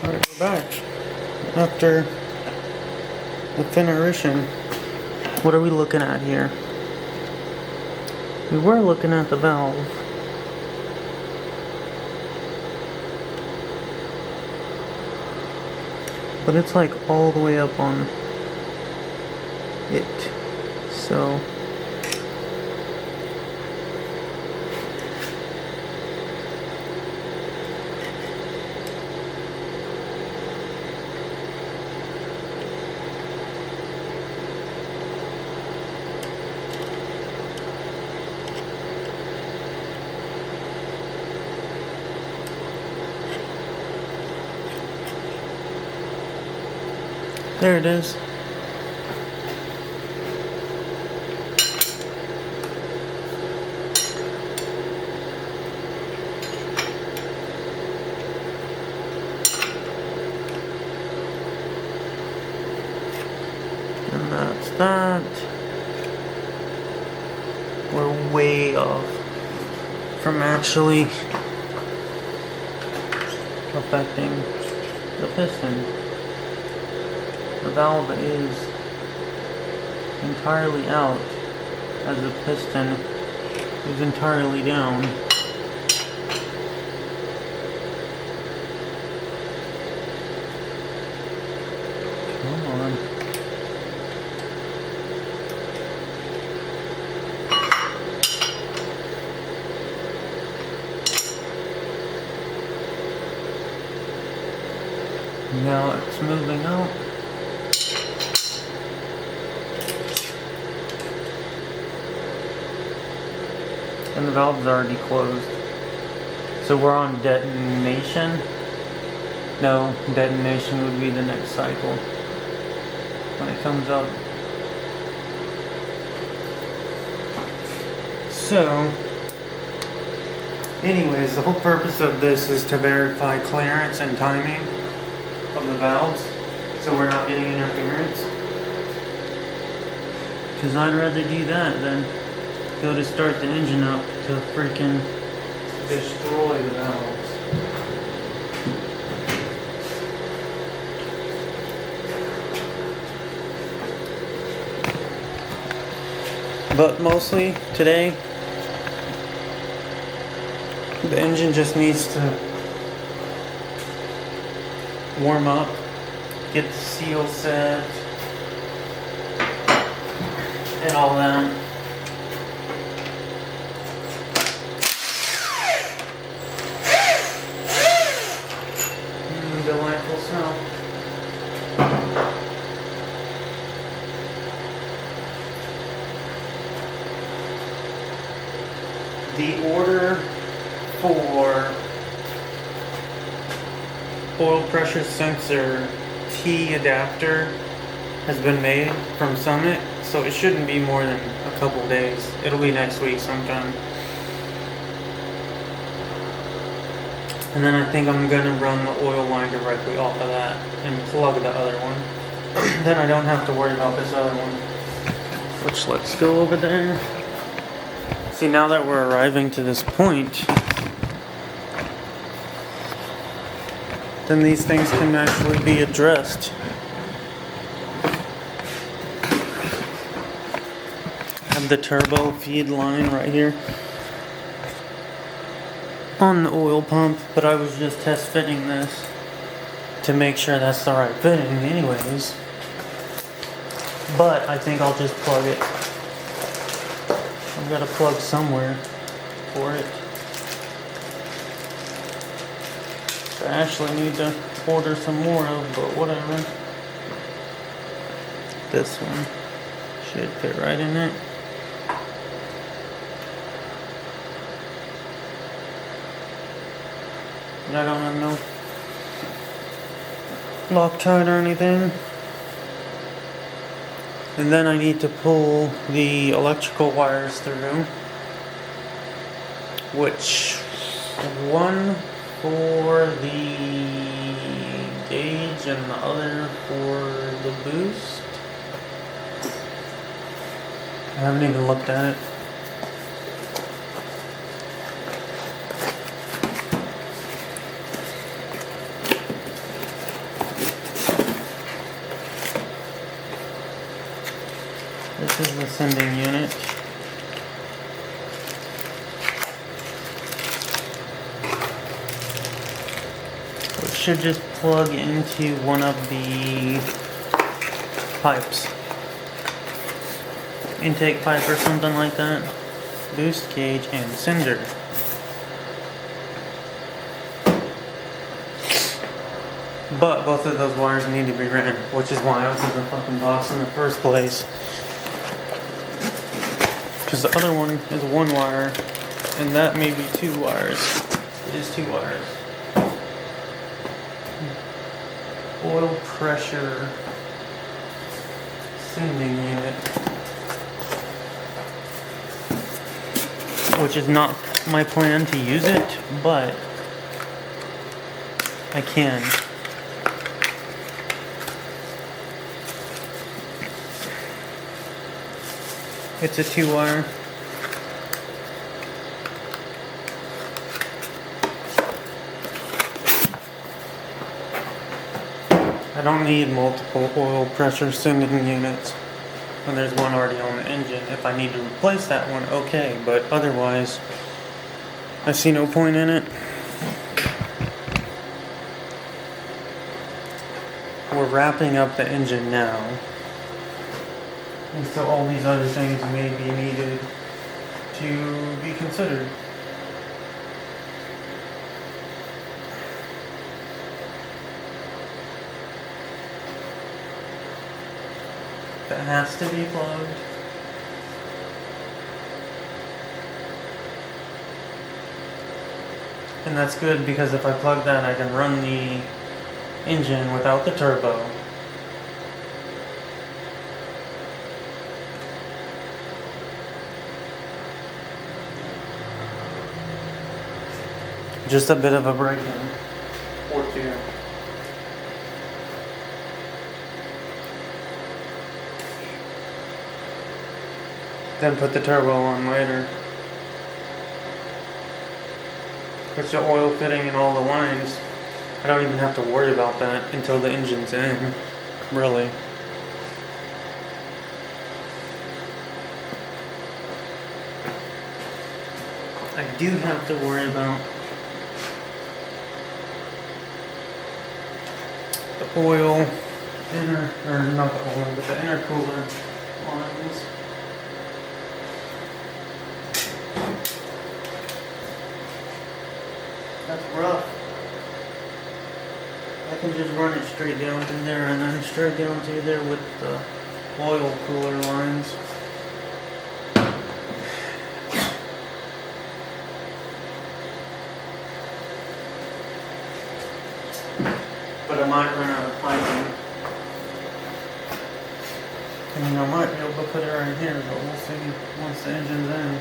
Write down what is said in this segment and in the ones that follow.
Alright, we're back. After the intermission, what are we looking at here? We were looking at the valve. But it's like all the way up on it. So there it is. And that's that. We're way off from actually affecting the piston. The valve is entirely out as the piston is entirely down. Come on. Now it's moving out. And the valve's already closed. So we're on detonation. No, detonation would be the next cycle when it comes up. So, anyways, the whole purpose of this is to verify clearance and timing of the valves, so we're not getting interference. Because I'd rather do that than go to start the engine up to freaking destroy the valves. But mostly today, the engine just needs to warm up, get the seal set, and all that. Delightful smell. The order for oil pressure sensor T adapter has been made from Summit, so it shouldn't be more than a couple days. It'll be next week sometime. And then I think I'm gonna run the oil line directly off of that and plug the other one. Then I don't have to worry about this other one. Which, let's go over there. See, now that we're arriving to this point, then these things can actually be addressed. I have the turbo feed line right here on the oil pump, but I was just test fitting this to make sure that's the right fitting anyways. But I think I'll just plug it. I've got a plug somewhere for it. So I actually need to order some more of, but whatever. This one should fit right in it. I don't have no Loctite or anything. And then I need to pull the electrical wires through, which one for the gauge and the other for the boost. I haven't even looked at it. This is the sending unit. So it should just plug into one of the pipes. Intake pipe or something like that. Boost cage and sender. But both of those wires need to be ran, which is why I was in the fucking box in the first place. Because the other one is one wire, and that may be two wires. It is two wires. Oil pressure sending unit. Which is not my plan to use it, but I can. It's a 2-wire. I don't need multiple oil pressure sending units when there's one already on the engine. If I need to replace that one, okay, but otherwise I see no point in it. We're wrapping up the engine now. And so all these other things may be needed to be considered. That has to be plugged. And that's good because if I plug that, I can run the engine without the turbo. Just a bit of a break-in or two. Then put the turbo on later. Put the oil fitting in all the lines. I don't even have to worry about that until the engine's in, really. I do have to worry about the oil inner, or not the oil, but the intercooler lines. That's rough. I can just run it straight down through there and then straight down through there with the oil cooler lines. But I might run out of piping. I mean, I might be able to put it right here, but we'll see once the engine's in.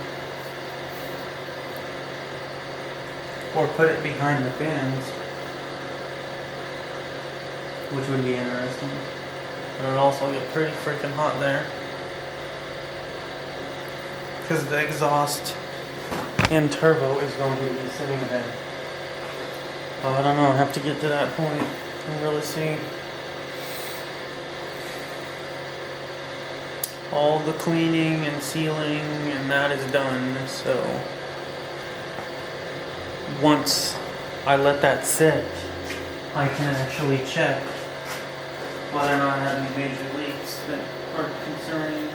Or put it behind the fans, which would be interesting. But it would also get pretty freaking hot there. Because the exhaust and turbo is going to be sitting there. Well, I don't know, I have to get to that point and really see. All the cleaning and sealing and that is done, so once I let that sit, I can actually check whether or not I have any major leaks that are concerning.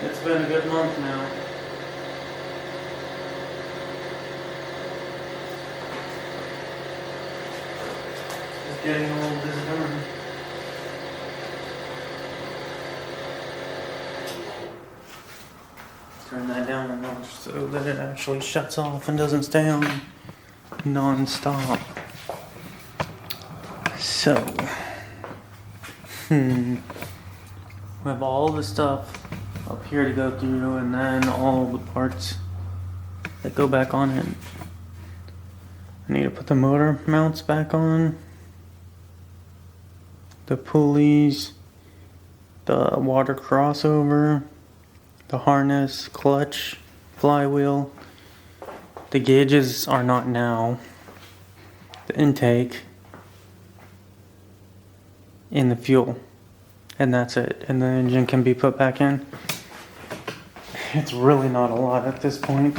It's been a good month now. Just getting all of this done. Turn that down a notch so that it actually shuts off and doesn't stay on non-stop. So, we have all the stuff up here to go through, and then all the parts that go back on it. I need to put the motor mounts back on, the pulleys, the water crossover, the harness, clutch, flywheel. The gauges are not now. The intake and the fuel. And that's it. And the engine can be put back in. It's really not a lot at this point.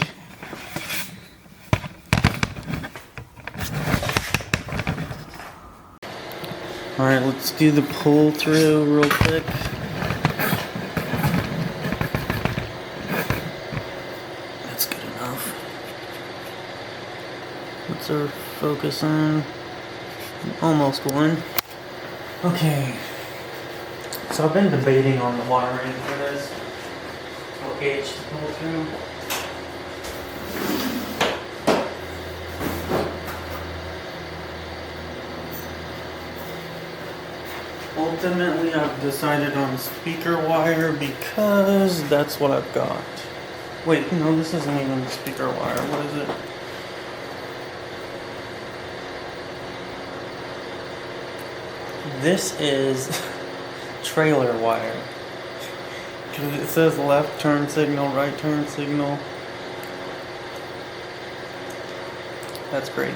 Alright, let's do the pull through real quick. That's good enough. What's our focus on? Almost one. Okay. So I've been debating on the wiring for this. What gauge to pull through. Ultimately, I've decided on speaker wire because that's what I've got. Wait, no, this isn't even the speaker wire. What is it? This is trailer wire. It says left turn signal, right turn signal. That's great.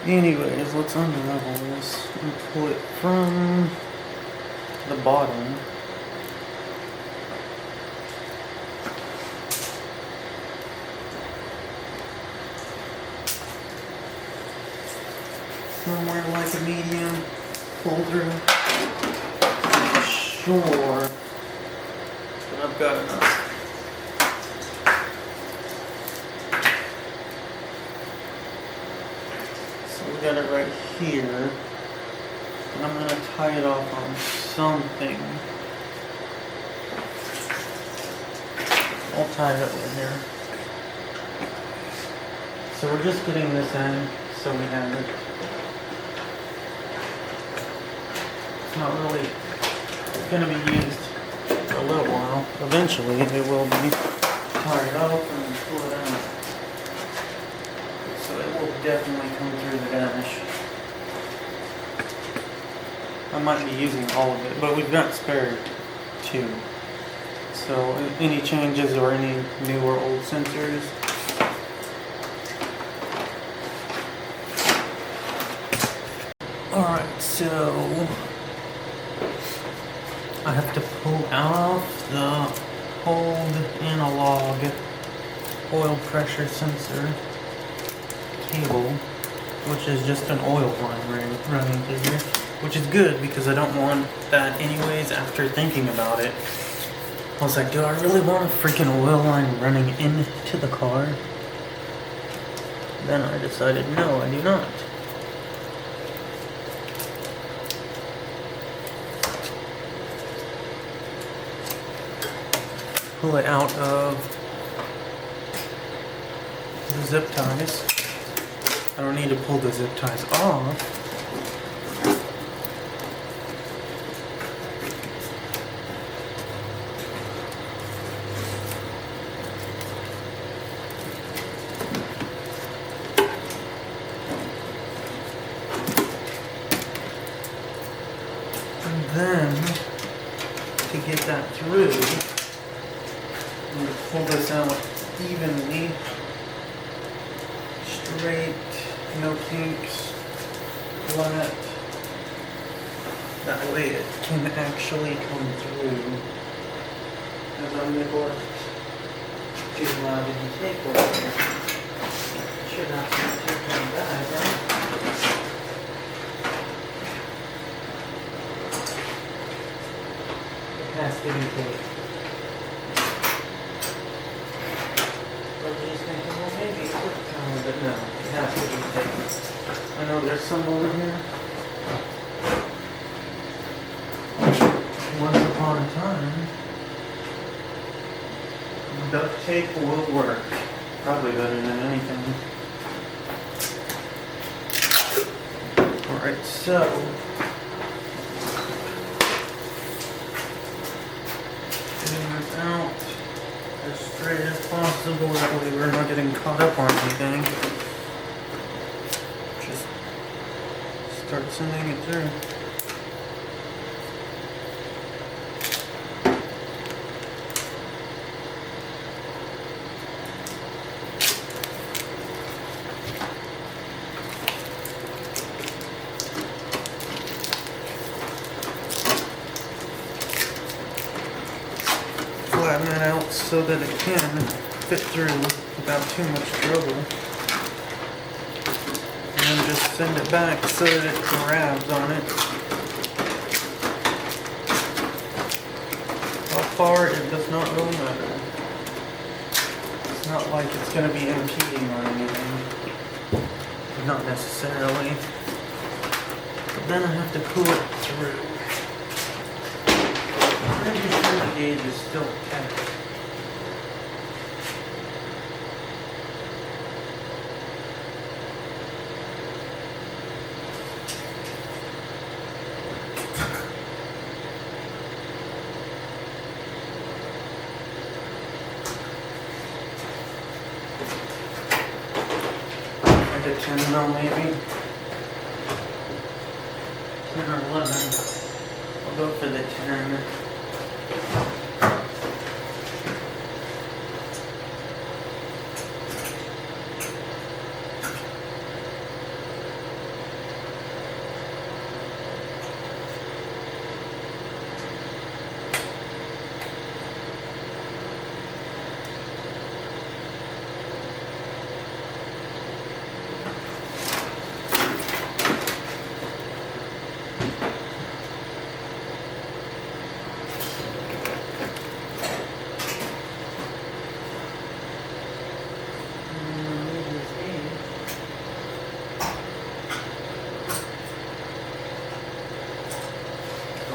Anyways, let's unravel this and pull it from the bottom. Somewhere like a medium pull through. Sure, but I've got enough. We got it right here, and I'm going to tie it off on something. I'll tie it up right here. So we're just getting this in, so we have it. It's not really going to be used for a little while. Eventually it will be tied off and pull it out. So it will definitely come through the dash. I might be using all of it, but we've got spare two. So any changes or any new or old sensors. Alright, so I have to pull off the old analog oil pressure sensor cable, which is just an oil line running through here, which is good because I don't want that anyways. After thinking about it, I was like, do I really want a freaking oil line running into the car? Then I decided, no, I do not. Pull it out of the zip ties. I don't need to pull the zip ties off. And then, to get that through, I'm going to pull this out evenly, straight, no kinks, flat. That way it can actually come through. As I neglect too loud in the tape over here. Should not be too bad, right? It has to be tape. Well, maybe a quick time, but no, it has to be taken. I know there's some over here. Once upon a time, duct tape will work. Probably better than anything. Alright, so getting this out as straight as possible, that way we're not getting caught up on anything. Just start sending it through. out so that it can fit through without too much trouble. And then just send it back so that it grabs on it. How far, it does not really matter. It's not like it's going to be impeding on anything. Not necessarily. But then I have to pull it through. I'm pretty sure the gauge is still attached. Like a 10 mil maybe. 10 or 11. I'll go for the 10.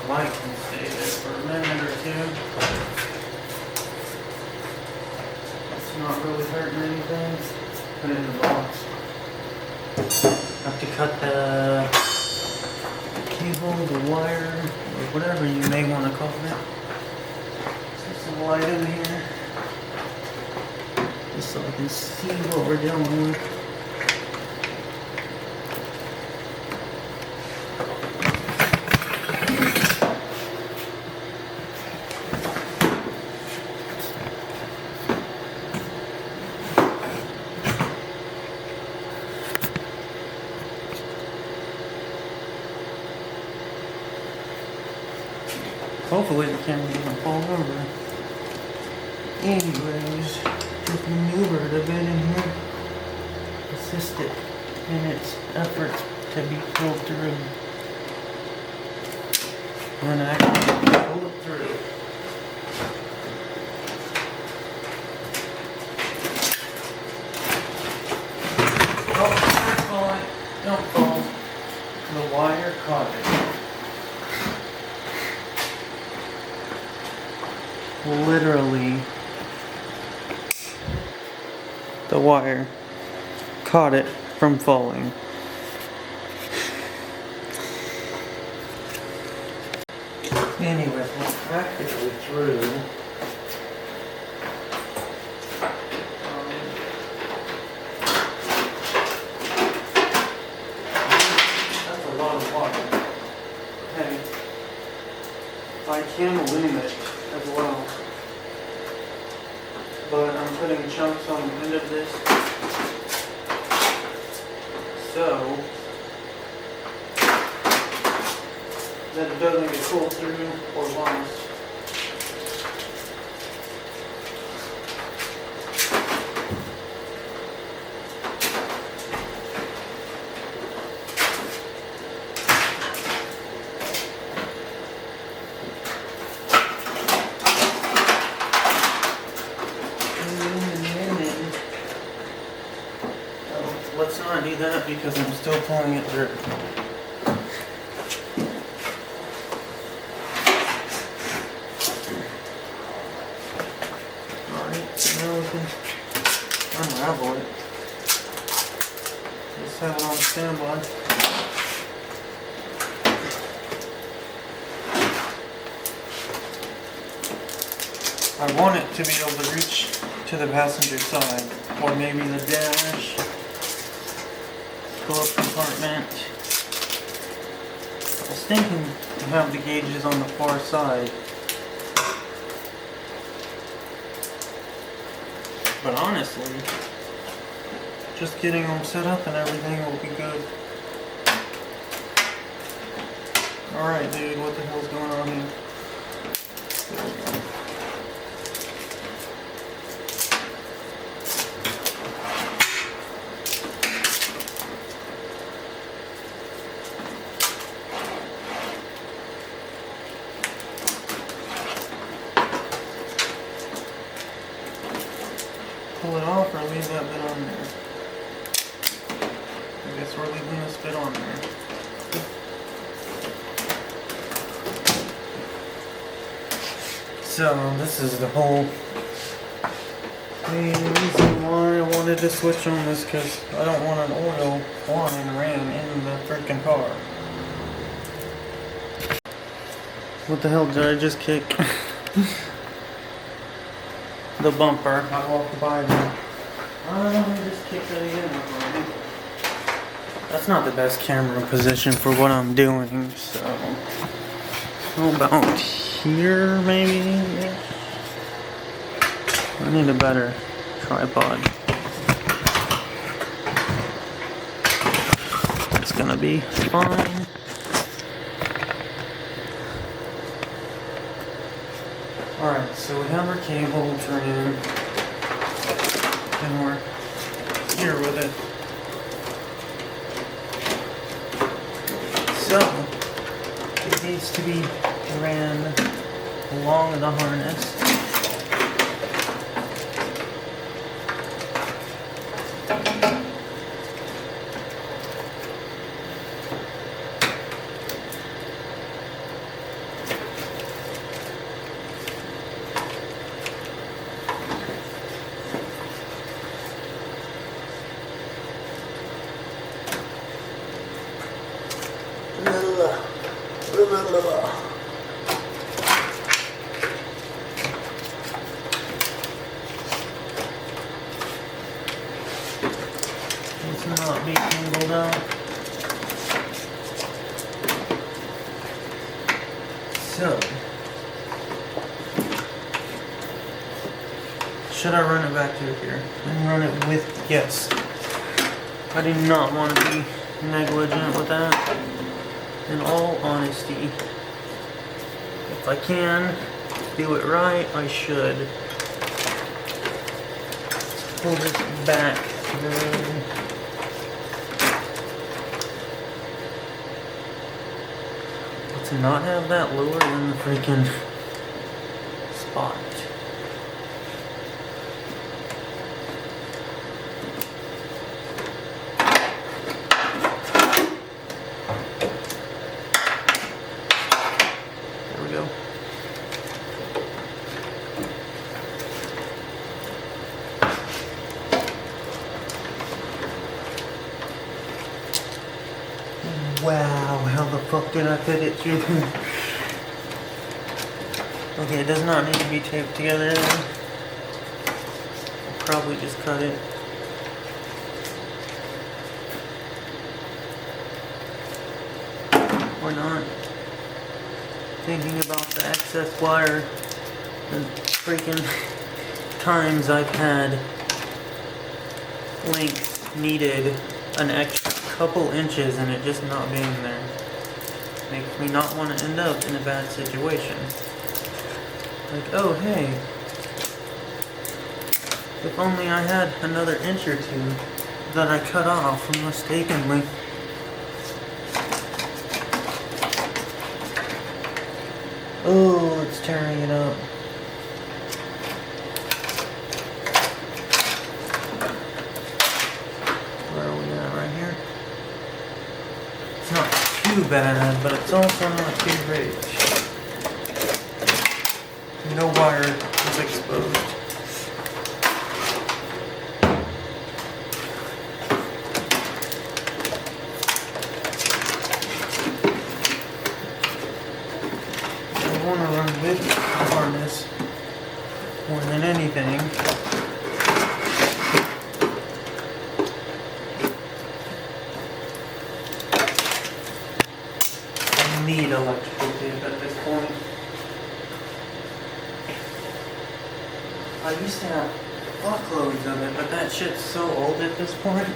Light can stay there for a minute or two. It's not really hurting anything. Put it in the box. Have to cut the cable, the wire, or whatever you may want to call it. Put some light in here, just so I can see what we're dealing with. Hopefully the camera doesn't fall over. Anyways, just maneuver it a bit in here. Assist it in its efforts to be pulled through. And actually pull it through. Oh, don't fall. The wire caught it. Literally, the wire caught it from falling. Anyways, we're practically through. That's a lot of water. Okay. I can limit it as well. But I'm putting chunks on the end of this so that it doesn't get pulled through or lost. Let's not do that because I'm still pulling it through. Alright, now we can unravel it. Just have it on standby. I want it to be able to reach to the passenger side, or maybe the dash. Glove compartment. I was thinking to have the gauges on the far side, but honestly, just getting them set up and everything will be good. Alright dude, what the hell's going on here? There we go. leave that bit on there. I guess we're leaving this bit on there. So this is the whole main reason why I wanted to switch on this, because I don't want an oil line ran in the freaking car. What the hell did I just kick? The bumper. I walked by there. I just kicked it again. That's not the best camera position for what I'm doing, so how about here maybe? Yeah. I need a better tripod. It's gonna be fine. Alright, so we have our cable turned and we're here with it. So, it needs to be ran along the harness. It's not being angled out. So, should I run it back to here and run it with? Yes. I do not want to be negligent with that. In all honesty, if I can do it right, I should. Let's pull this back through. Let's not have that lower than the freaking spot. Wow, how the fuck did I fit it through? Okay, it does not need to be taped together. I'll probably just cut it. Or not. Thinking about the excess wire and freaking times I've had length needed an extra couple inches and it just not being there. Makes me not want to end up in a bad situation. Like, oh hey, if only I had another inch or two that I cut off mistakenly. Oh, it's tearing it up. Where are we at? Right here? It's not too bad, but it's also not too great. No wire is exposed. I want to run with the harness more than anything. I need electrical tape at this point. I used to have fuckloads of it, but that shit's so old at this point.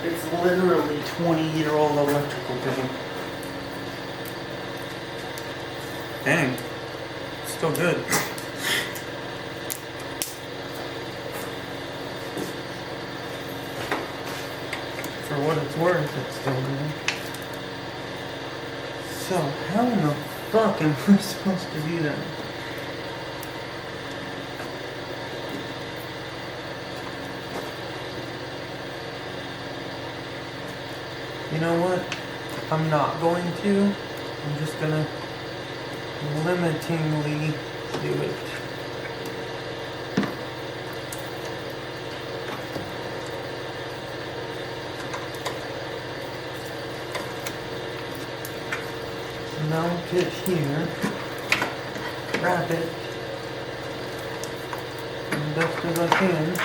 It's literally 20-year-old electrical tape. Dang. Still good. For what it's worth, it's still good. So, how in the fuck am I supposed to do that? You know what? I'm not going to. I'm just gonna limitingly do it. Mount it here, wrap it as best as I can.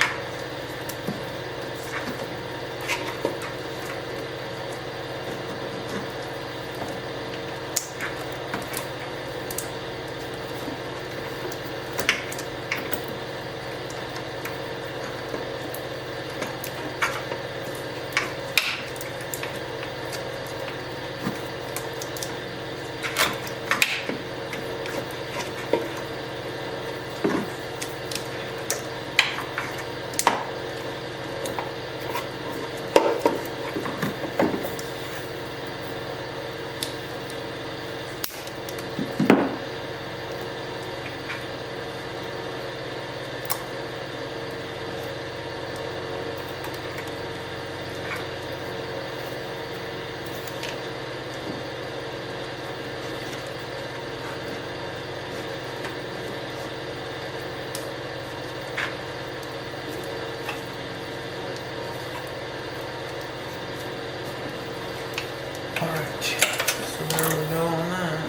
Alright, so there we go on that.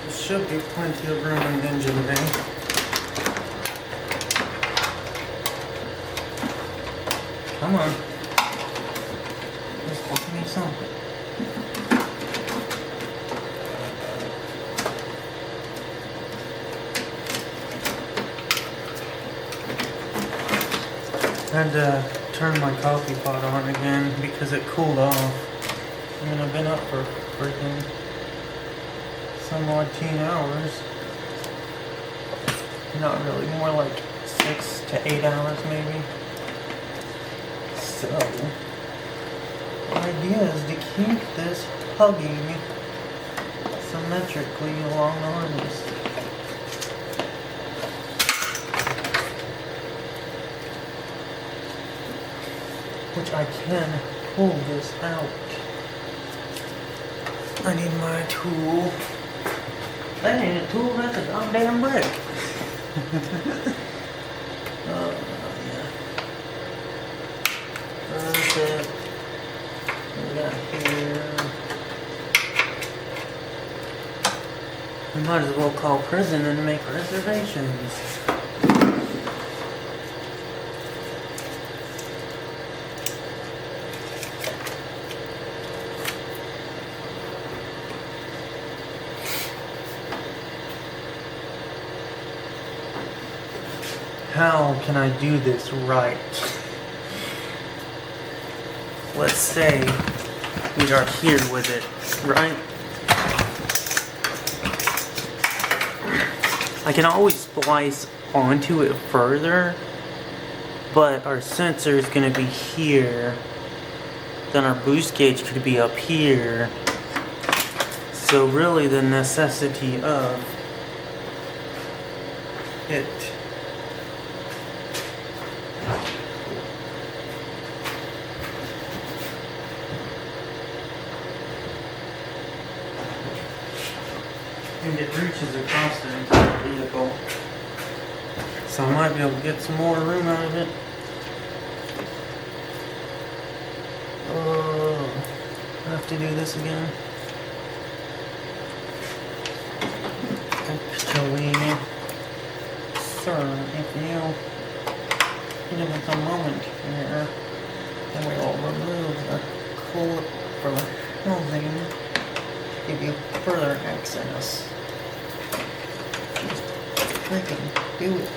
There should be plenty of room in the engine bay. Come on. Just give me something. I had to turn my coffee pot on again because it cooled off. I mean, I've been up for freaking some odd 10 hours. Not really, more like 6 to 8 hours maybe. So, the idea is to keep this hugging symmetrically along the harness. Which I can pull this out. I need my tool. That ain't a tool, that's a goddamn brick. Oh, yeah. Perfect. We got here. We might as well call prison and make reservations. How can I do this right? Let's say we are here with it, right? I can always splice onto it further, but our sensor is going to be here. Then our boost gauge could be up here. So really the necessity of it and it reaches across the entire vehicle. So I might be able to get some more room out of it. Oh, I have to do this again. Actually, sir, if you give us a moment here, then we will remove the clip for the housing to give you further access. Just freaking do it.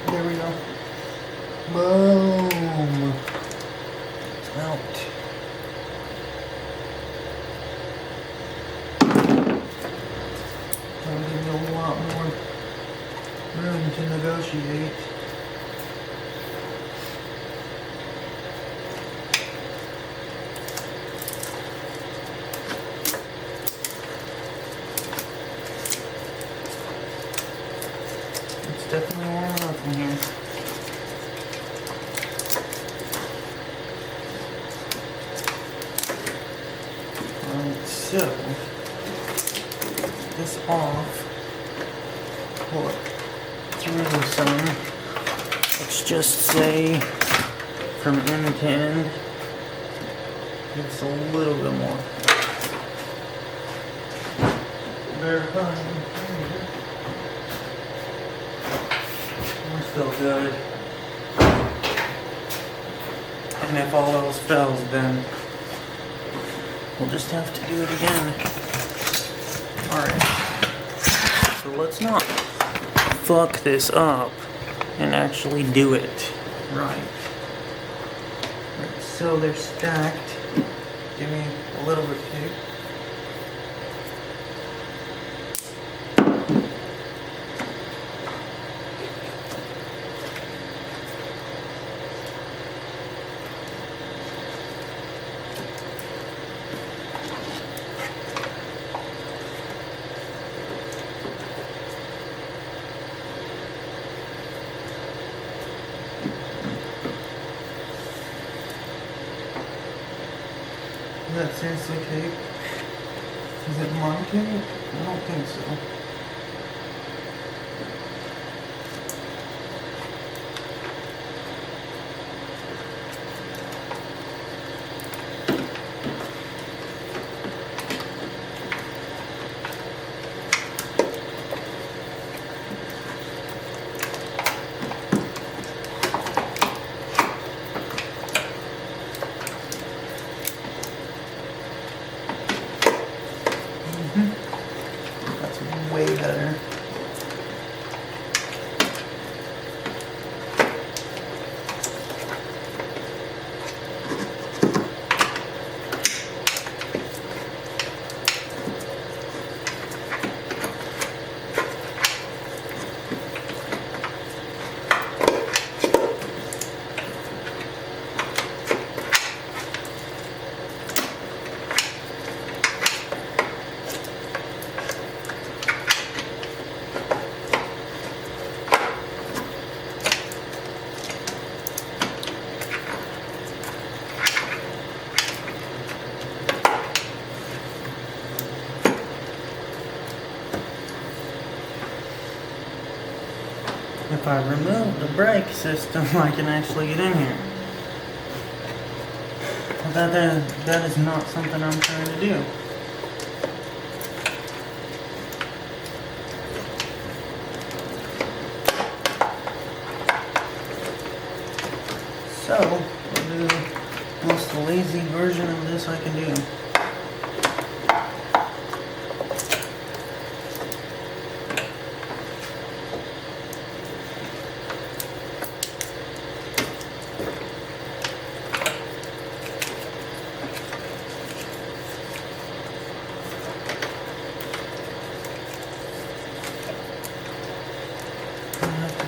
There we go. Boom. It's out. room to negotiate. It's definitely warming up in here. Alright, so this off. Pull it through some. Let's just say from end to end, it's a little bit more. Verifying. We're still good. And if all else fails, then we'll just have to do it again. Alright. So let's not fuck this up and actually do it right. So they're stacked. Give me a little bit here. Is that seriously tape? Is it marking? I don't think so. That's way better. If I remove the brake system, I can actually get in here. But that is not something I'm trying to do. So, we'll do the most lazy version of this I can do.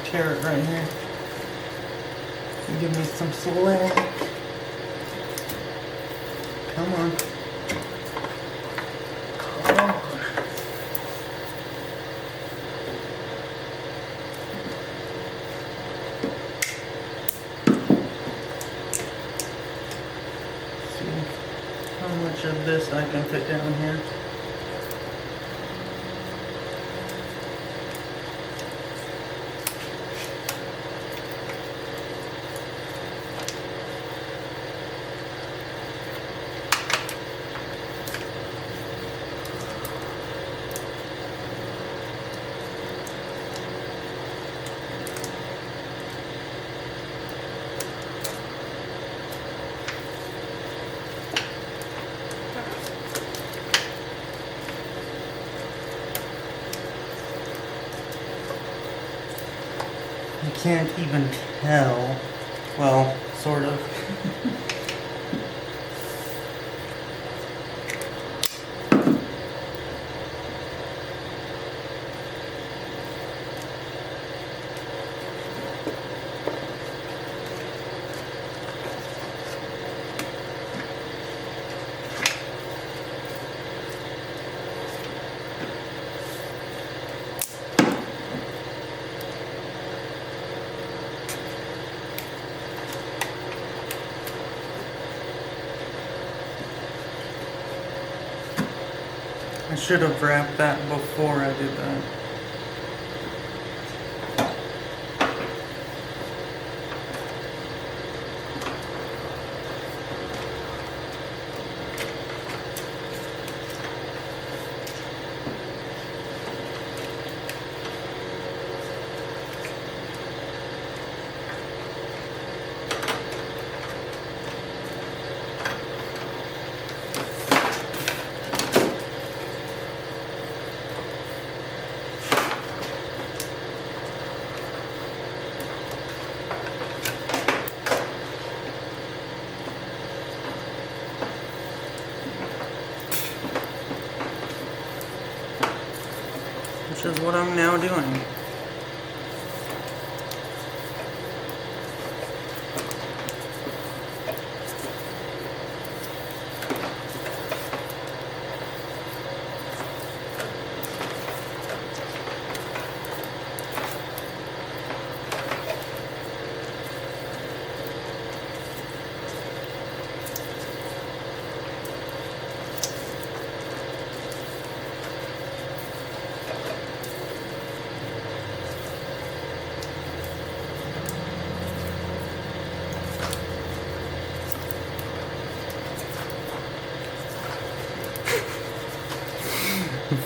Tear it right here. And give me some slack. Come on. Come on. See how much of this I can fit down here. You can't even tell. Well, sort of. I should have wrapped that before I did that. Which is what I'm now doing.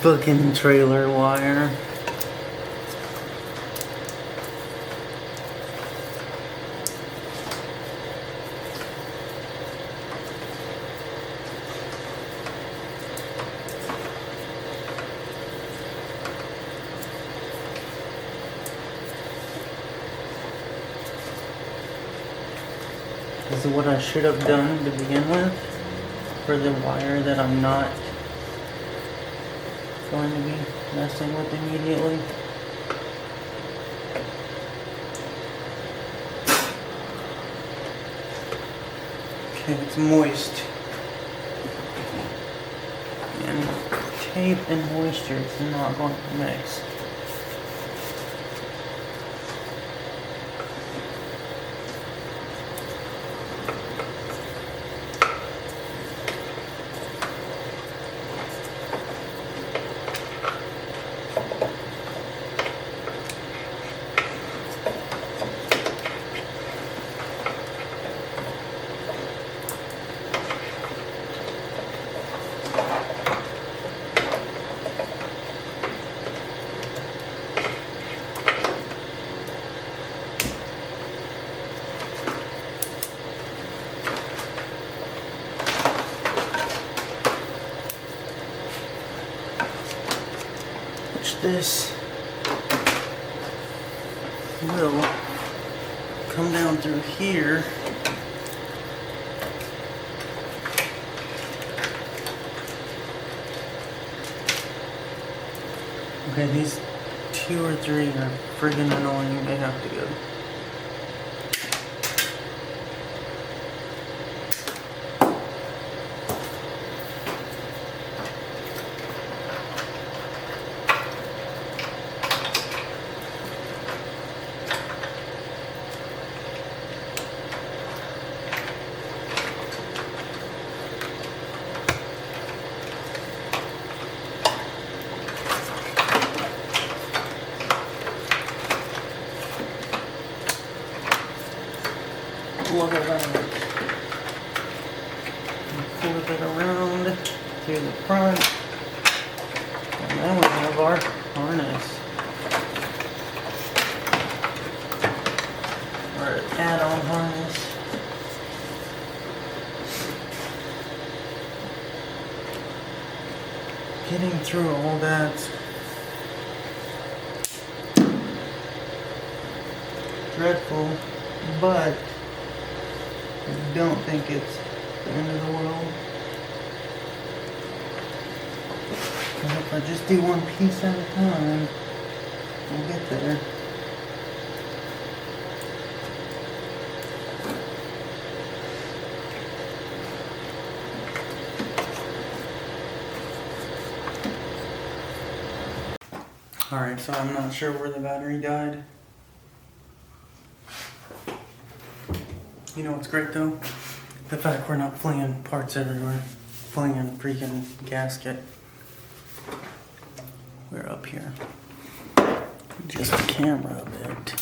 Fucking trailer wire. This is what I should have done to begin with for the wire that I'm not going to be messing with immediately. Okay, it's moist. And tape and moisture is not going to mix. This will come down through here. Okay, these 2 or 3 are friggin' annoying. They have to go. Look at that. Flip it around to the front. And then we have our harness. Our add-on harness. Getting through all that dreadful, but I don't think it's the end of the world. And if I just do one piece at a time, we'll get there. Alright, so I'm not sure where the battery died. You know what's great though? The fact we're not flinging parts everywhere. Flinging freaking gasket. we're up here. Just the camera a bit.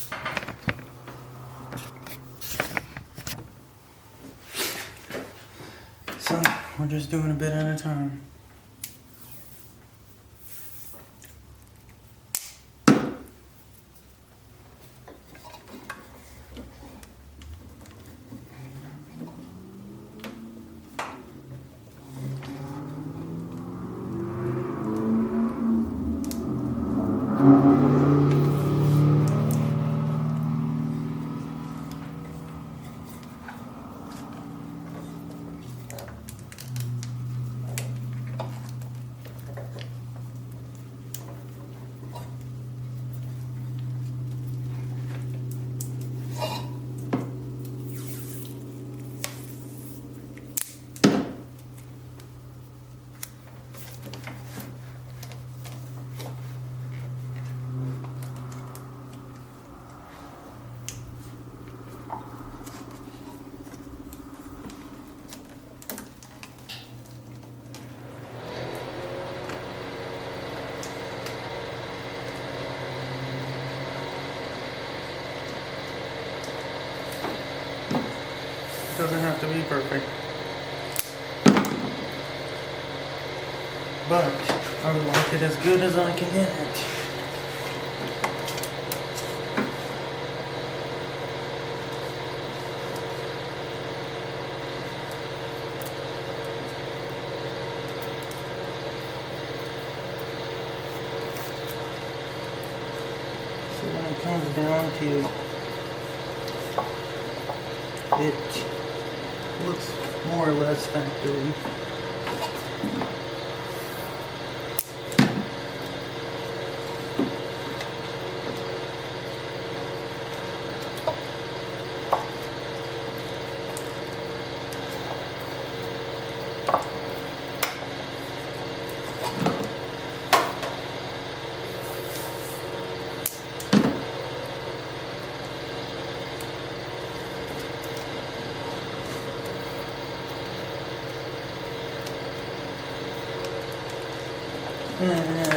So we're just doing a bit at a time. Doesn't have to be perfect, but I would like it as good as I can get it. So when it comes down to it, looks more or less factory.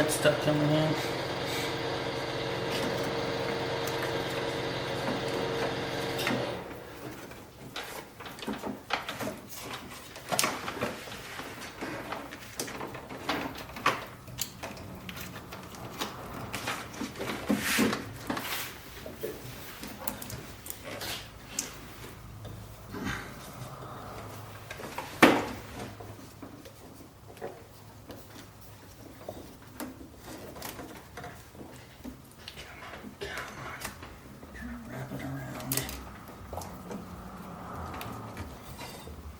It's stuck in my hand.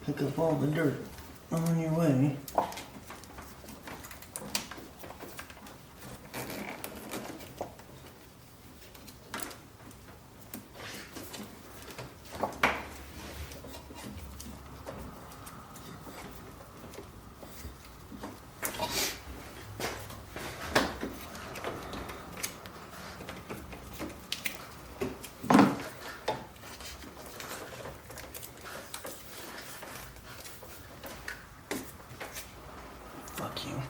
Pick up all the dirt on your way. Fuck you.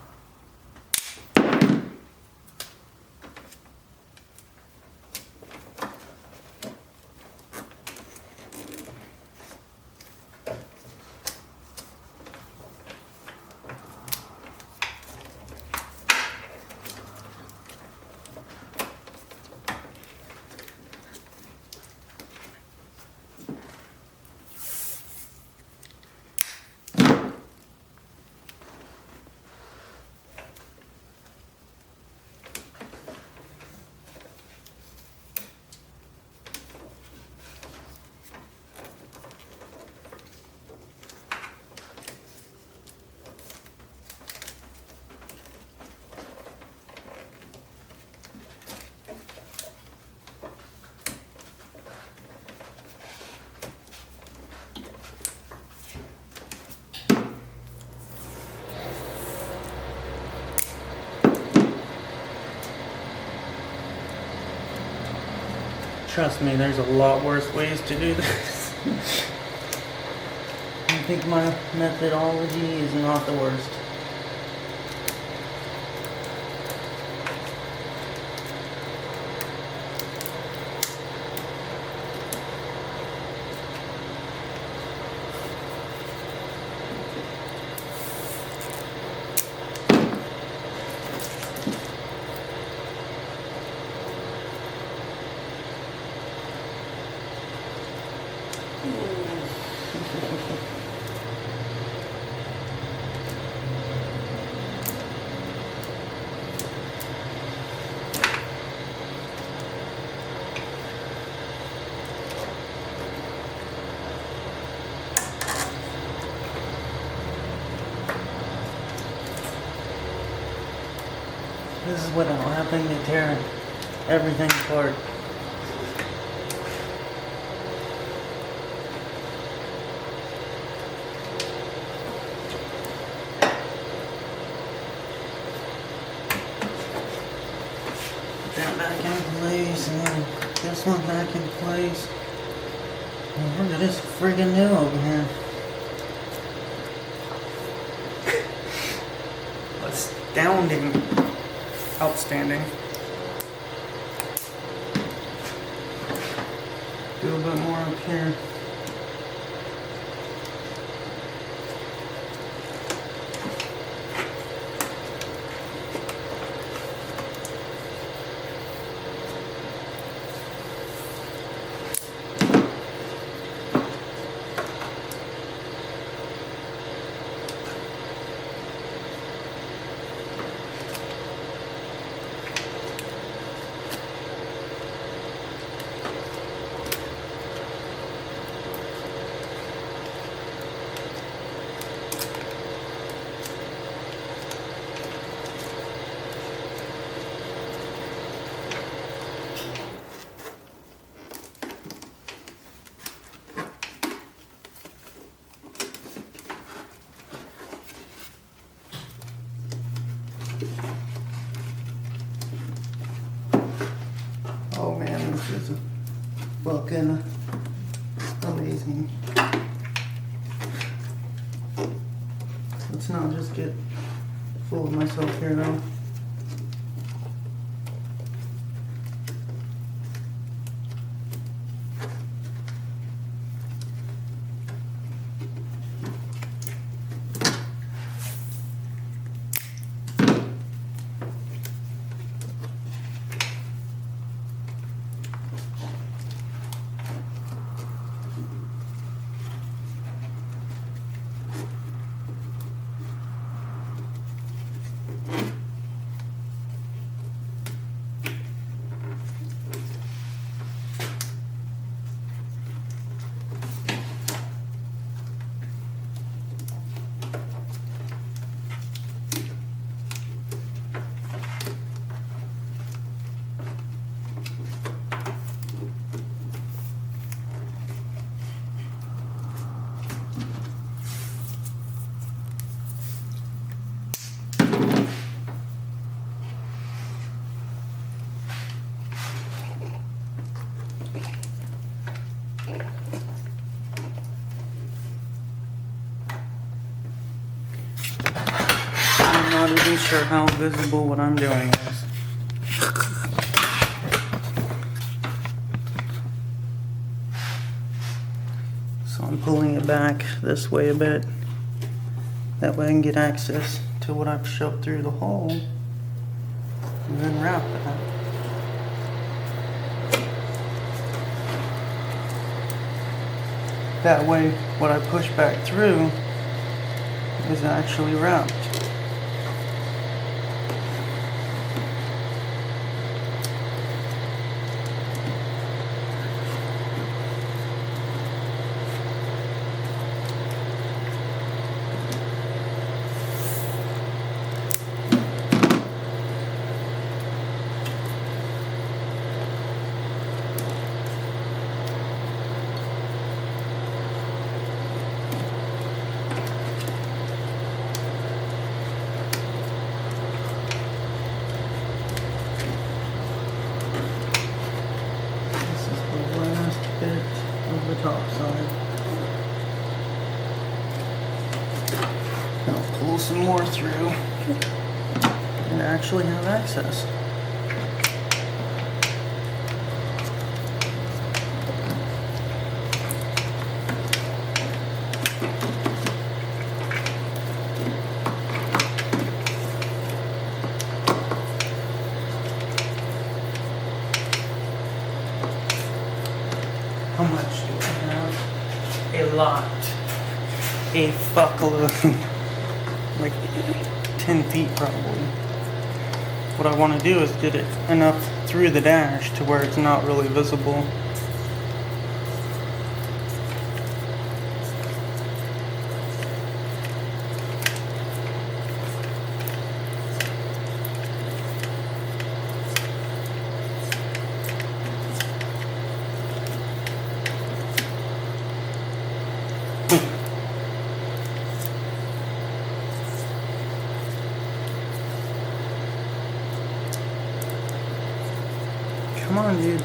Trust me, there's a lot worse ways to do this. I think my methodology is not the worst. This is without having to tear everything apart. Put that back in place, and then this one back in place. And look at this friggin' new over here. Astounding. Outstanding. Do a bit more up here. Oh man, this is fucking amazing. Let's not just get full of myself here though. I'm not even sure how visible what I'm doing is. So I'm pulling it back this way a bit. That way I can get access to what I've shoved through the hole. And then wrap that. That way what I push back through is actually wrapped. The top side. I'll pull some more through and actually have access. How much do I have? a lot. A fuckload. Like 10 feet probably. What I want to do is get it enough through the dash to where it's not really visible. Come on, dude.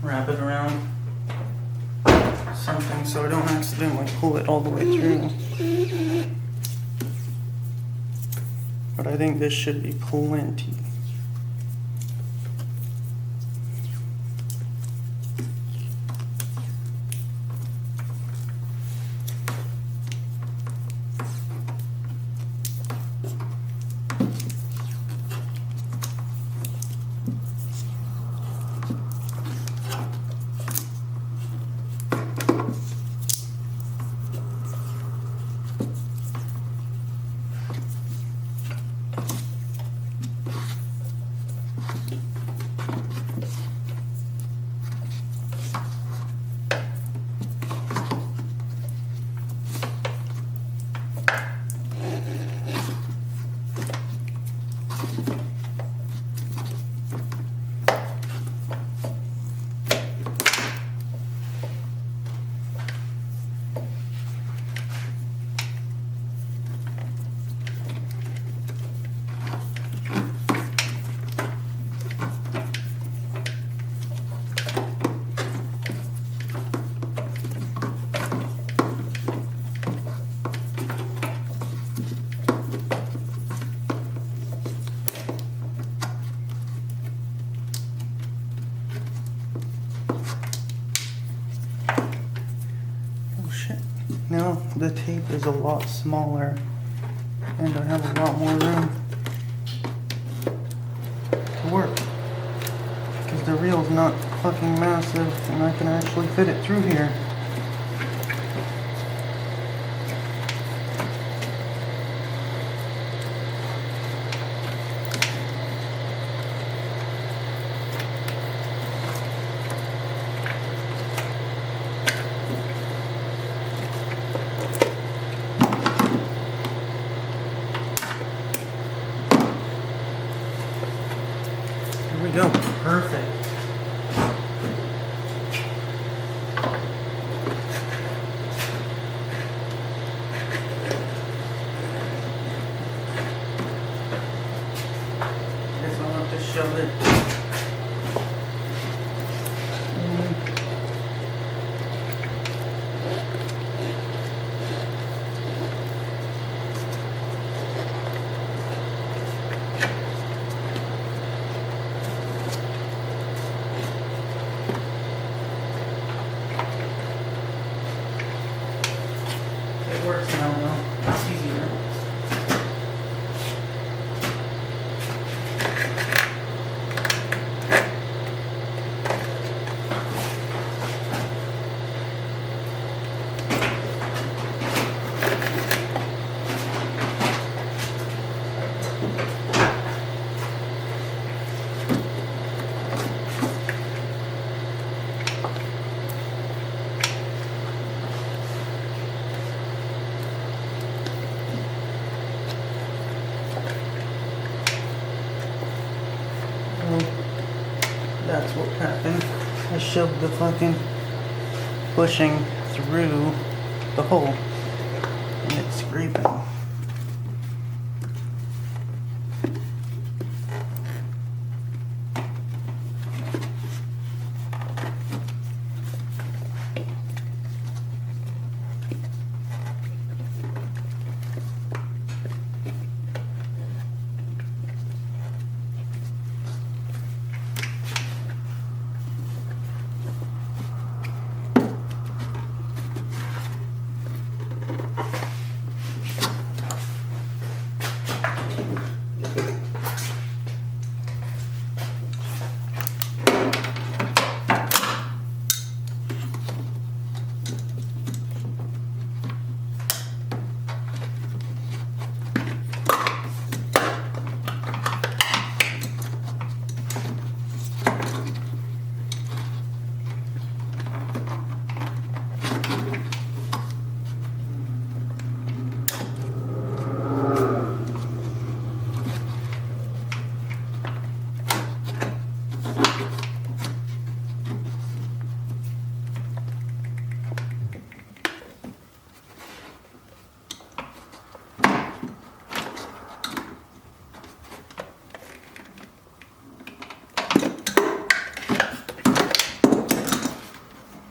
Wrap it around something so I don't accidentally pull it all the way through. But I think this should be plenty. Now the tape is a lot smaller and I have a lot more room to work because the reel's not fucking massive and I can actually fit it through here. Here we go. Perfect. Guess I'll have to shove it. It works now, though. It's easier. That's what happened. I shoved the fucking bushing through the hole and it's scraping.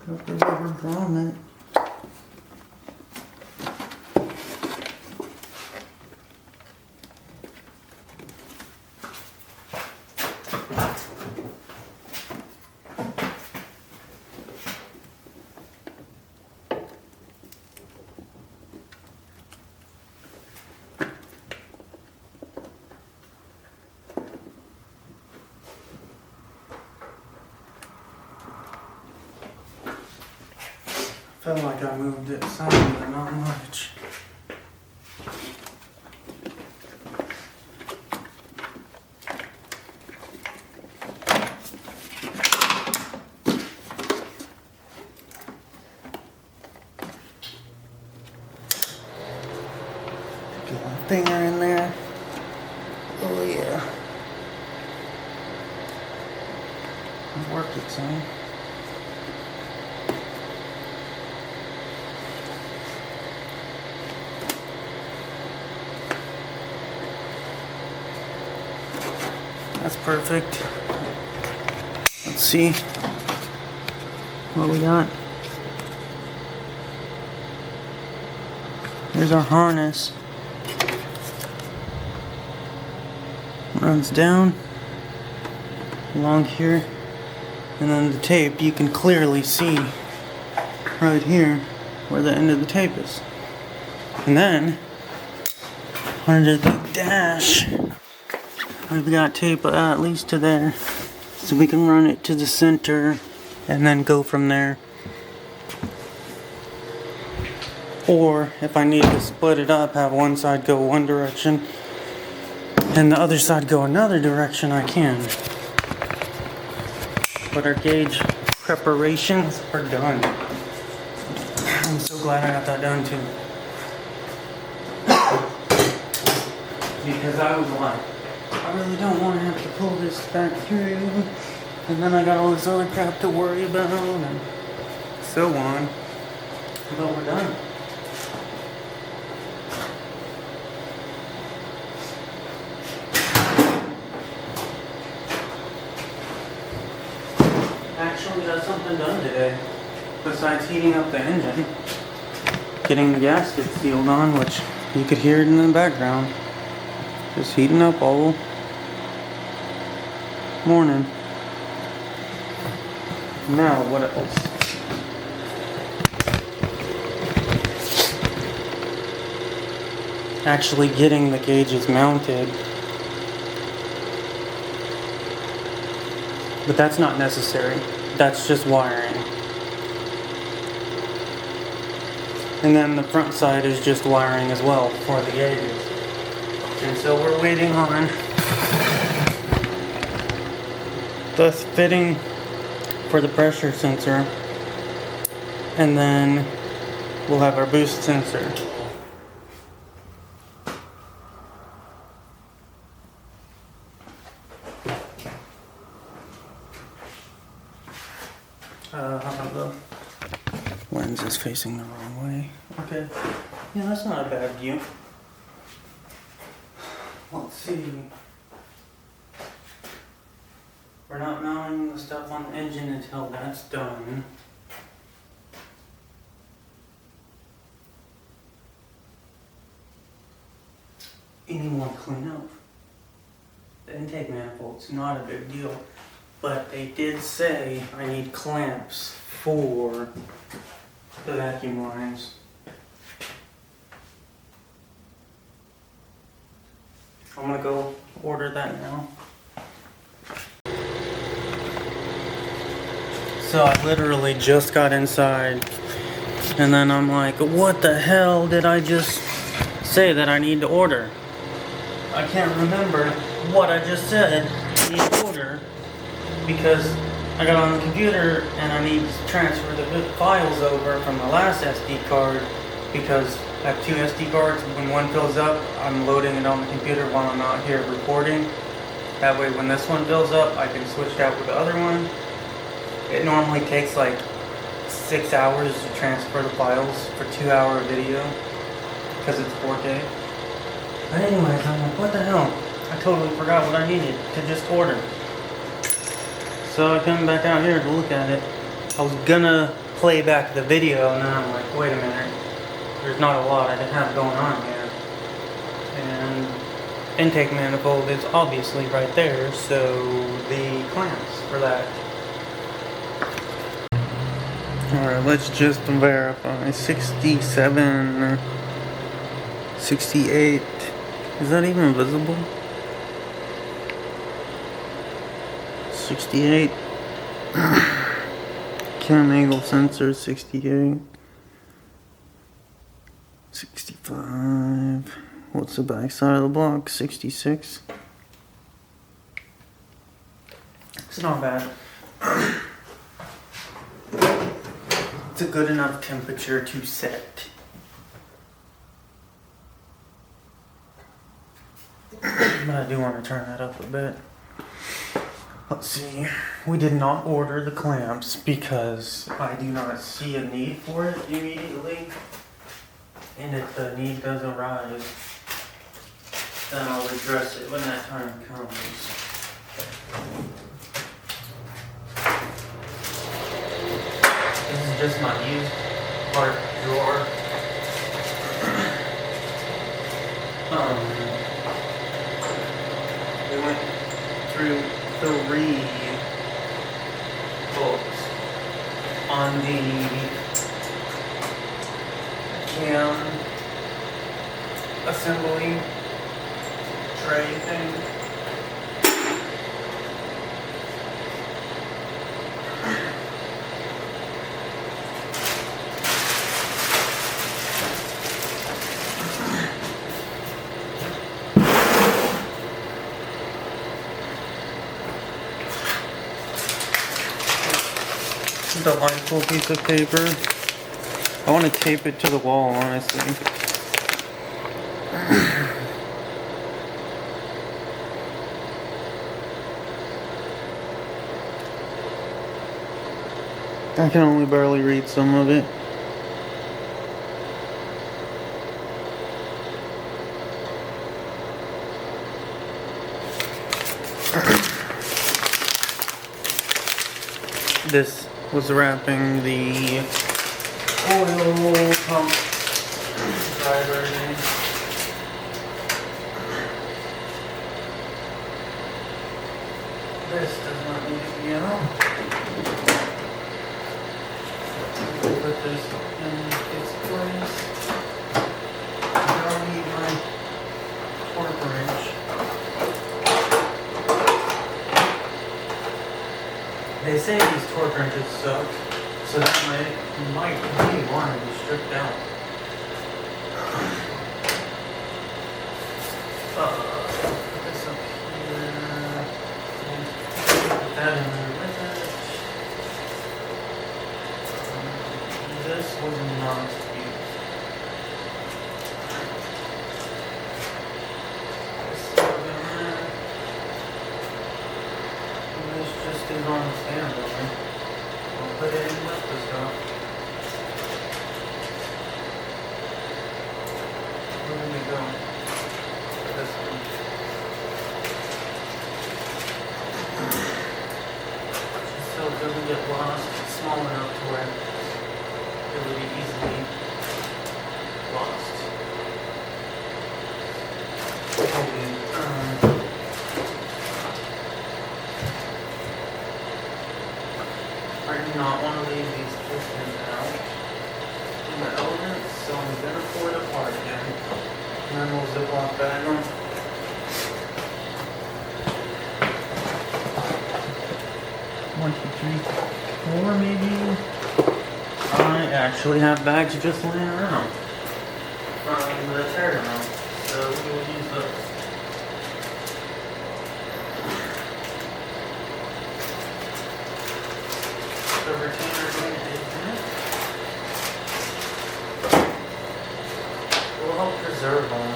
Got the rubber grommet. Felt like I moved it some, but not much. Get my finger in there. Oh yeah. Work it some. That's perfect. Let's see what we got. Here's our harness. Runs down along here, and then the tape, you can clearly see right here where the end of the tape is. And then under the dash, we've got tape at least to there, so we can run it to the center and then go from there. Or if I need to split it up, have one side go one direction and the other side go another direction, I can. But our gauge preparations are done. I'm so glad I got that done too. Because I was like, I really don't want to have to pull this back through, and then I got all this other crap to worry about, and so on. But we're done. Actually got something done today, besides heating up the engine. Getting the gasket sealed on, which you could hear it in the background. Just heating up all morning. Now, what else? Actually getting the gauges mounted. But that's not necessary. That's just wiring. And then the front side is just wiring as well for the gauges. And so we're waiting on the fitting for the pressure sensor, and then we'll have our boost sensor. How about the lens is facing the wrong way? Okay. Yeah, that's not a bad view. Let's see. We're not mounting the stuff on the engine until that's done. Any more cleanup? The intake manifold's not a big deal, but they did say I need clamps for the vacuum lines. I'm gonna go order that now. So I literally just got inside, and then I'm like, what the hell did I just say that I need to order? I can't remember what I just said I need to order, because I got on the computer and I need to transfer the files over from the last SD card, because I have 2 SD cards. When one fills up, I'm loading it on the computer while I'm out here recording. That way when this one fills up, I can switch it out with the other one. It normally takes like 6 hours to transfer the files for 2-hour video, because it's 4K. But anyways, I'm like, what the hell? I totally forgot what I needed to just order. So I come back out here to look at it. I was gonna play back the video, and then I'm like, wait a minute. There's not a lot I have going on here. And intake manifold is obviously right there, so the clamps for that. Alright, let's just verify. 67, 68. Is that even visible? 68. Cam angle sensor, 68. 65. What's the back side of the block? 66. It's not bad. It's a good enough temperature to set. But I do want to turn that up a bit. Let's see. We did not order the clamps because I do not see a need for it immediately. And if the need does arise, then I'll address it when that time comes. This is just my used part drawer. We went through 3 books on the cam assembly tray thing. Delightful piece of paper. I want to tape it to the wall, honestly. I can only barely read some of it. This was wrapping the oil pump driver in. This does not need to be out. Put this in its place. I don't need my torque wrench. They say these torque wrenches suck, so that might be one to be stripped out. Put this up here. Put that in there with it. This was not used. This just is on standby. put it in with the stuff. Where did it go? This one. Just so it doesn't get lost. It's small enough to where it would be easily lost. I do not want to leave these pistons out in the elements, so I'm going to pull it apart again. And then we'll ziplock bag them. One, two, three, four maybe. I actually have bags just laying around from the tear down, so we will use those. The retainer going in it will help preserve them.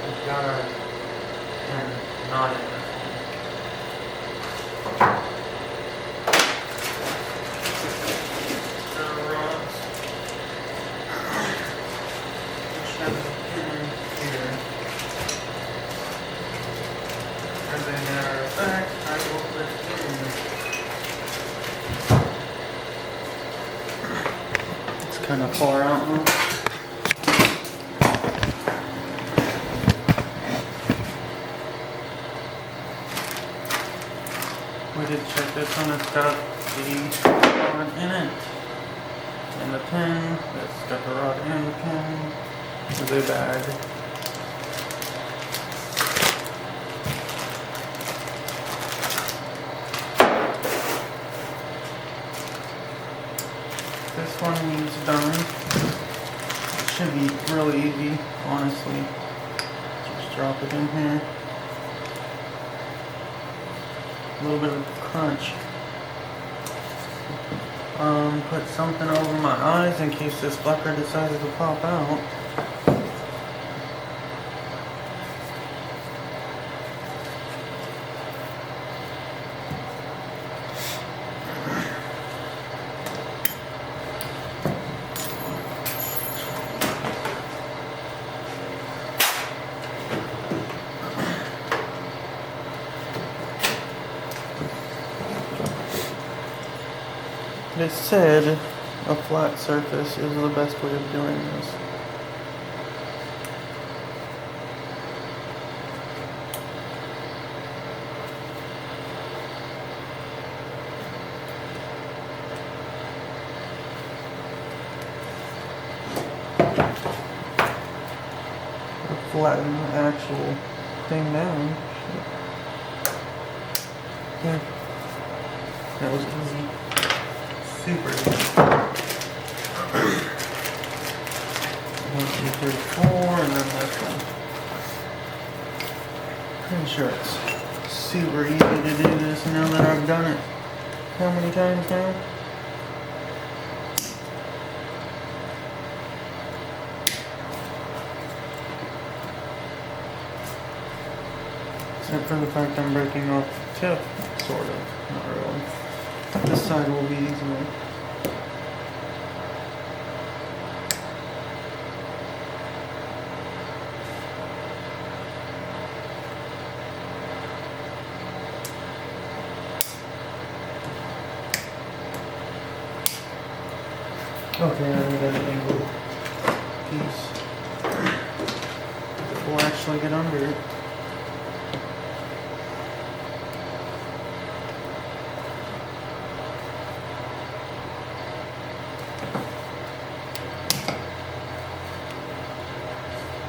We've got our knot in this one. The rods, which have a pin here. As a matter of fact, I will put in. Kind of far out now. We did check this one. It's got the rod in it and the pin. It's got the rod and the pin. The bag. This one needs done. It should be really easy, honestly. Just drop it in here. A little bit of crunch. Put something over my eyes in case this fucker decides to pop out. They said a flat surface is the best way of doing this. Flatten the actual thing down. Yeah. That was easy. Super easy. 1, 2, 3, 4, and then this one. Pretty sure it's super easy to do this now that I've done it. How many times now? Except for the fact I'm breaking off the tip, sort of, not really. This side will be easier. Okay, I need an angled piece. We'll actually get under it.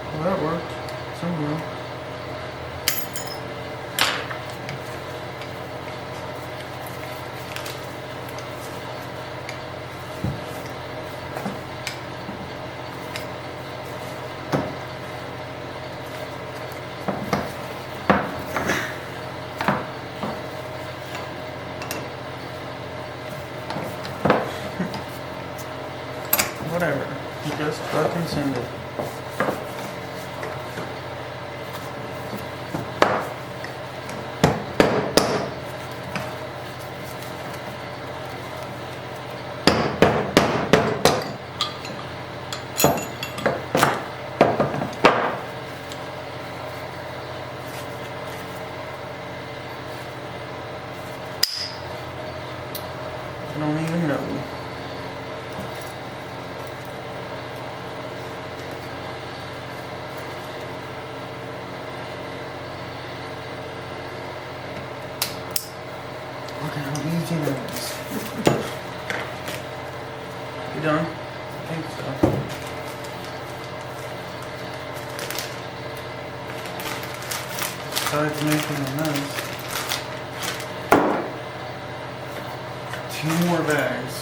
Well, that worked somehow. Whatever. Just fucking send it. I don't even know. Look at how easy that is. You done? I think so. Besides making a mess. 2 more bags.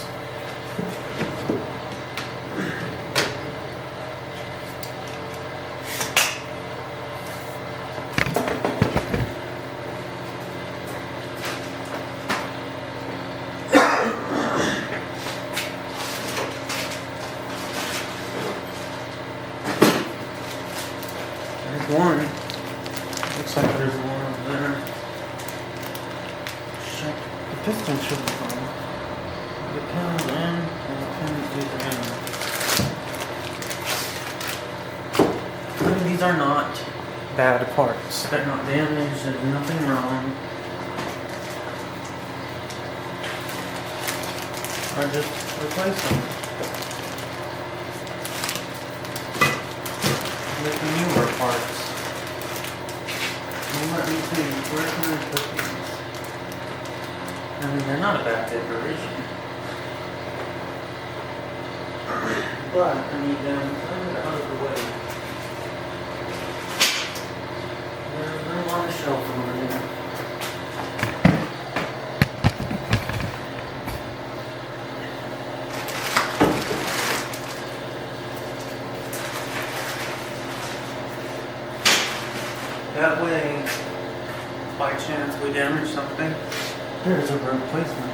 There's one. Looks like there's one over there. Shit. The piston should be fine. The pin's in and the pin's either in. I mean, these are not bad parts. They're not damaged. There's nothing wrong. I just replace them. With the newer parts. Well, let me see. Where can I put these? I mean, they're not a bad decoration. But I need them kind of out of the way. There's room on the shelf over there. That way, by chance we damage something, there's a replacement.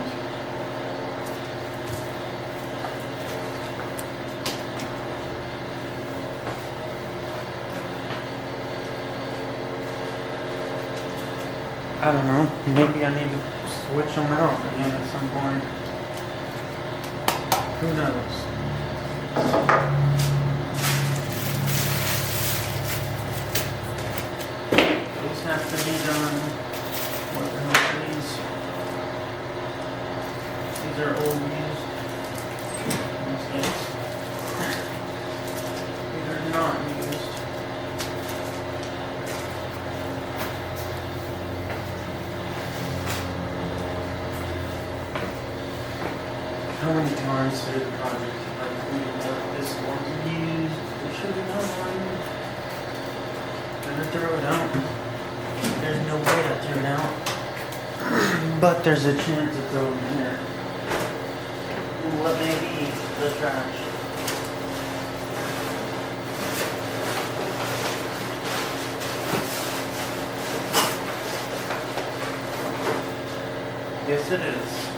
I don't know, maybe I need to switch them out again at some point. Who knows? These have to be done. What the hell are these? These are old used. These are not used. How many times through the project have I cleaned up this one's used? There should be no one. Gonna throw it out. There's no way I threw it out. But there's a chance it's over here. What may be the trash? Yes, it is.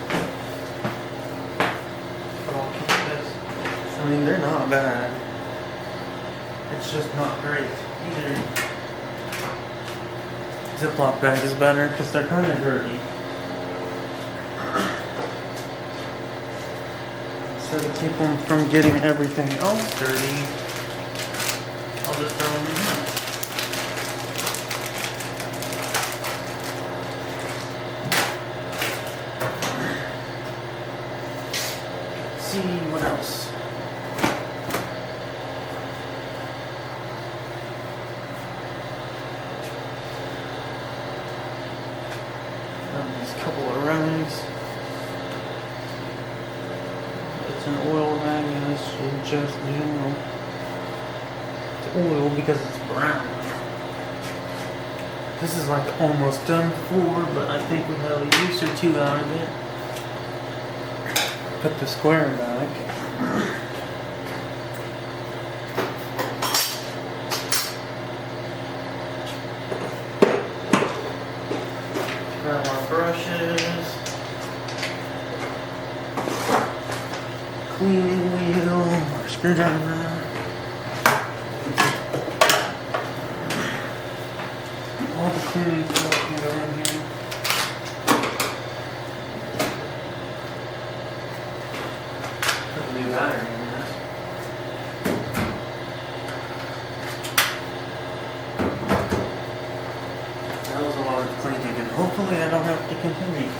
I mean, they're not bad. It's just not great either. Ziploc bag is better because they're kind of dirty. So to keep them from getting everything else dirty, I'll just throw them in here. Let's see what else. These couple of rags. It's an oil rag, and this is just general. It's oil because it's brown. This is like almost done for, but I think we have a use or 2 out of it. Put the square back. Grab our brushes, cleaning wheel, our screwdriver. All the cleaning stuff can go in here. Put a new battery in this. That was a lot of cleaning, and hopefully I don't have to continue.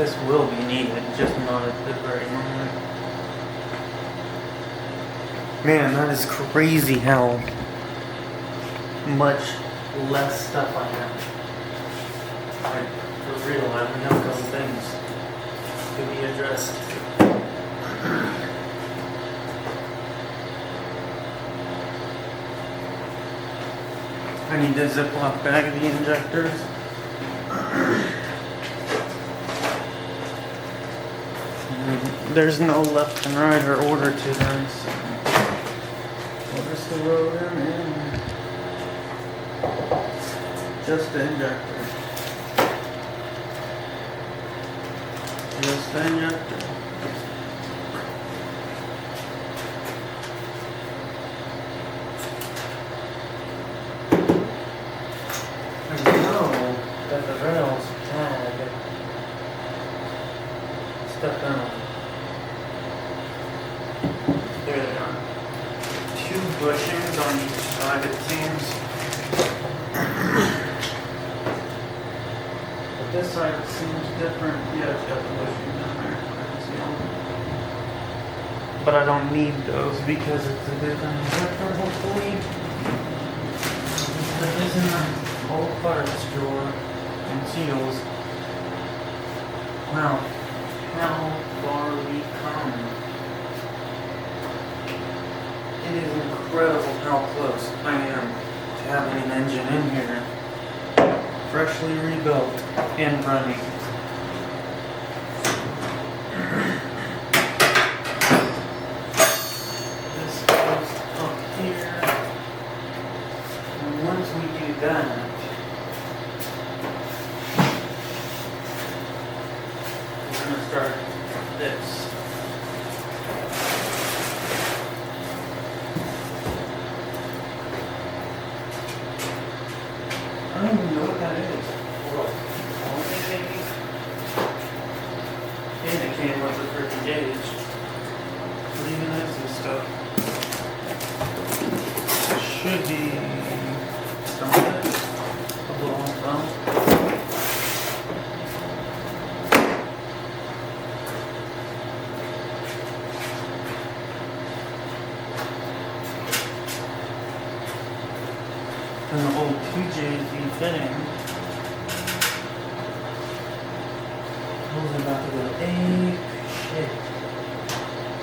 this will be needed, just not at the very moment. Man, that is crazy how much less stuff I have. Like, for real, I only have a couple things to be addressed. I need the Ziploc bag of the injectors. There's no left and right or order to them, so we'll just throw them in. Just the injector. Just the injector. I know that the rails tag step down. There they are. 2 bushings on each side, it seems. But this side seems different. Yeah, it's got the bushings down there. I can see them. But I don't need those because it's a different injector, hopefully. That is in the old parts drawer and seals. Wow. How far we've come. It is incredible how close I am to having an engine in here, freshly rebuilt and running. This goes up here, and once we do that, we're going to start this. I don't even know what that is. What? Maybe? And it came with a freaking gauge. What even is this stuff? It should be something. A little thumb. And the old TJZ fitting was about to go ape shit.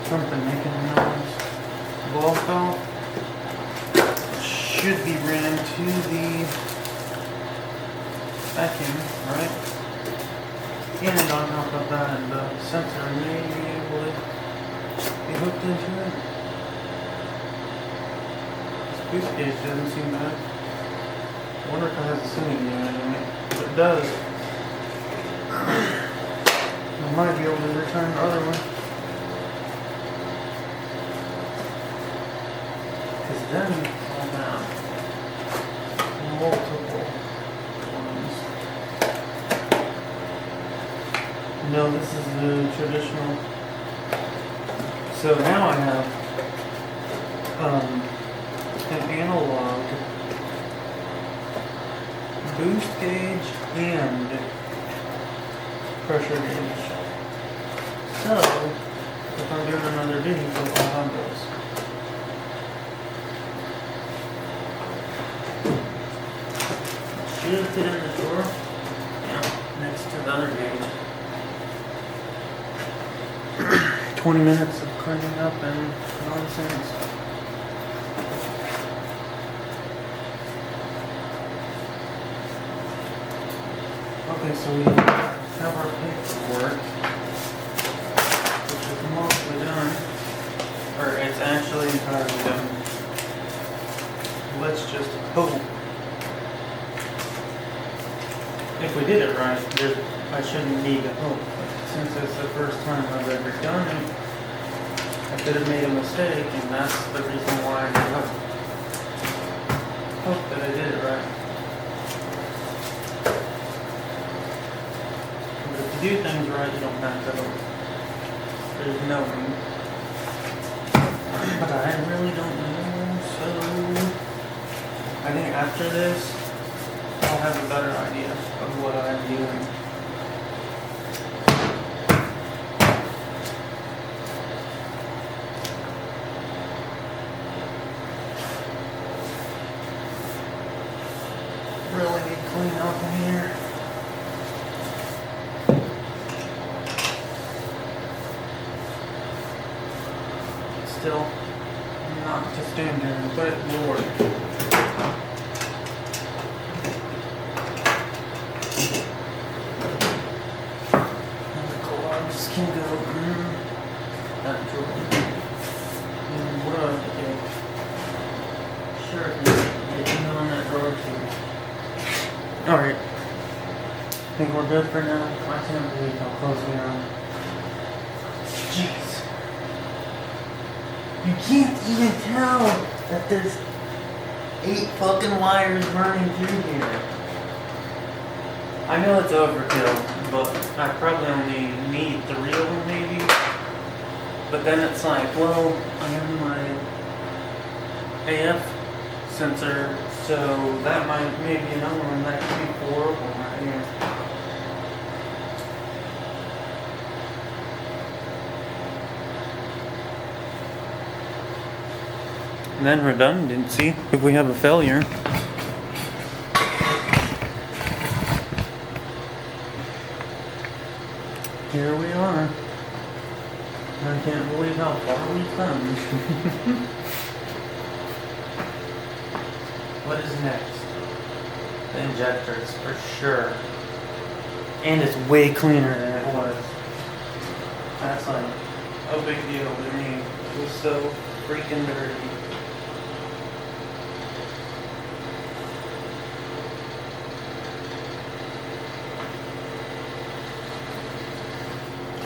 Something making a noise. Ball valve should be ran to the vacuum, right? And on top of that, the sensor may be able to be hooked into it. This boost gauge doesn't seem bad. I wonder if it has a sending unit in it. If it does, I might be able to return the other one. Because then I'll have multiple ones. No, this is the traditional. So now I have an analog boost gauge and pressure gauge. So, if I'm doing another vehicle, I'll have those. Should fit in the drawer. Yeah, next to the other gauge. 20 minutes of cleaning up and nonsense. Okay, so we have our paperwork, which is mostly done, or it's actually entirely done. Let's just hope. If we did it right, I shouldn't need to hope. But since it's the first time I've ever done it, I could have made a mistake, and that's the reason why I hope that I did it right. If you do things right, you don't have to hope. There's no one. But I really don't know, so I think after this, I'll have a better idea of what I'm doing. clean up in here. Still not to standard, but it will work. And the gloves can go in that drawer. And what do I have to do? Sure, get in on that drawer too. Alright. I think we're good for now. I can't believe how close we are. Jeez. You can't even tell that there's 8 fucking wires running through here. I know it's overkill, but I probably only need 3 of them maybe. But then it's like, well, I have my AF sensor, so that might maybe another one that could be 4 of them right here. And then redundancy if we have a failure. Here we are. I can't believe how far we've come. What is next? The injectors, for sure. And it's way cleaner than it was. That's like a big deal to me. It was so freaking dirty.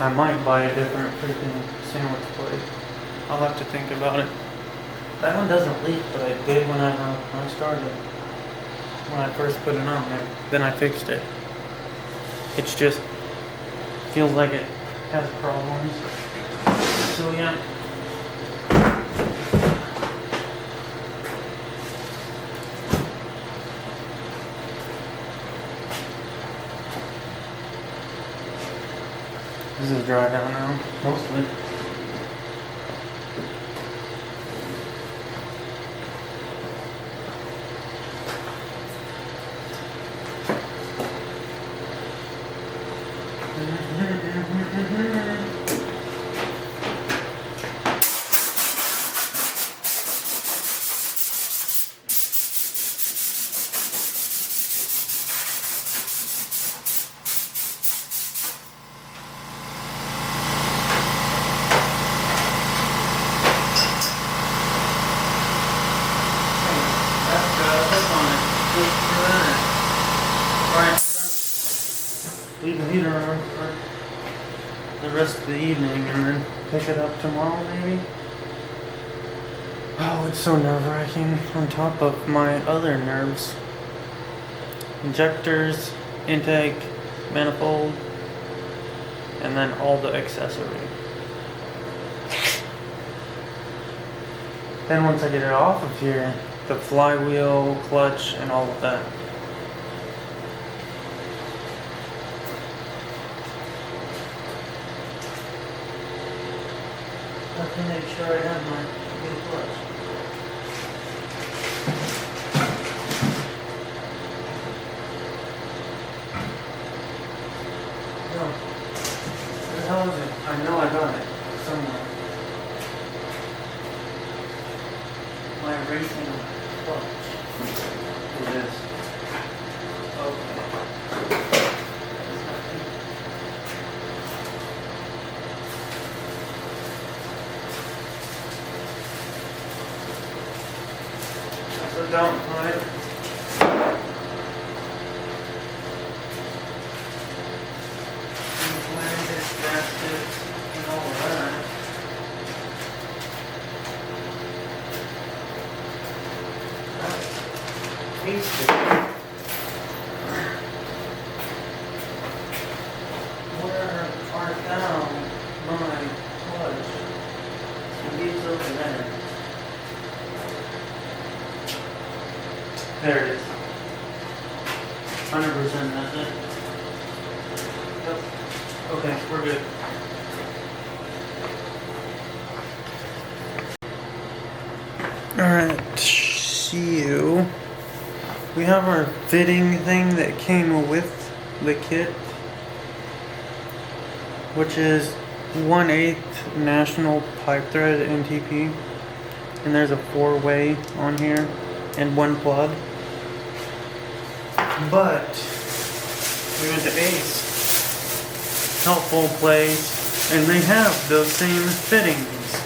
I might buy a different freaking sandwich plate. I'll have to think about it. That one doesn't leak, but it did when I started. When I first put it on there. Then I fixed it. It's just feels like it has problems. So yeah. This is dry down now, mostly. Leave the heater on for the rest of the evening and then pick it up tomorrow maybe. Oh, it's so nerve-wracking on top of my other nerves. Injectors, intake, manifold, and then all the accessory. Then once I get it off of here, the flywheel, clutch, and all of that. I have to make sure I have my new clutch. No. Where the hell is it? I know I got it somewhere. My racing clutch. It is. Okay. So don't put landed gaskets and all of that. That's tasty. Where art thou, my clutch? It's over there. There it is. 100%, that's it. Yep. Okay, we're good. Alright, see you we have our fitting thing that came with the kit, which is 1/8 National Pipe Thread NTP, and there's a 4-way on here and 1 plug. But we went to Ace, helpful place, and they have those same fittings.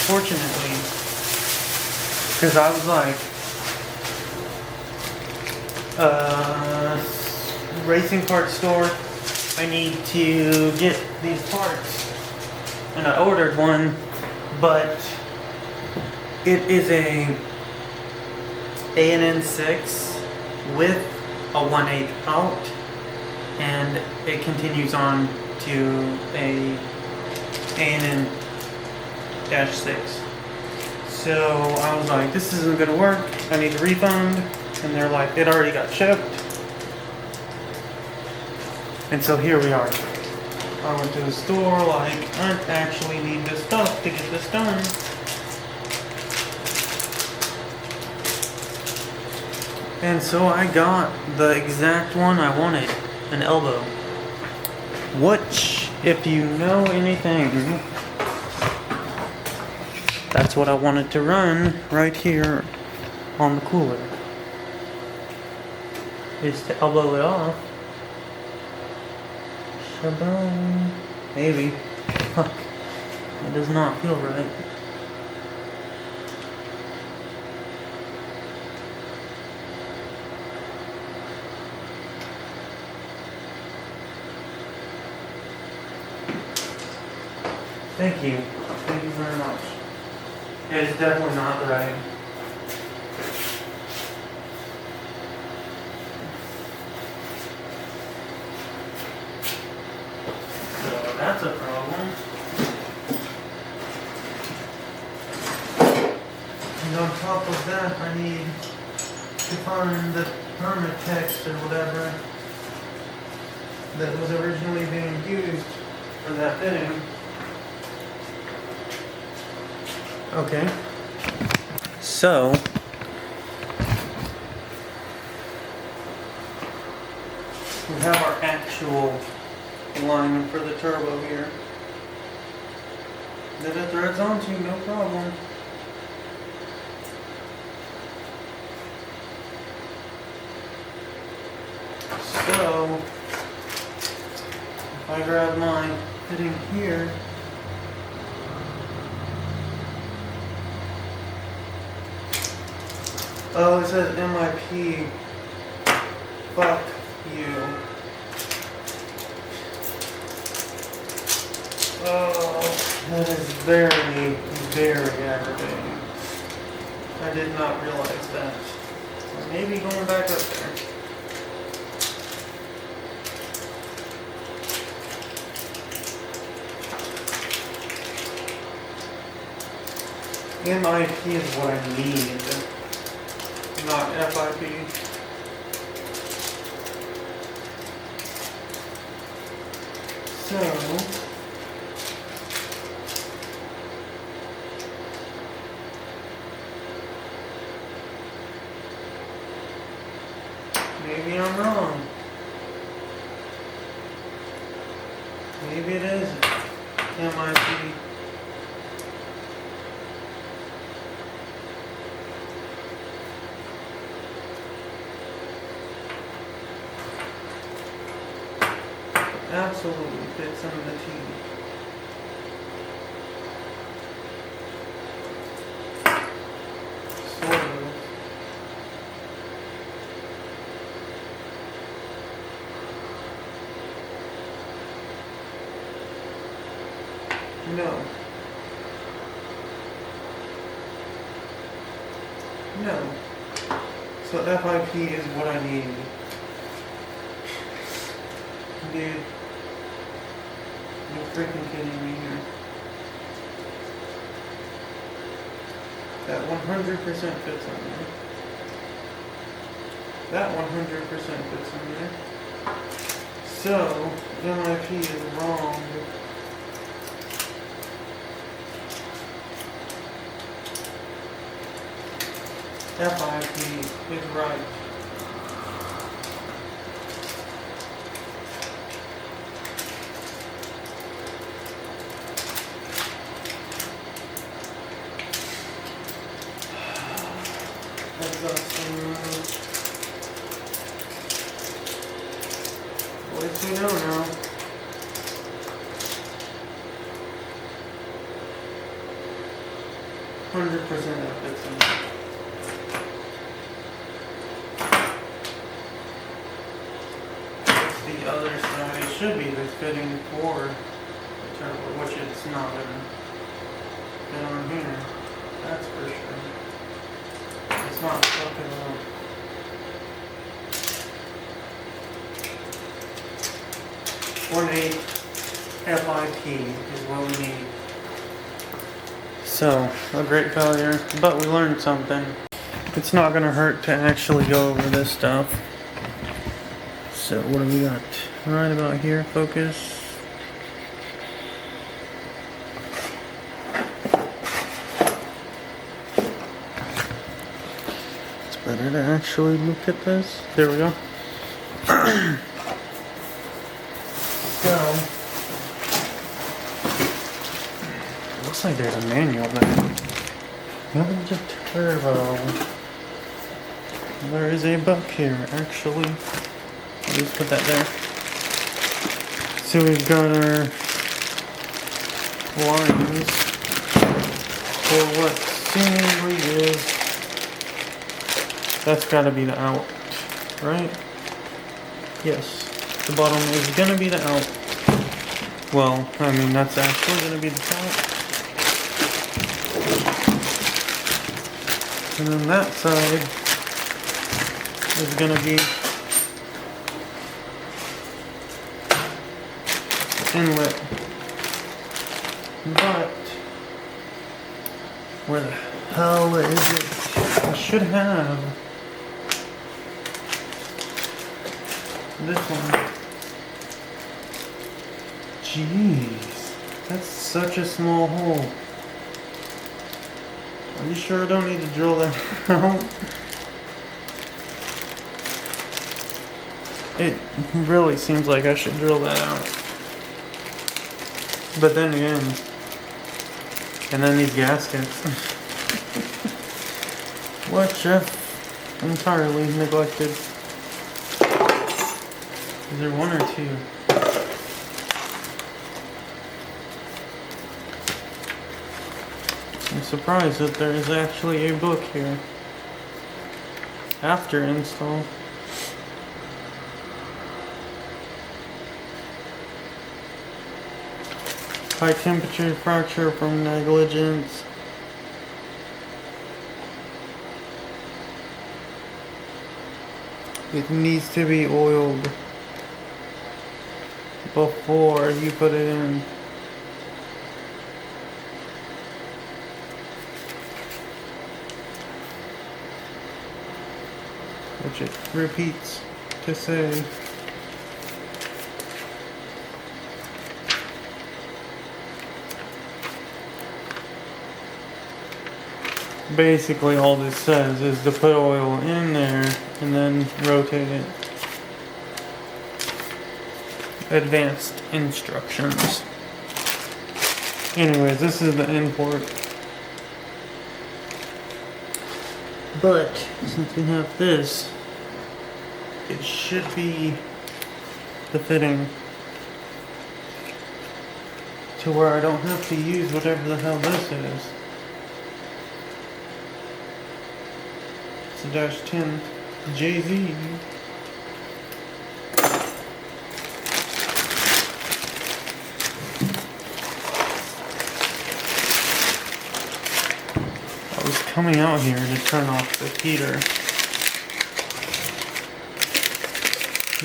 Fortunately, because I was like, racing parts store, I need to get these parts, and I ordered one, but it is a ANN6 with a 1/8 out, and it continues on to a ANN-6. So I was like, this isn't gonna work, I need a refund, and they're like, it already got shipped. And so here we are. I went to the store like, I actually need this stuff to get this done. And so I got the exact one I wanted, an elbow. Which, if you know anything, that's what I wanted to run right here on the cooler. Is to elbow it off. Shaboom. Maybe. Fuck. It does not feel right. Thank you. Thank you very much. It's definitely not right. So that's a problem. And on top of that, I need to find the permit text or whatever that was originally being used for that fitting. Okay, so we have our actual alignment for the turbo here that it threads onto, no problem. So if I grab my fitting here, oh, it says MIP. Fuck you. Oh, that is very, very aggravating. I did not realize that. Maybe going back up there. MIP is what I need, not FIP. So maybe I'm wrong. Maybe it is MIP. Absolutely fits on the TV. Sort of. No. No. So FIP is what I need. Dude. You're freaking kidding me here. That 100% fits on there. That 100% fits on there. So, MIP is wrong. FIP is right. I've got some what do you know now? %, that fits in. The other side should be the fitting for the turbo, which it's not gonna fit on here. That's for sure. It's not fucking up. .8 FIP is what we need. So, a great failure, but we learned something. It's not gonna hurt to actually go over this stuff. So what do we got? Right about here, focus. It's better to actually look at this. There we go. So, looks like there's a manual there. There's a turbo. There is a buck here, actually. I'll just put that there. So we've got our lines for what seemingly is. That's gotta be the out, right? Yes. The bottom is gonna be the out. Well, I mean, that's actually gonna be the top. And then that side is gonna be inlet. But where the hell is it? I should have this one. Jeez, that's such a small hole. Are you sure I don't need to drill that out? It really seems like I should drill that out. But then again, and then these gaskets, which I've entirely neglected. Is there one or two? I'm surprised that there is actually a book here after install. High temperature fracture from negligence. It needs to be oiled before you put it in. Which it repeats to say. Basically all this says is to put oil in there and then rotate it. Advanced instructions. Anyways, this is the import. But since we have this, it should be the fitting to where I don't have to use whatever the hell this is. It's a -10 JZ. I was coming out here to turn off the heater.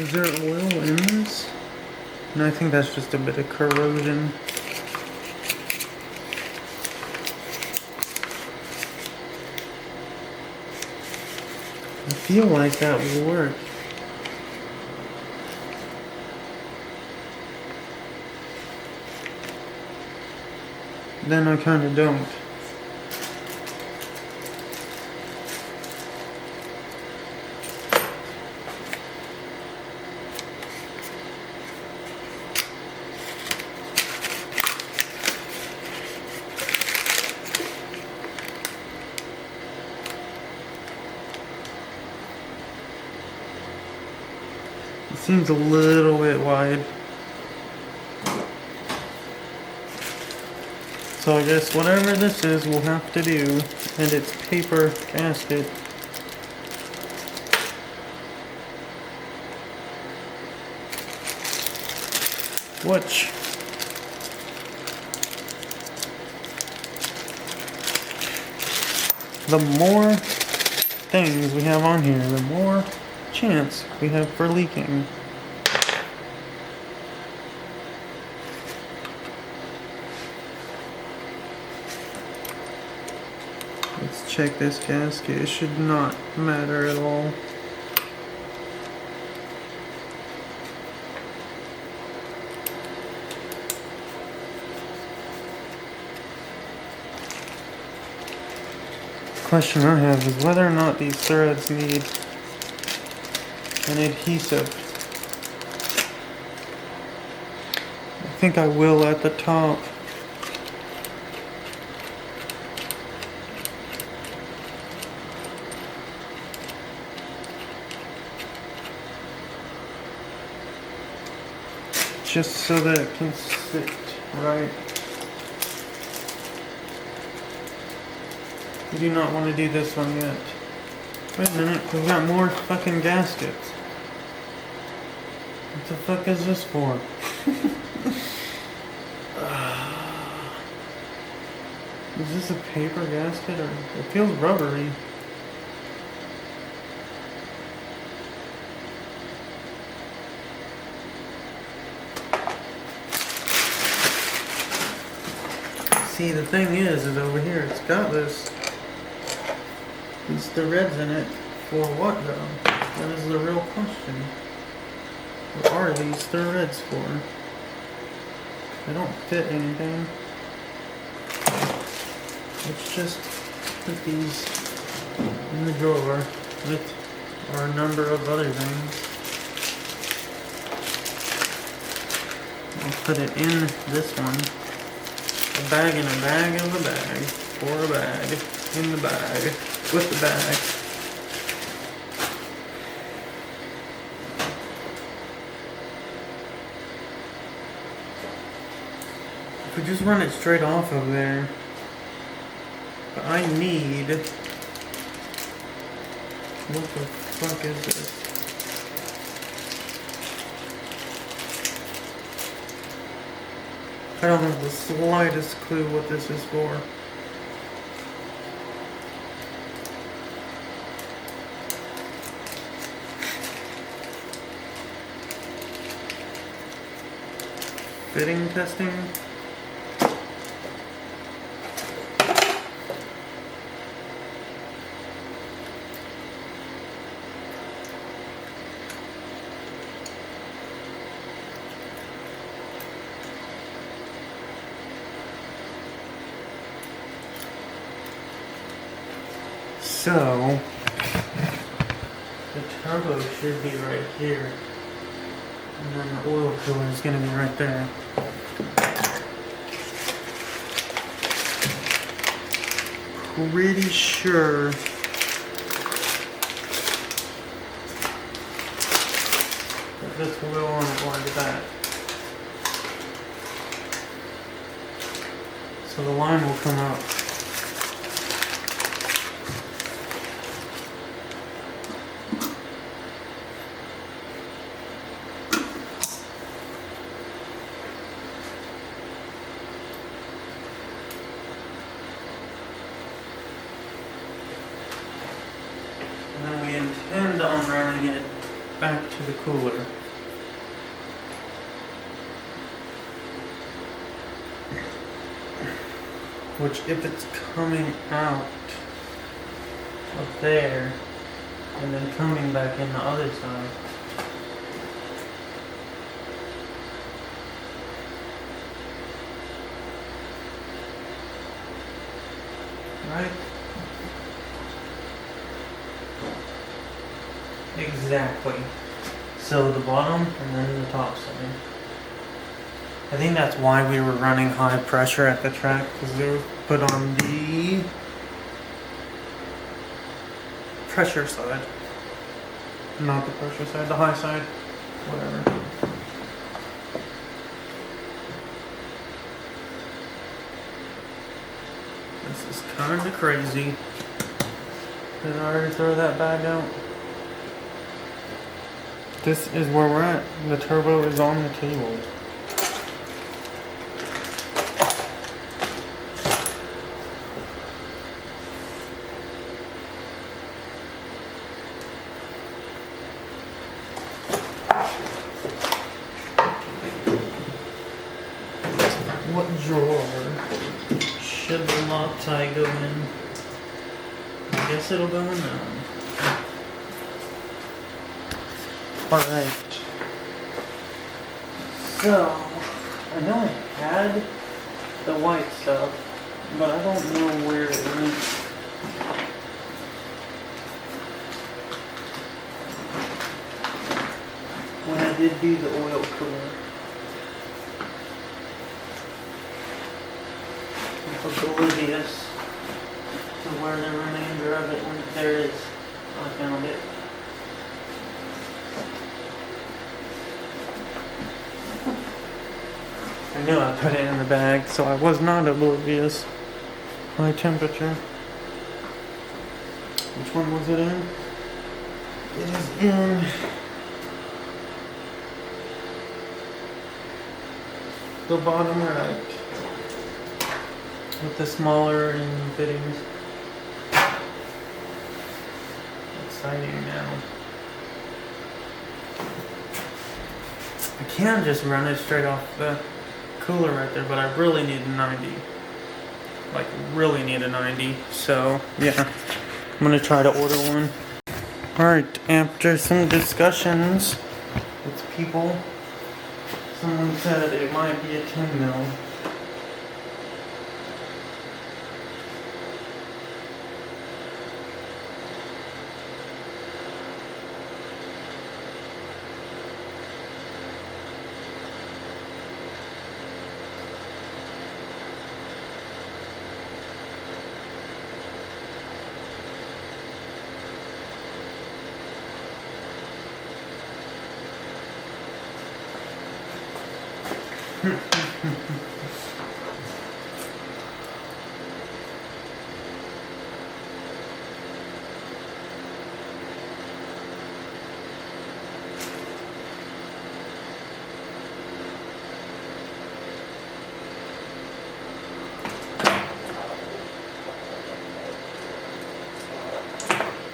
Is there oil in this? And I think that's just a bit of corrosion. I feel like that will work. Then I kind of don't. It seems a little bit wide. So I guess whatever this is, we'll have to do. And it's paper gasket. Which the more things we have on here, the more chance we have for leaking. Let's check this gasket. It should not matter at all. Question I have is whether or not these threads need an adhesive. I think I will at the top. Just so that it can sit right. We do not want to do this one yet. Wait a minute, we've got more fucking gaskets. What the fuck is this for? Is this a paper gasket or it feels rubbery? See, the thing is over here it's got these threads in it. For what though? That is the real question. What are these threads for? They don't fit anything. Let's just put these in the drawer with our number of other things. I'll put it in this one. A bag in a bag of a bag. Or a bag in the bag with the bag. If we just run it straight off of there. But I need... What the fuck is this? I don't have the slightest clue what this is for. Fitting testing? So, the turbo should be right here, and then the oil cooler is going to be right there. Pretty sure that this will go on like that. So the line will come up. And then we intend on running it back to the cooler. Which, if it's coming out of there and then coming back in the other side, right? Exactly. So the bottom and then the top side. I think that's why we were running high pressure at the track, because they were put on the pressure side. Not the pressure side, the high side. whatever. This is kind of crazy. Did I already throw that bag out? This is where we're at. The turbo is on the table. What drawer should the Loctite go in? I guess it'll go in that one. Alright. So, I know I had the white stuff, but I don't know where it went. When I did do the oil cooler. I was oblivious to where the remainder of it went. There it is. I found it. I knew I put it in the bag, so I was not oblivious. High temperature. Which one was it in? It is in the bottom right. With the smaller in fittings. Exciting now. I can just run it straight off the cooler right there, but I really need a 90. Like, really need a 90. So, yeah. I'm gonna try to order one. Alright, after some discussions with people, someone said it might be a 10 mil.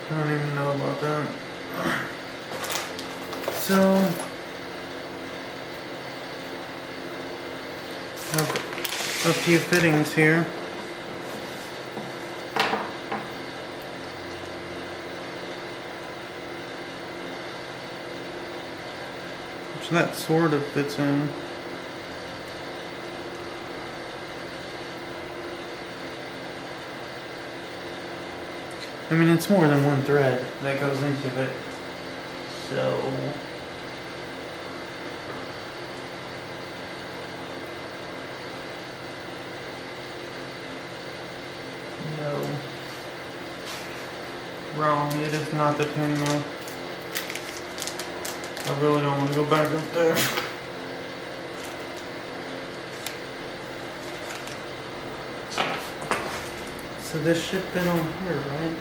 I don't even know about that. So, I have a few fittings here. Which that sort of fits in. I mean, it's more than one thread that goes into it, so no, wrong. It is not the 10 mil. I really don't want to go back up there. So this should fit on here, right?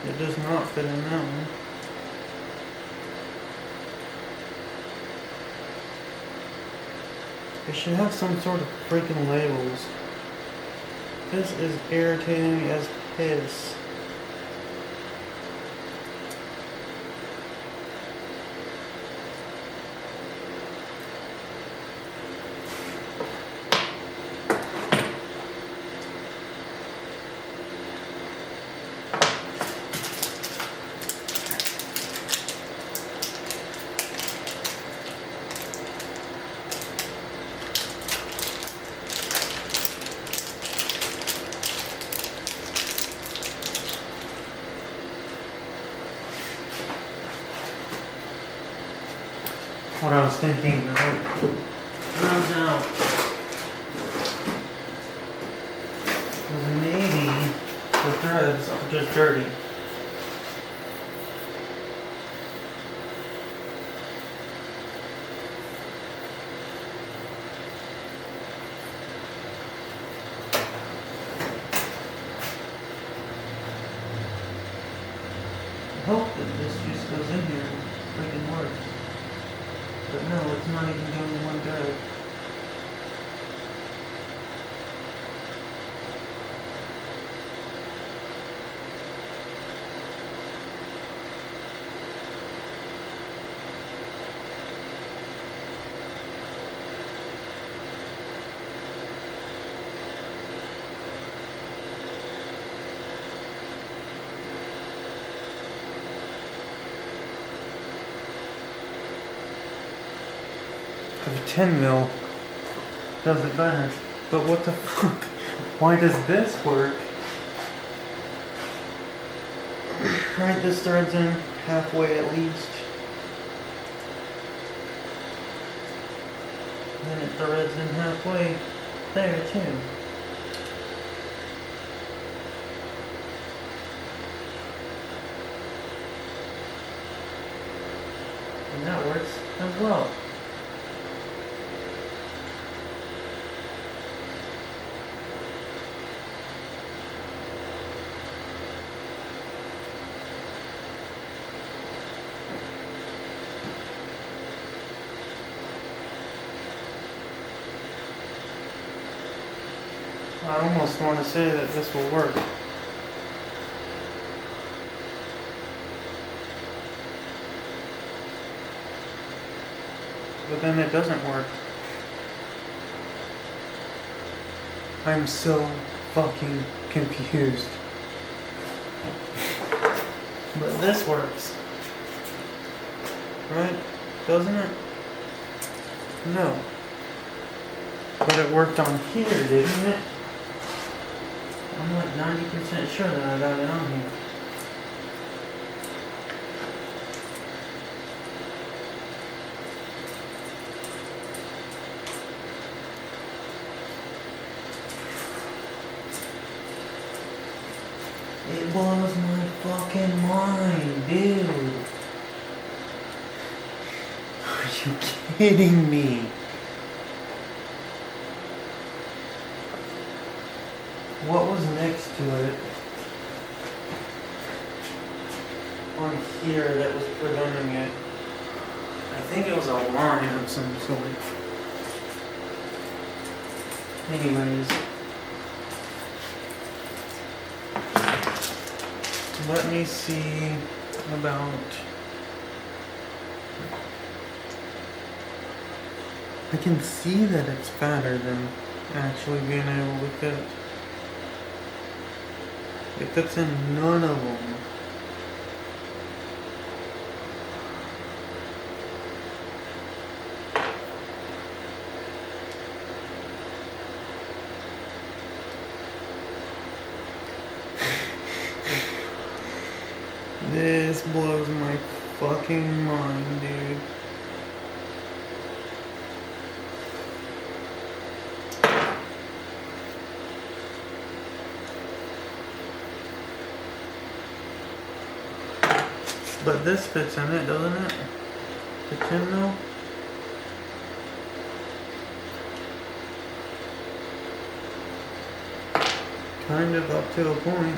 It does not fit in that one. It should have some sort of freaking labels. This is irritating as piss. What I was thinking, runs out. Maybe the threads are just dirty. hope that this just goes in here and freaking works. But no, it's not even doing one good. I have 10 mil does it better. But what the fuck? Why does this work? Right, this thread's in halfway at least. Then it threads in halfway there too. And that works as well. I almost want to say that this will work. But then it doesn't work. I'm so fucking confused. But this works. Right? Doesn't it? No. But it worked on here, didn't it? I'm like 90% sure that I got it on here. It blows my fucking mind, dude. Are you kidding me? What was next to it on here that was preventing it? I think it was a line of some sort. Anyways, let me see about. I can see that it's fatter than actually being able to fit. It fits in none of them. This blows my fucking mind, dude. But this fits in it, doesn't it? The 10 mil? Kind of up to a point.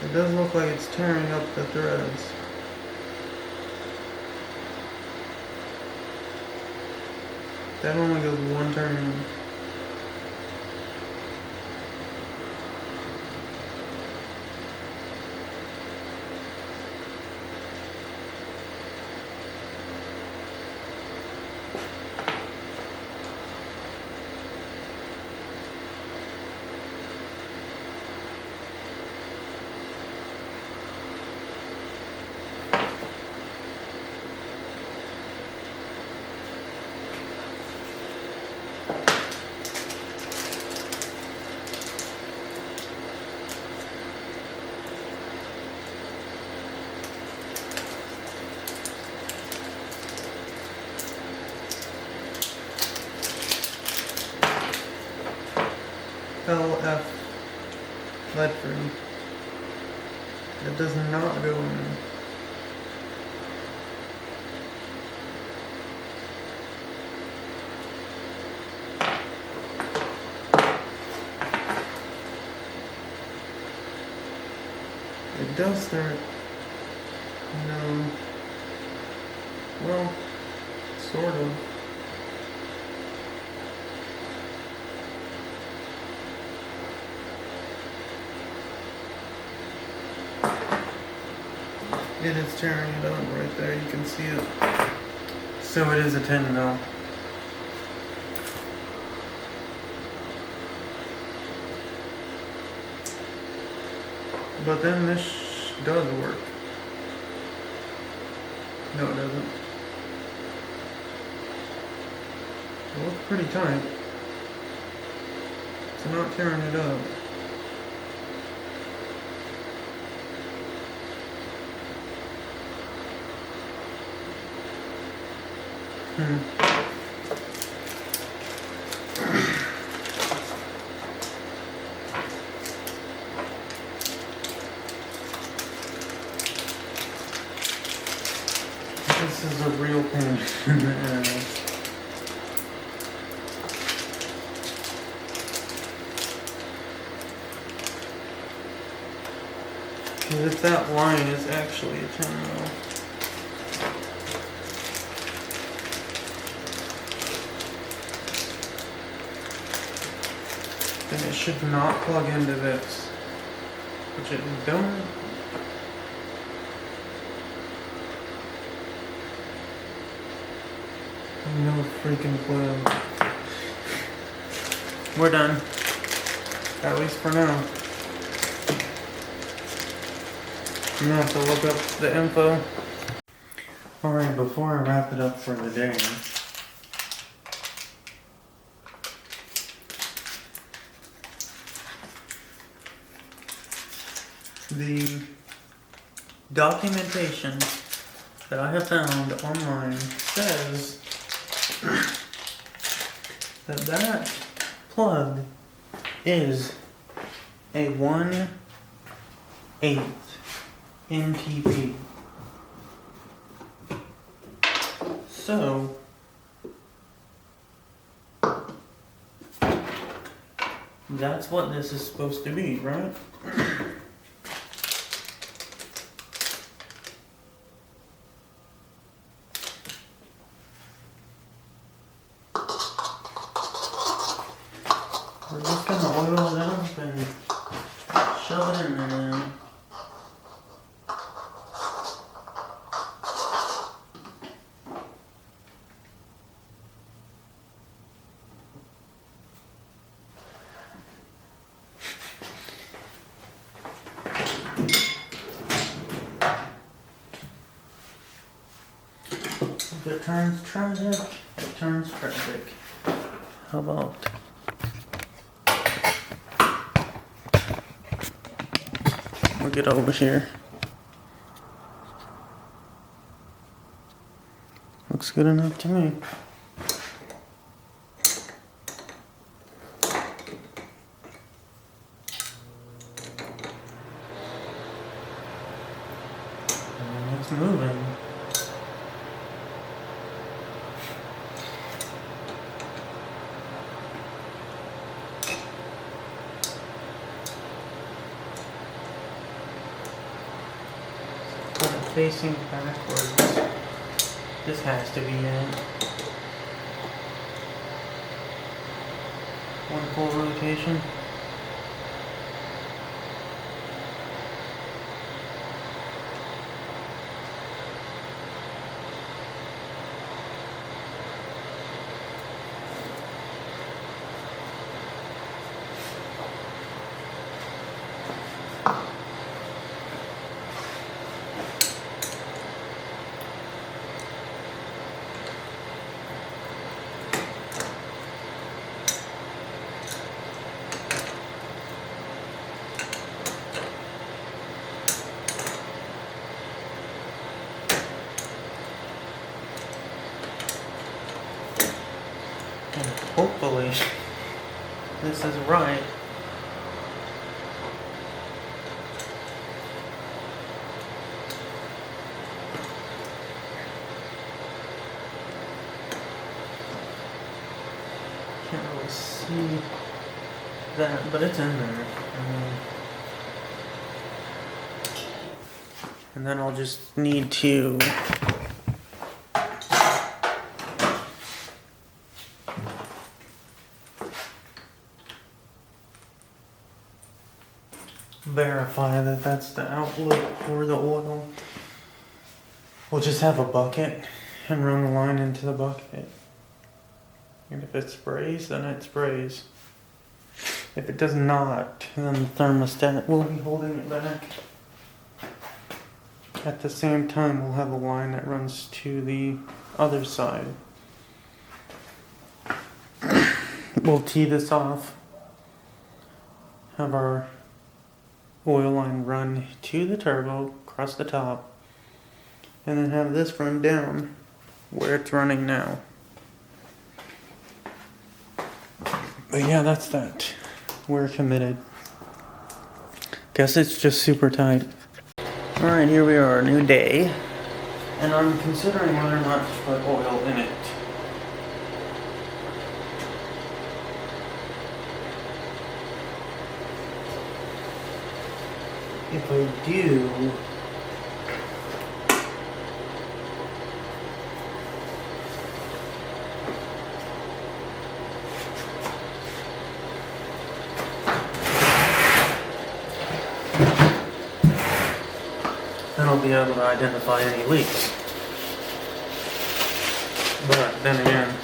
It does look like it's tearing up the threads. That only goes one turn. LF lead free. It does not go in. It does start, well, sort of. It is tearing it up right there, you can see it. So it is a 10 though. But then this does work. No, it doesn't. It looks pretty tight. It's not tearing it up. This is a real pain in the ass. If that line is actually a 10 mil. Then it should not plug into this. Which it don't. No freaking clue. We're done. At least for now. I'm gonna have to look up the info. Alright, before I wrap it up for the day, the documentation that I have found online says that plug is a 1/8 NTP. So that's what this is supposed to be, right? We're just gonna oil it up and shove it in there now. If it turns tragic, it turns tragic. How about we'll get over here. Looks good enough to me. And it's moving. Put it facing backwards. This has to be it. One full rotation. And hopefully this is right. Can't really see that, but it's in there. And then I'll just need to verify that that's the outlet for the oil. We'll just have a bucket and run the line into the bucket. And if it sprays, then it sprays. If it does not, then the thermostat will be holding it back. At the same time, we'll have a line that runs to the other side. We'll tee this off, have our oil line run to the turbo, across the top, and then have this run down where it's running now. But yeah, that's that. We're committed. Guess it's just super tight. Alright, here we are, new day. And I'm considering whether or not to put oil in it. If I do, then I'll be able to identify any leaks. But then again,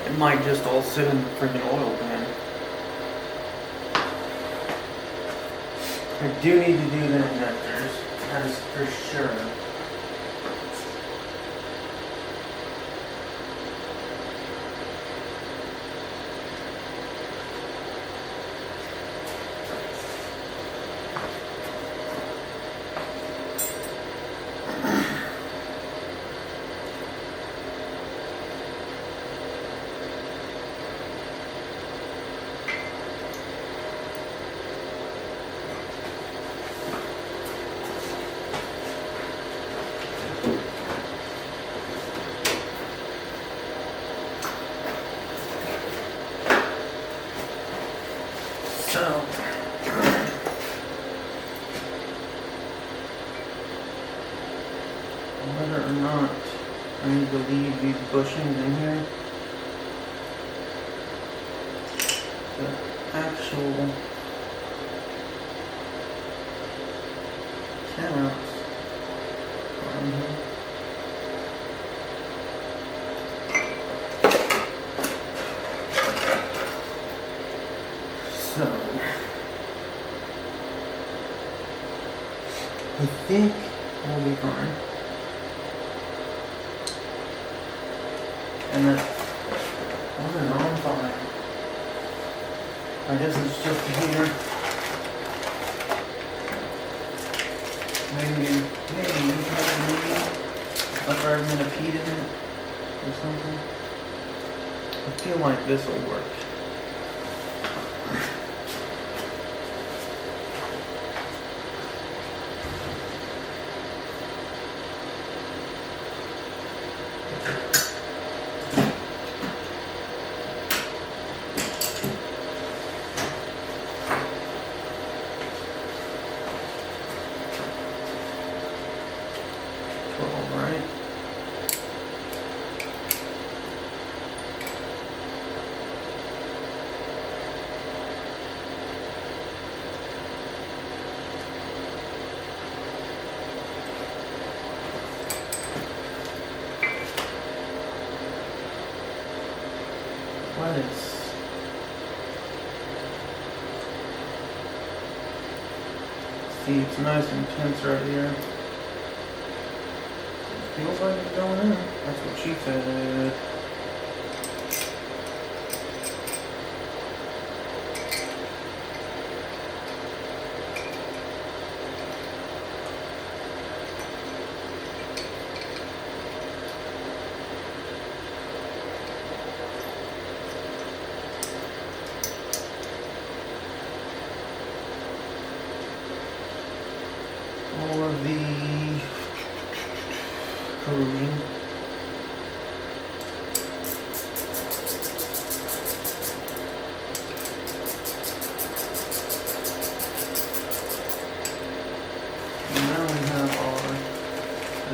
it might just all sit in the freaking oil pan. I do need to do the injectors, that is for sure. So, whether or not I need to leave these bushings in here, the actual caps are on here. So, I think I'll be fine. And then, all in all, I'm fine. I guess it's just here. Maybe, like I'm gonna pee in it or something. I feel like this will work. Right. Lettuce. See, it's nice and tense right here. Feels like it's going in. That's what she said.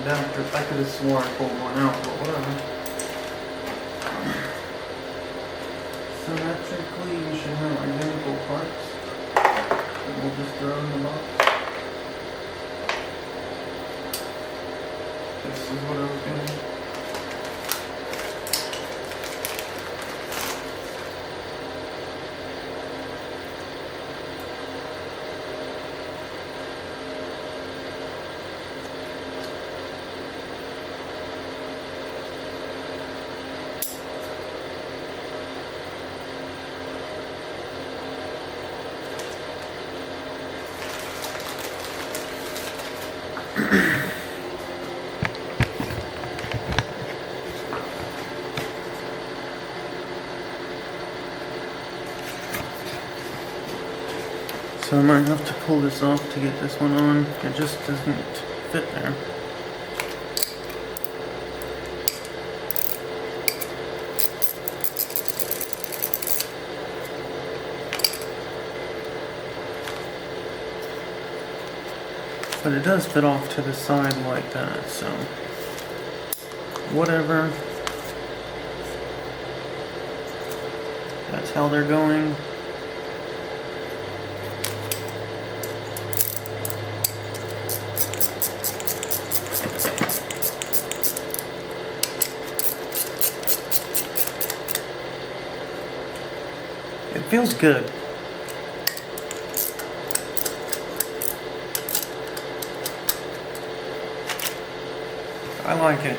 adapter. I could have swore I pulled one out, but whatever. Symmetrically, you should have identical parts. And we'll just throw in the box. This is what I was doing. So I might have to pull this off to get this one on. It just doesn't fit there. But it does fit off to the side like that, so whatever. That's how they're going. It feels good. I like it.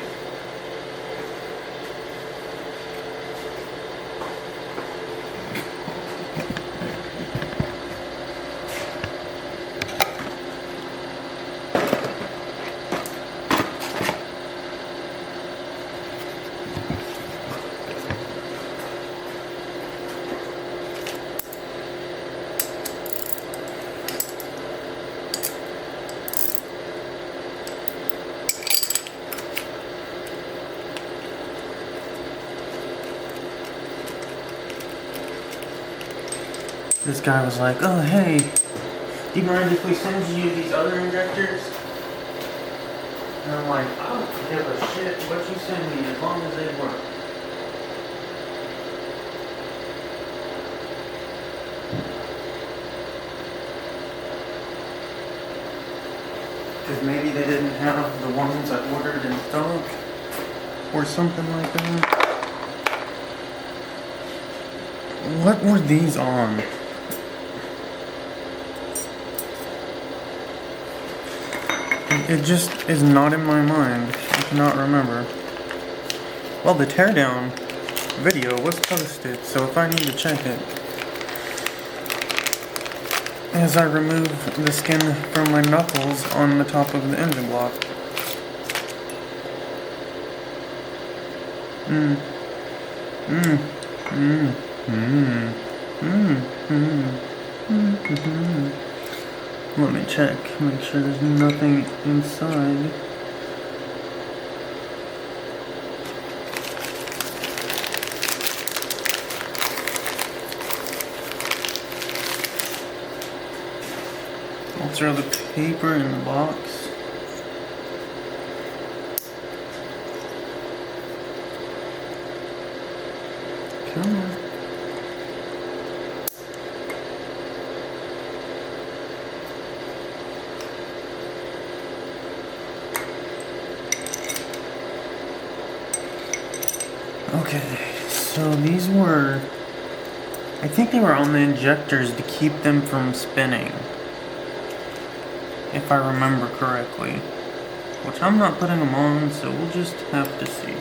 This guy was like, oh hey, do you mind if we send you these other injectors? And I'm like, I don't give a shit what you send me as long as they work. Because maybe they didn't have the ones I ordered in stock or something like that. What were these on? It just is not in my mind. I cannot remember. Well, the teardown video was posted, so if I need to check it. As I remove the skin from my knuckles on the top of the engine block. Let me check, make sure there's nothing inside. I'll throw the paper in the box. Come on. Okay, so these were, I think they were on the injectors to keep them from spinning, if I remember correctly, which I'm not putting them on, so we'll just have to see.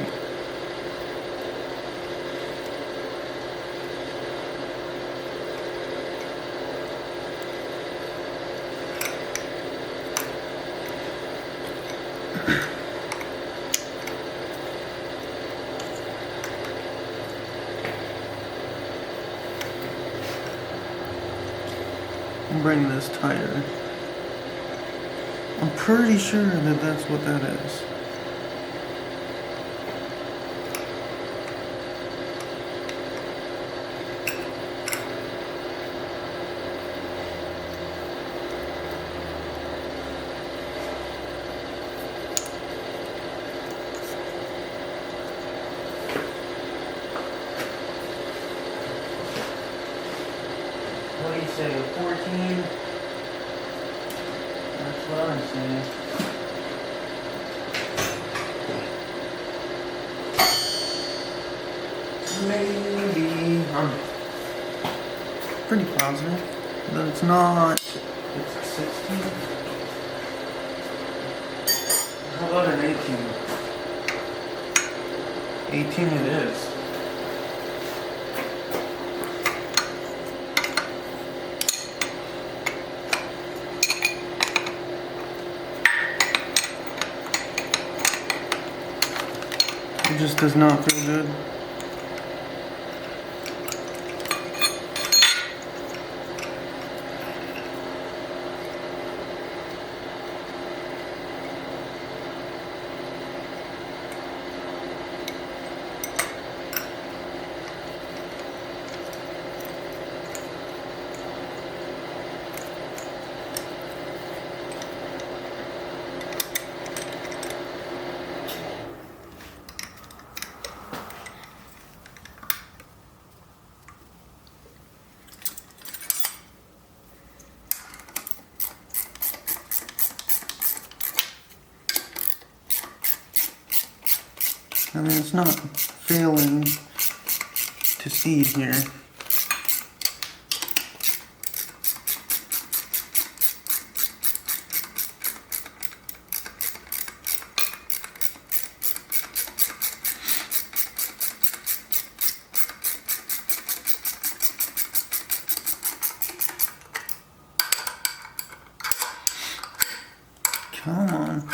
Bring this tighter. I'm pretty sure that that's what that is. you say, a 14? That's what I'm saying. Maybe. I'm pretty positive that it's not. It's a 16. How about an 18? 18 it is. It just does not feel good. I mean, it's not failing to seed here. Come on.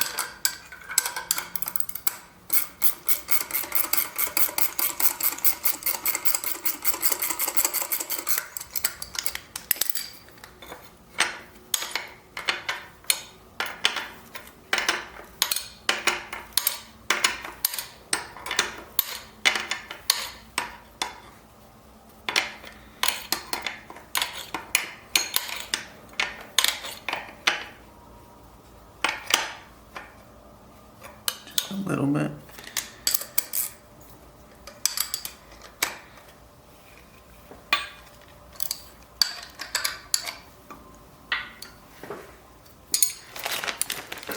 A little bit.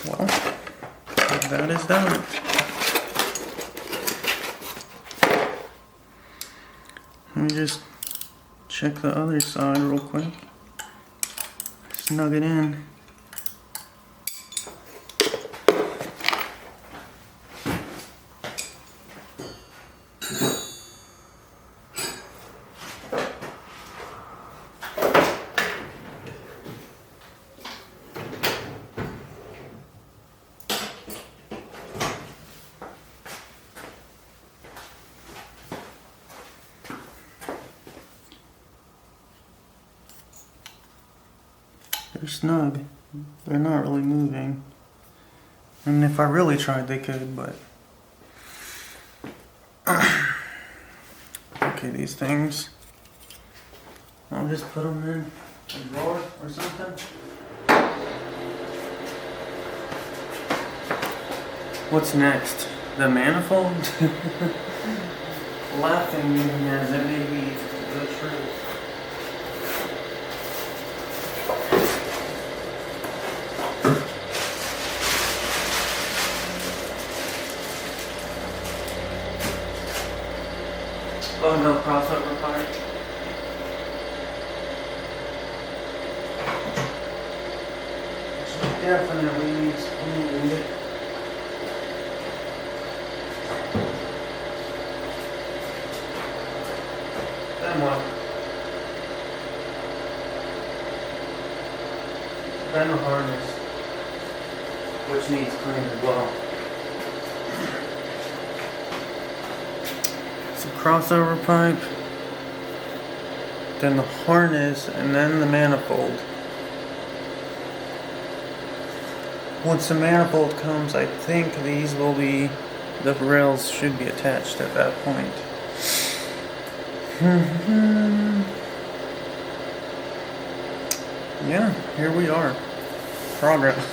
Well, that is that. Let me just check the other side real quick. Snug it in. They're snug. They're not really moving. And if I really tried, they could, but... Okay, these things. I'll just put them in a drawer or something. What's next? The manifold? Laughing as it may be the truth. Oh, no crossover part. Definitely needs cleaning. Then what? Then the harness, which needs cleaned as well. Crossover pipe, then the harness, and then the manifold. Once the manifold comes, I think these will be, the rails should be attached at that point. Yeah, here we are. Progress.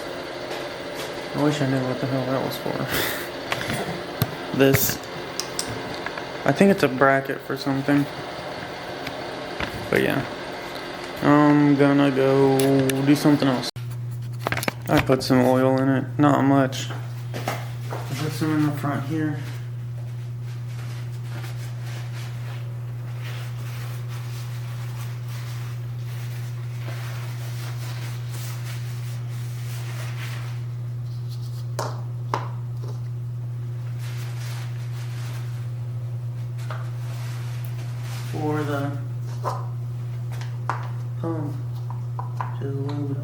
I wish I knew what the hell that was for. This, I think it's a bracket for something. But yeah. I'm gonna go do something else. I put some oil in it, not much. I put some in the front here. For the pump to load up.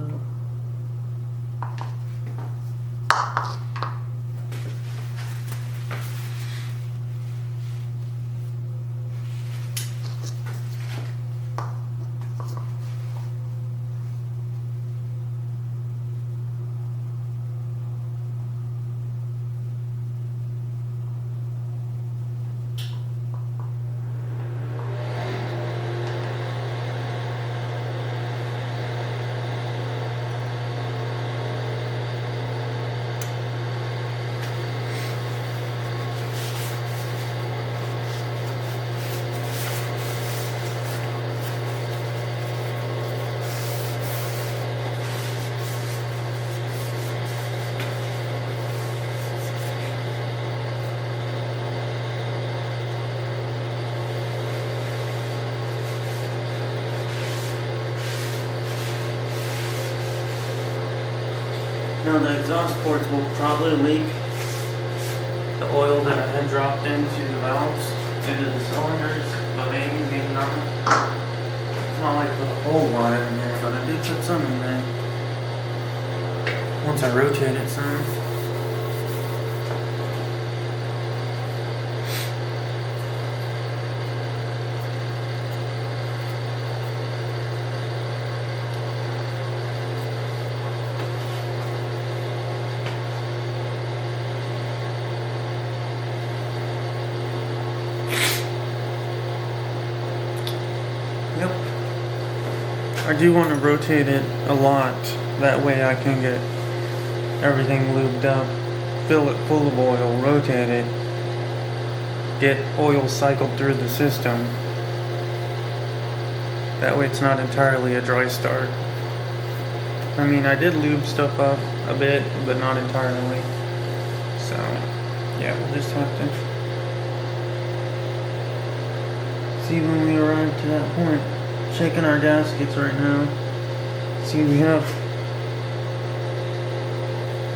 Now the exhaust ports will probably leak the oil that I had dropped into the valves, into the cylinders, but maybe not. It's not like the whole lot in there, but I did put some in there. Once I rotated some. Yep. I do want to rotate it a lot. That way I can get everything lubed up, fill it full of oil, rotate it, get oil cycled through the system. That way it's not entirely a dry start. I mean, I did lube stuff up a bit, but not entirely. So, yeah, we'll just have to see when we arrive to that point. Checking our gaskets right now. See, we have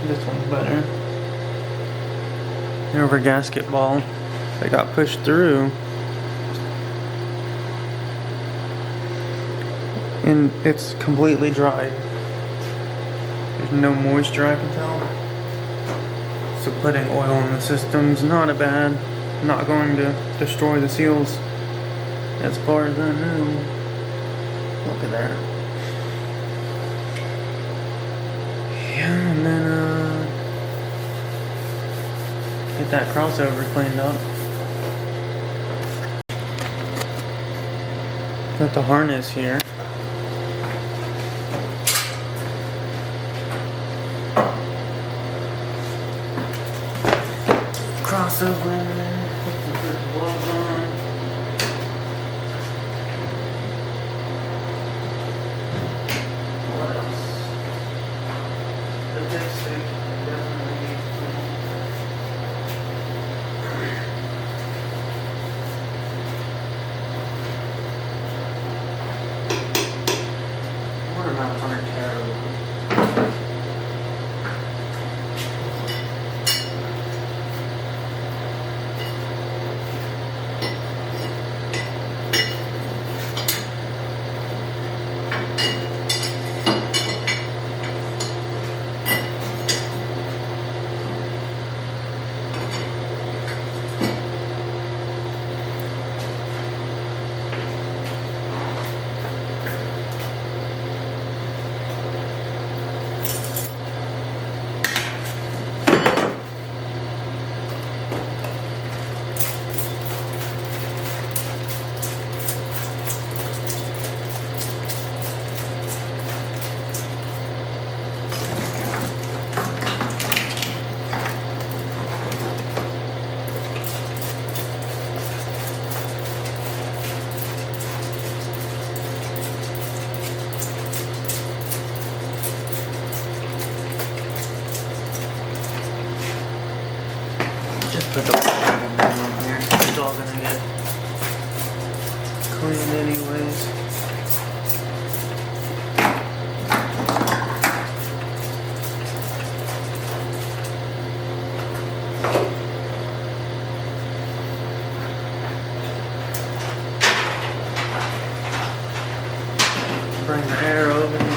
this one's better. Over gasket ball that got pushed through, and it's completely dry. There's no moisture, I can tell. So putting oil in the system's not not going to destroy the seals. As far as I know. Look at that. Yeah, and then get that crossover cleaned up. Got the harness here. Crossover. Put the gloves on. clean anyways. Bring the air over here.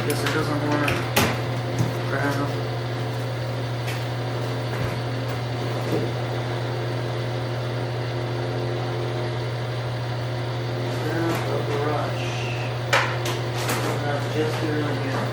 Guess it doesn't want to grab. Grab a brush. That's just here and here.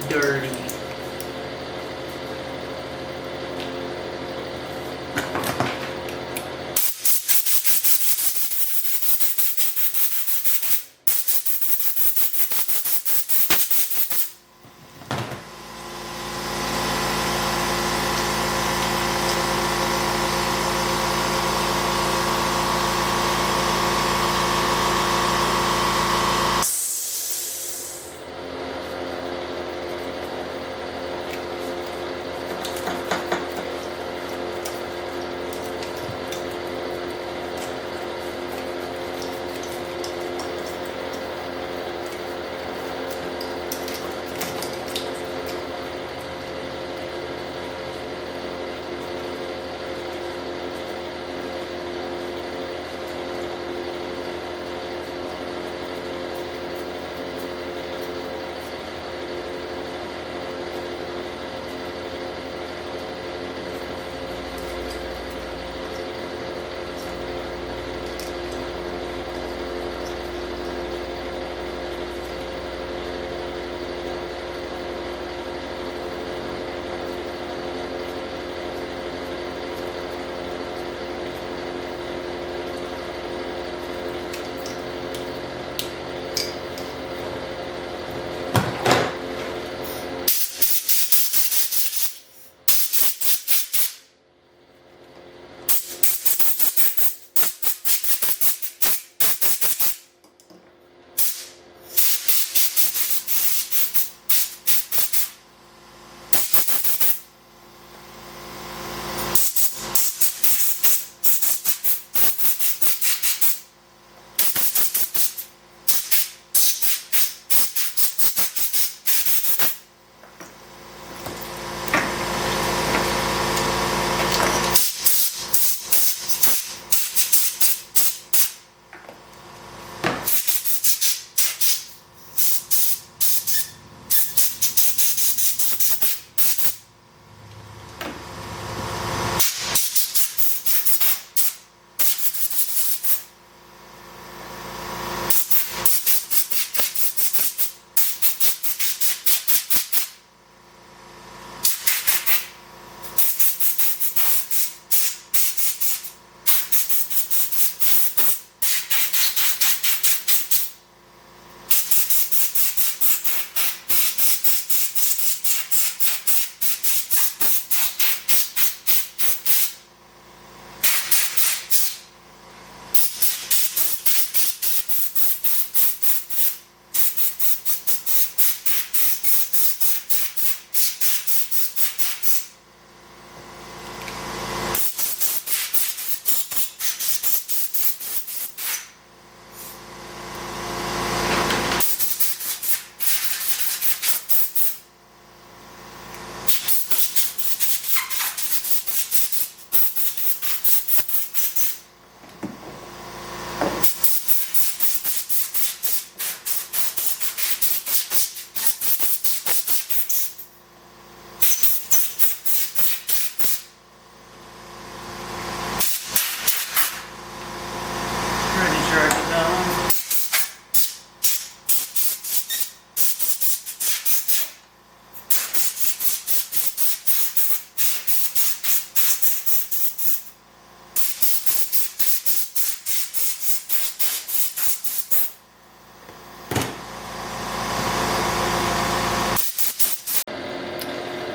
dirty.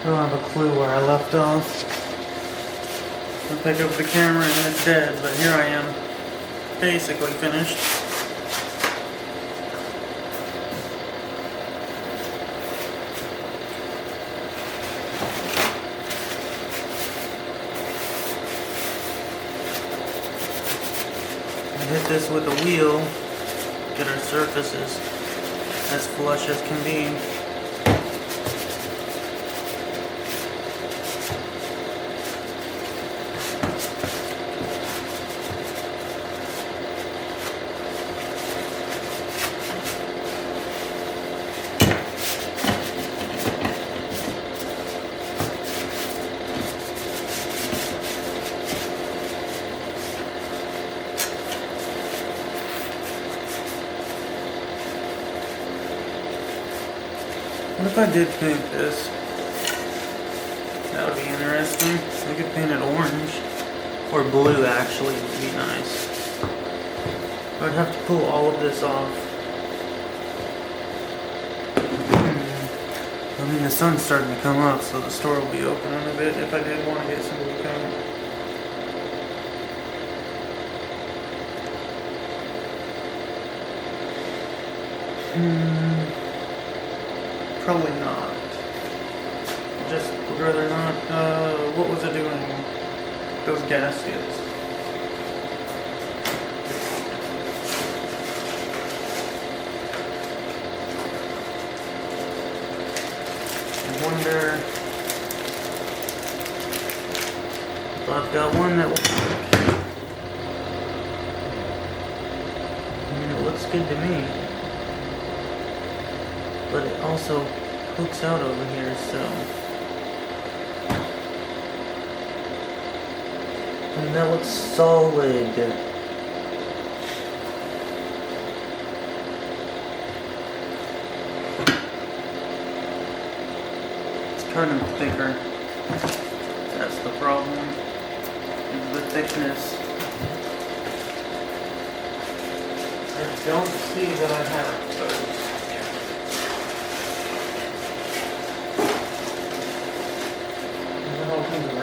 I don't have a clue where I left off. I pick up the camera and it's dead, but here I am, basically finished. I hit this with a wheel, get our surfaces as flush as can be. What if I did paint this? That would be interesting. I could paint it orange. Or blue, actually, would be nice. I'd have to pull all of this off. I mean, the sun's starting to come up, so the store will be open in a bit if I did want to get some blue paint. Probably not. Just would rather not. What was it doing? Those gaskets. I wonder if I've got one that will work. I mean, it looks good to me. But it also hooks out over here, so. And that looks solid. It's turning thicker. That's the problem. Is the thickness. I don't see that I have those.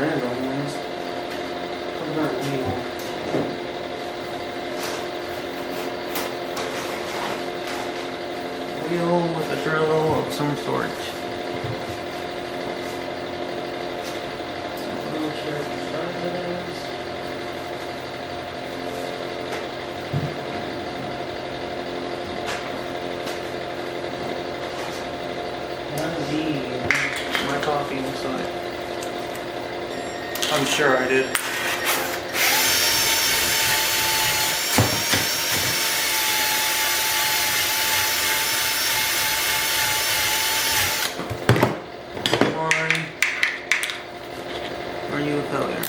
Random ones. What about wheel? Wheel with a drill of some sort. I'm not sure what size it is. My coffee inside. I'm sure I did. Why are you a failure?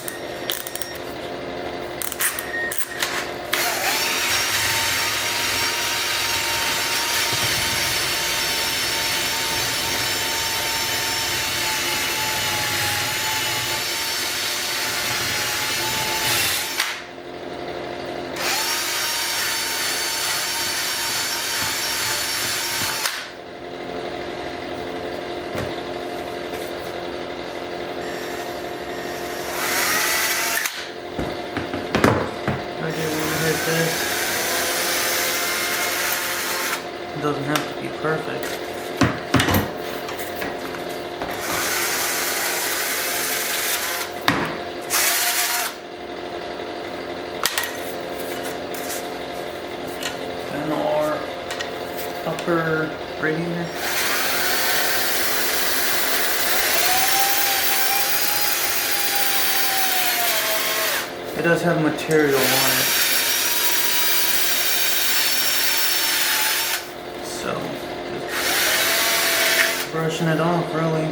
This doesn't have to be perfect. And our upper radiator. It does have material on it. So, just brushing it off, really.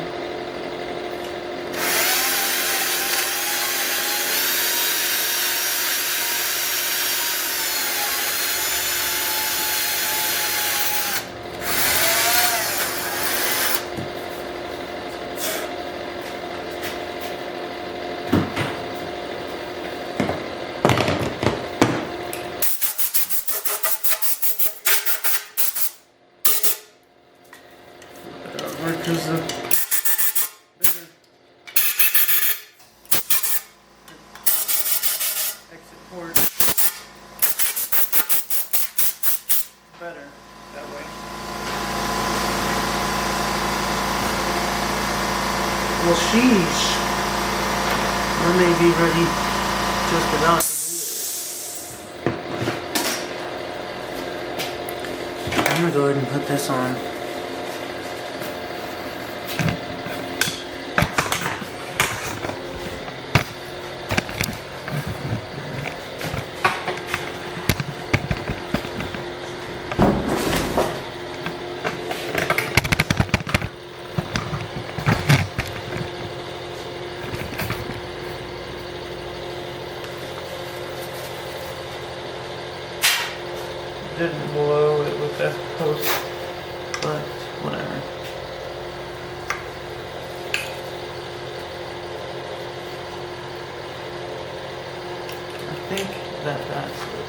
Because Well, sheesh. I may be ready just about to do it. I'm gonna go ahead and put this on. Didn't blow it with that post, but whatever. I think that's it.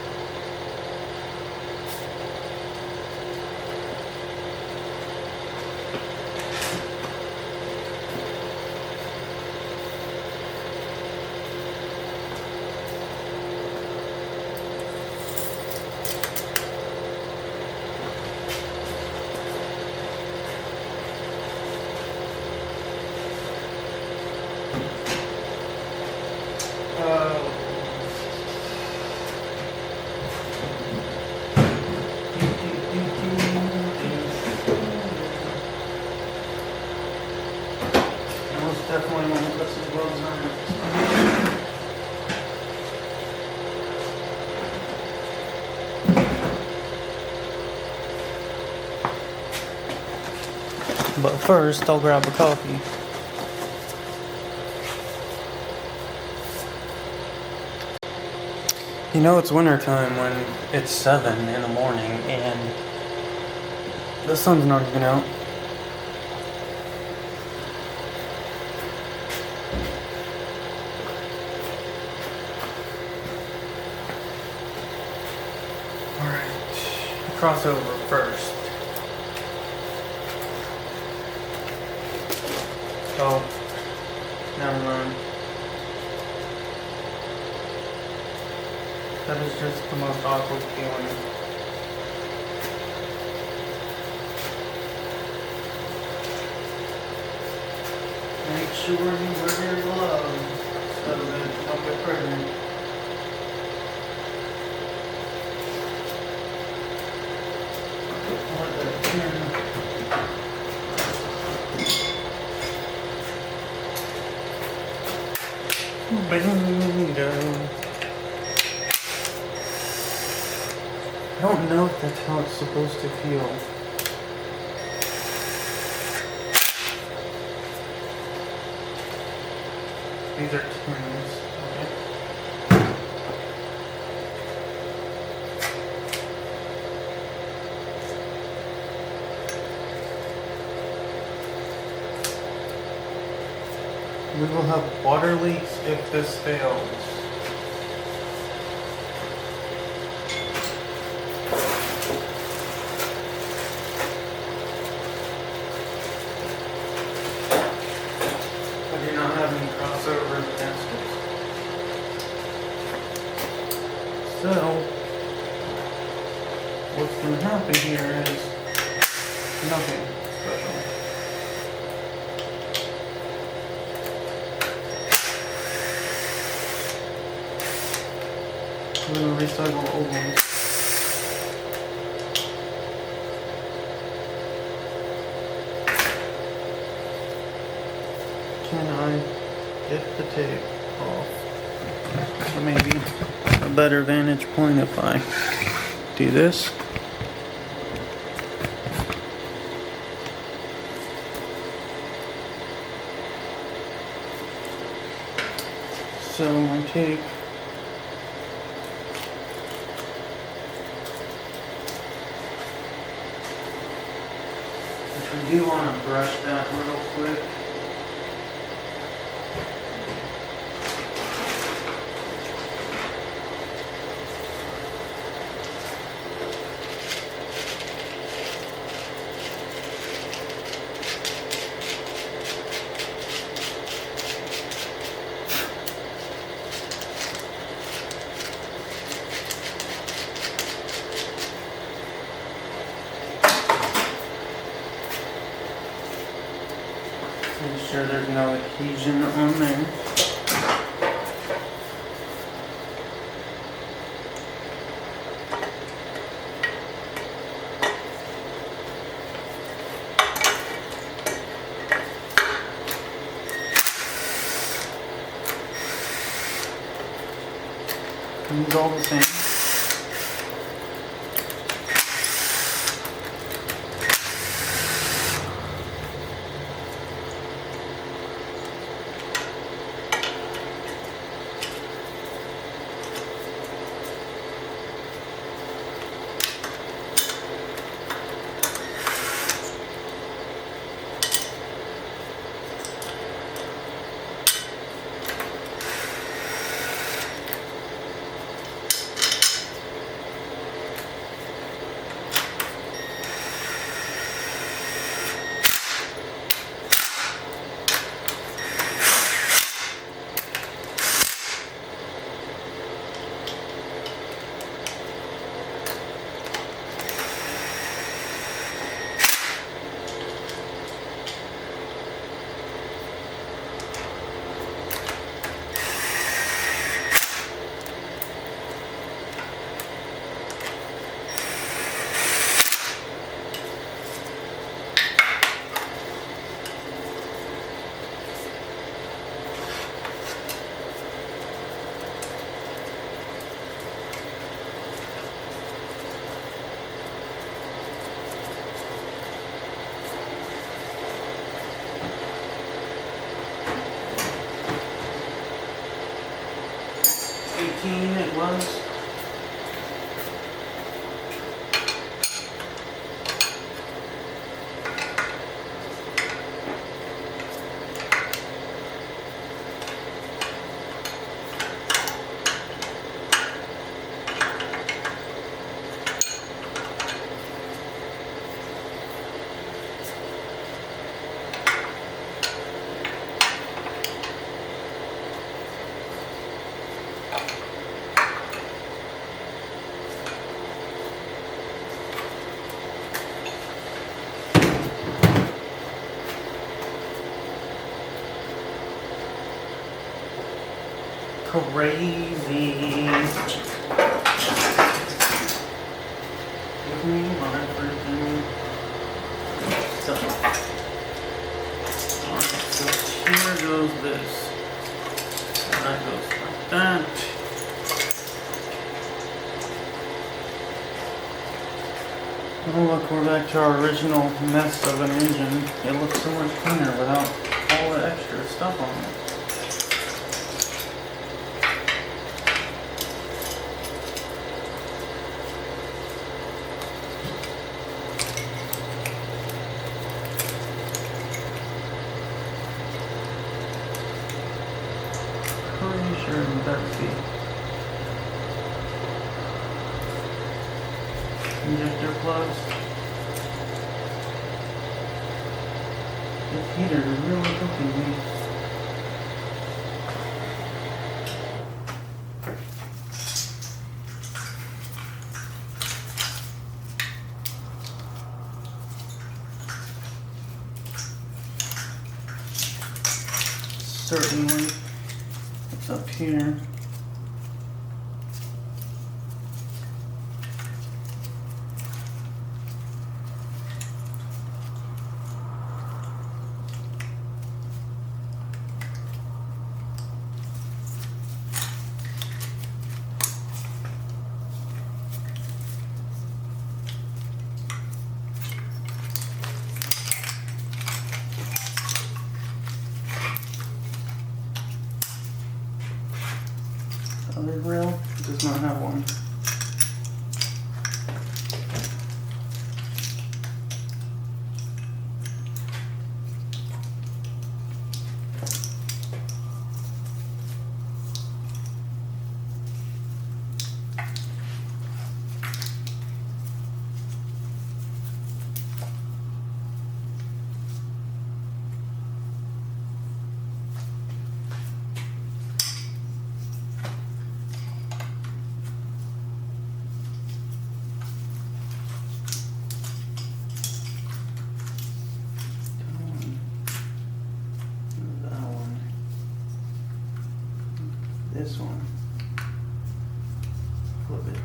Most definitely won't put some gloves on it. But first, I'll grab a coffee. You know, it's winter time when it's 7 in the morning and the sun's not even out. Alright, crossover first. Oh, never mind. That is just the most awkward feeling. Make sure you wear your gloves so that you don't get pregnant. Bingo. I don't know if that's how it's supposed to feel. These are twins. We will have water leaks if this fails. I do not have any crossover gaskets. So, what's going to happen here is nothing special. I'm going to recycle the old ones. Can I get the tape off? So maybe a better vantage point if I do this. So I take I do want to brush that real quick. Make sure there's no adhesion on there. These all the same. It was. Crazy. Give me my freaking stuff. Alright, so here goes this. And that goes like that. Oh look, we're back to our original mess of an engine. It looks so much cleaner without all the extra stuff on it. Pretty sure that's the injector plugs. This heater is really cooking me. Certainly. It's up here. Other grill does not have one. this one. Flip it.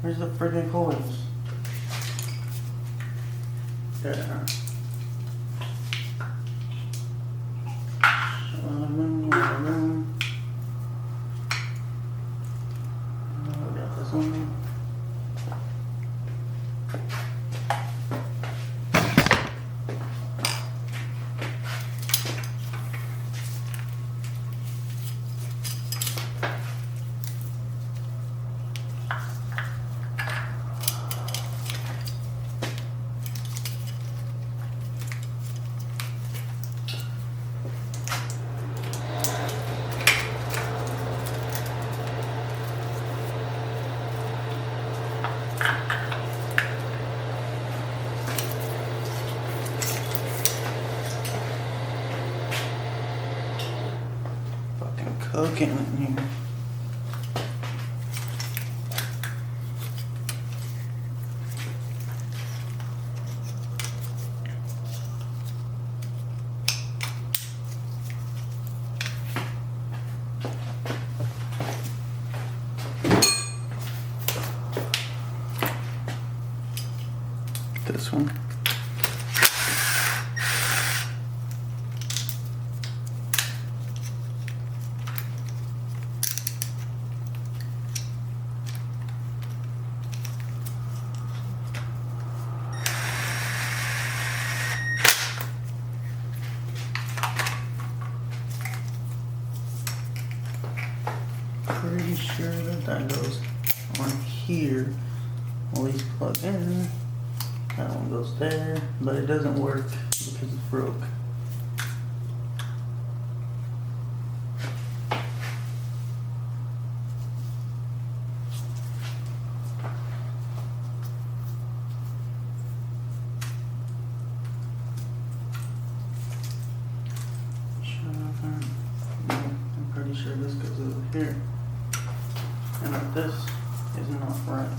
Where's the friggin' coils? There. Room. We got this one. Cooking in here. This one. Pretty sure that goes on here. All these plug in. That one goes there, but it doesn't work because it's broke. I'm pretty sure this goes over here. And if this is not right.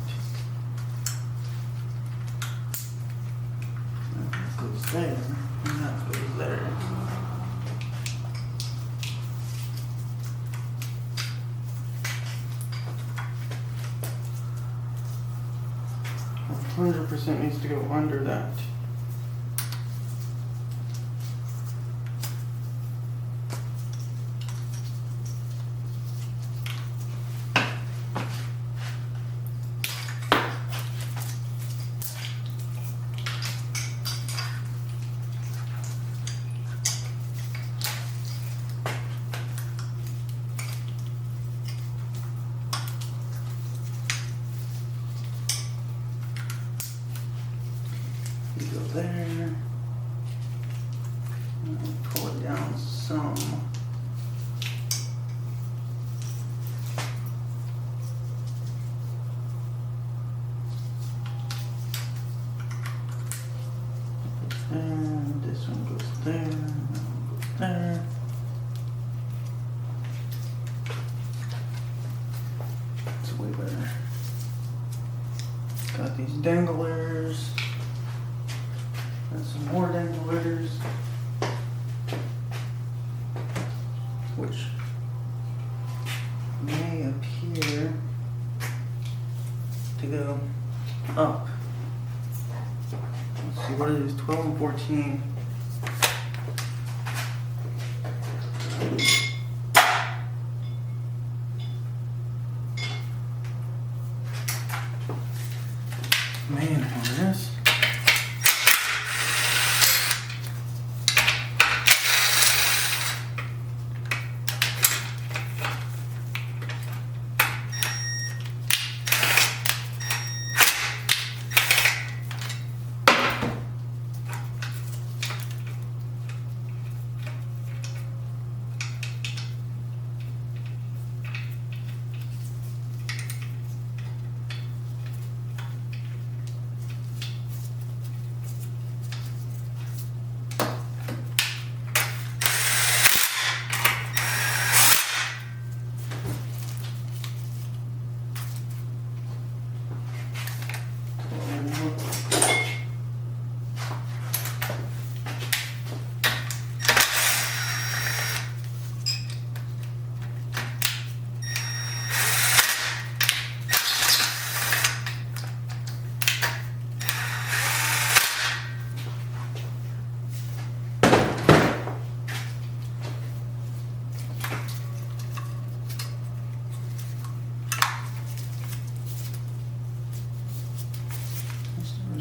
That goes there, and that goes there. Well, 100% needs to go under that. You go there, and pull it down some. And this one goes there, and that one goes there. It's way better. Got these danglers. And some more danglers, which may appear to go up. Let's see, what are these? 12 and 14. Man, on this.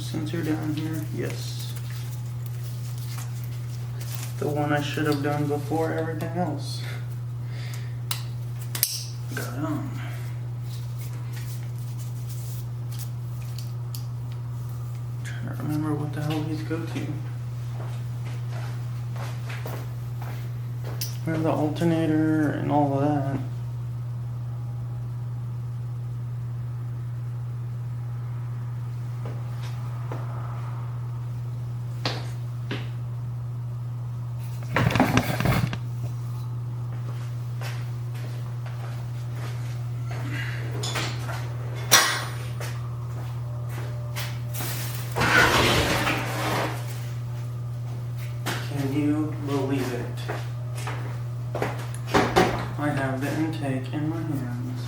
sensor down here? Yes. The one I should have done before everything else. Got it on. Trying to remember what the hell these go to. Where's the alternator and all of that? Can you believe it? I have the intake in my hands.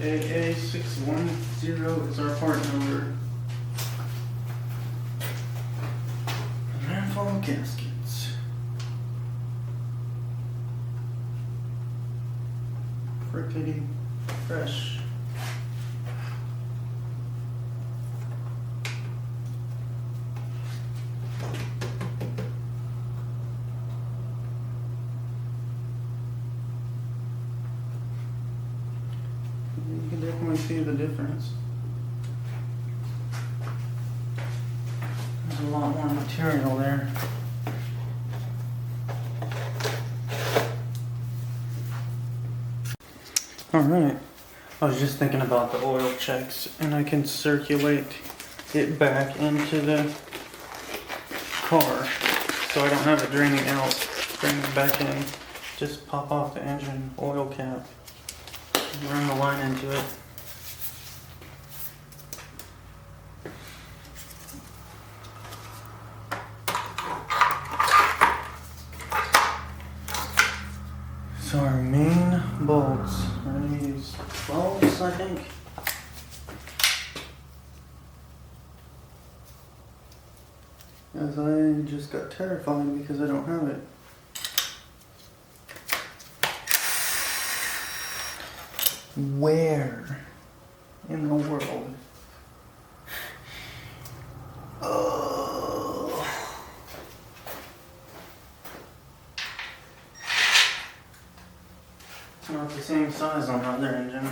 AA610 is our part number. Manifold gaskets. Frickety fresh. You can definitely see the difference. There's a lot more material there. Alright, I was just thinking about the oil checks, and I can circulate it back into the car so I don't have it draining out, draining back in. Just pop off the engine oil cap, run the line into it. So our main bolts, we're going to use bolts, I think. As I just got terrified because I don't have it. Where in the world? Oh. It's not the same size on the other engine.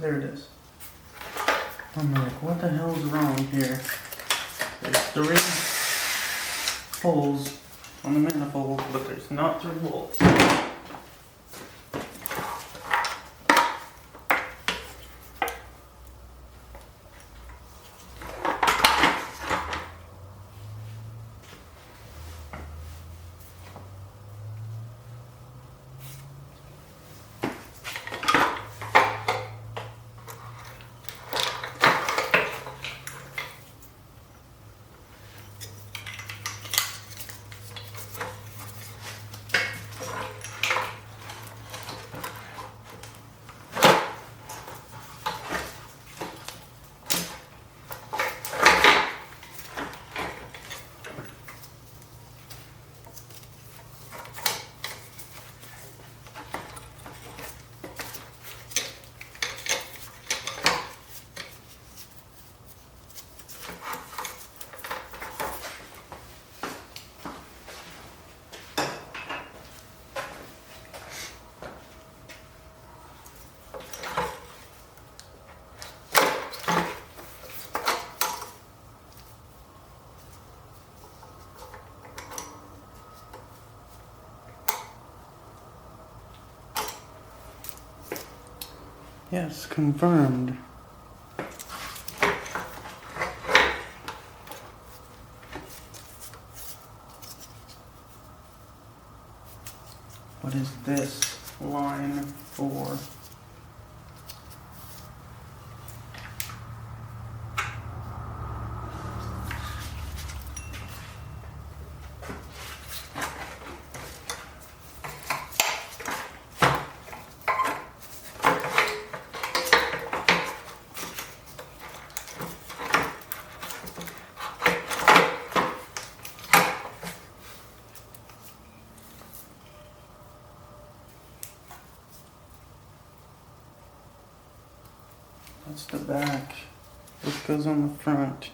There it is. I'm like, what the hell's wrong here? There's 3 holes on the manifold, but there's not 3 bolts. Yes, confirmed. What is this line for? That's the back. What goes on the front?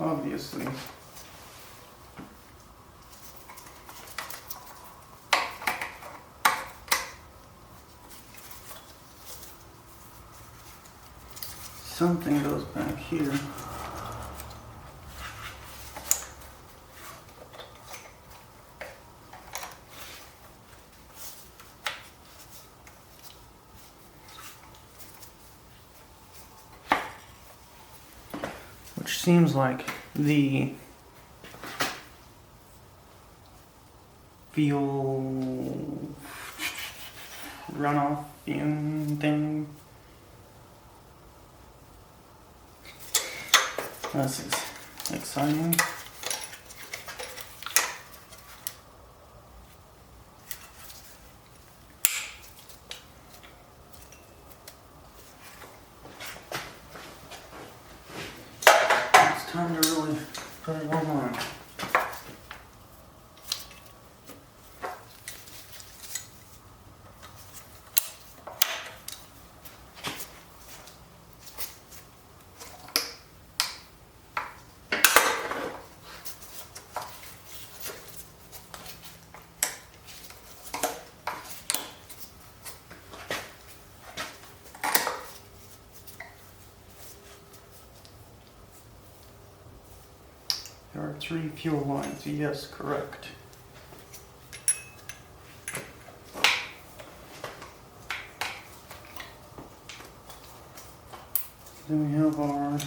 Obviously. Something goes back here. Which seems like the fuel runoff fume thing. This is exciting. It's time to really put it all on. There are 3 fuel lines, yes, correct. Then we have our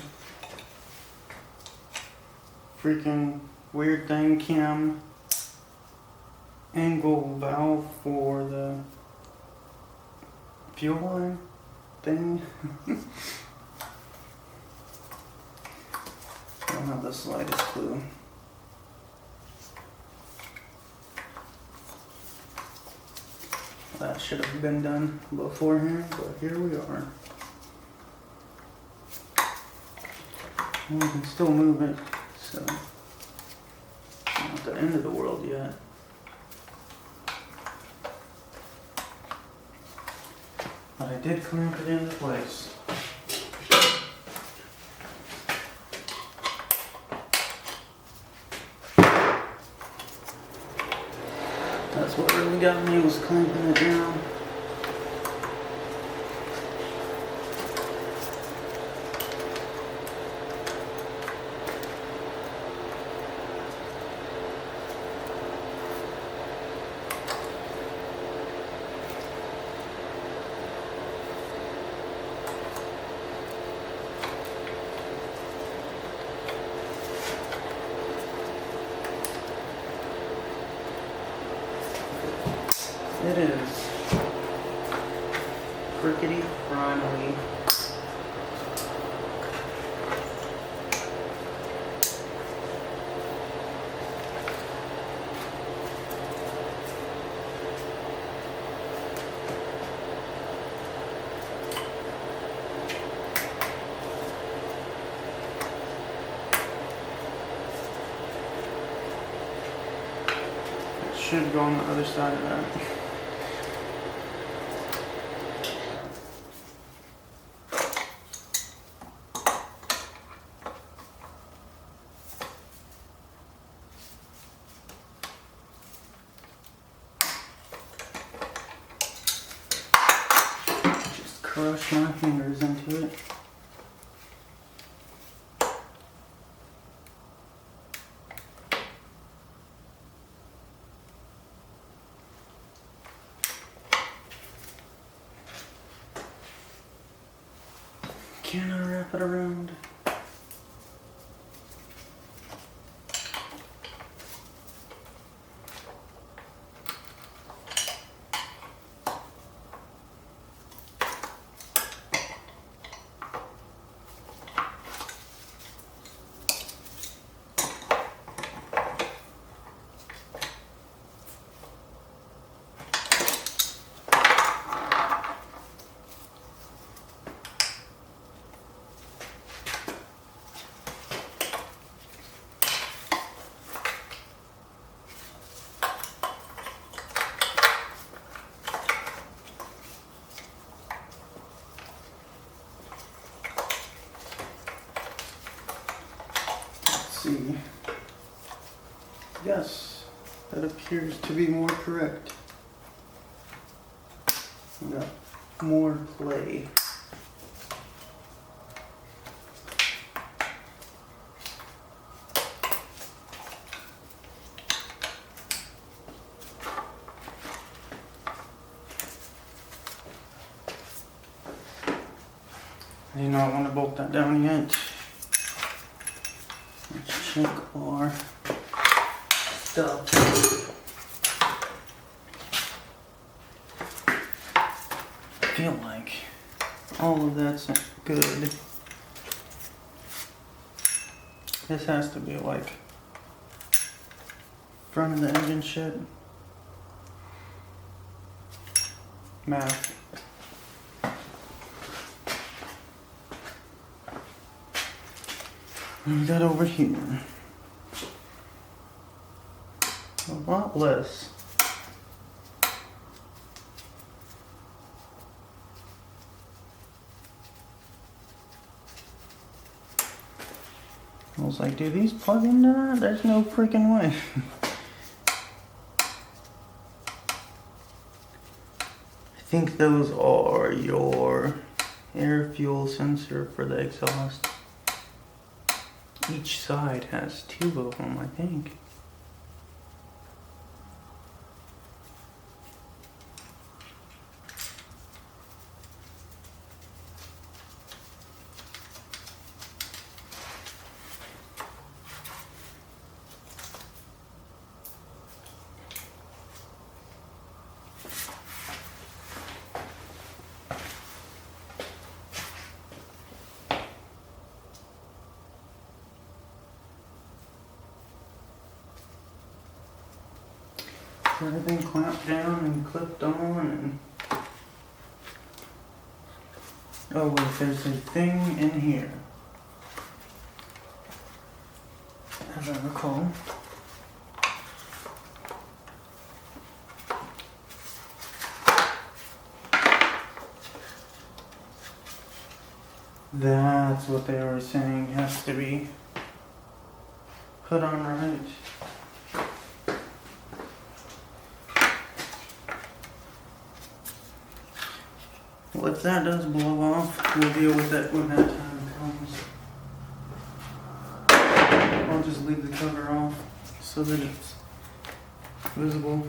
freaking weird thing cam angle valve for the fuel line thing. I don't have the slightest clue. That should have been done beforehand, but here we are. And we can still move it, so it's not the end of the world yet. But I did clamp it into place. That's what really got me, was clamping it down. circuity friendly. Should go on the other side of that. Just crush my fingers into it. Can I wrap it around? See. Yes, that appears to be more correct. We got more clay. I do not want to bolt that down yet. Let's check our stuff. I feel like all of that's good. This has to be like front of the engine shit. Math. What we got over here? A lot less. I was like, do these plug into that? There's no freaking way. I think those are your air fuel sensor for the exhaust. Each side has two of them, I think. Everything clamped down and clipped on and... Oh wait, there's a thing in here. As I recall. That's what they were saying has to be put on right. Well, if that does blow off, we'll deal with it when that time comes. I'll just leave the cover off so that it's visible.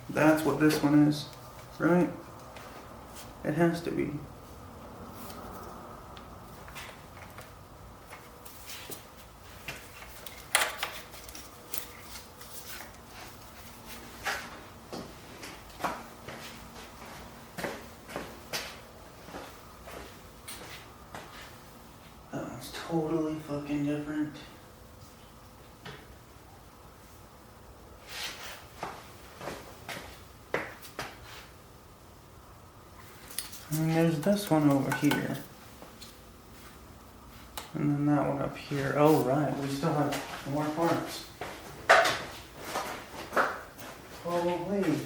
That's what this one is, right? It has to be. totally fucking different. And there's this one over here. And then that one up here. Oh, right. We still have more parts. Holy.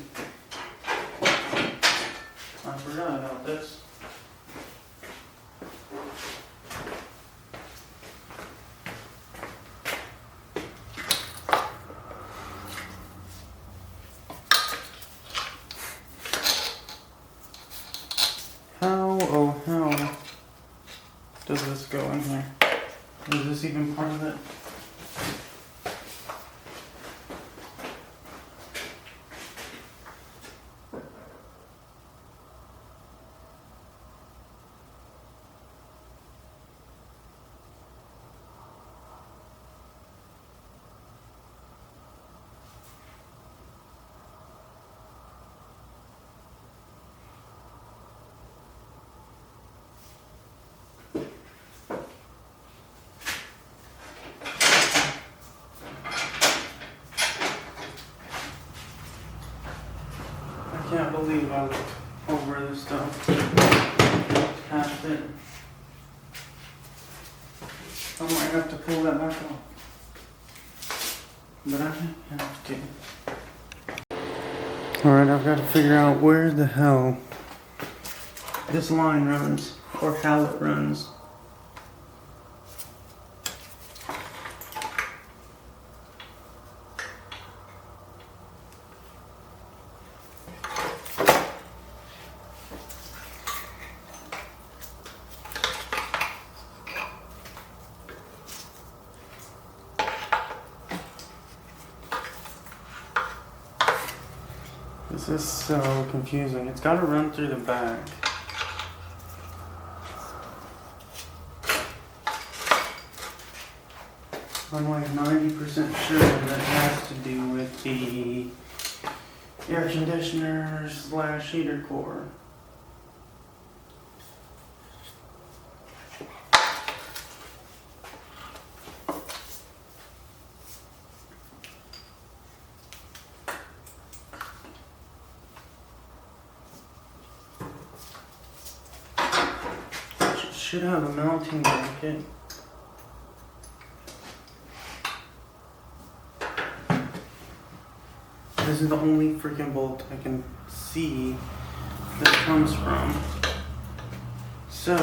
I forgot about this. How does this go in here? Is this even part of it? I can't believe I looked over this stuff. Past it. I might have to pull that back off. But I have to. Alright, I've got to figure out where the hell this line runs, or how it runs. This is so confusing. It's got to run through the back. I'm like 90% sure that has to do with the air conditioner / heater core. Should have a mounting bracket. This is the only freaking bolt I can see that it comes from. So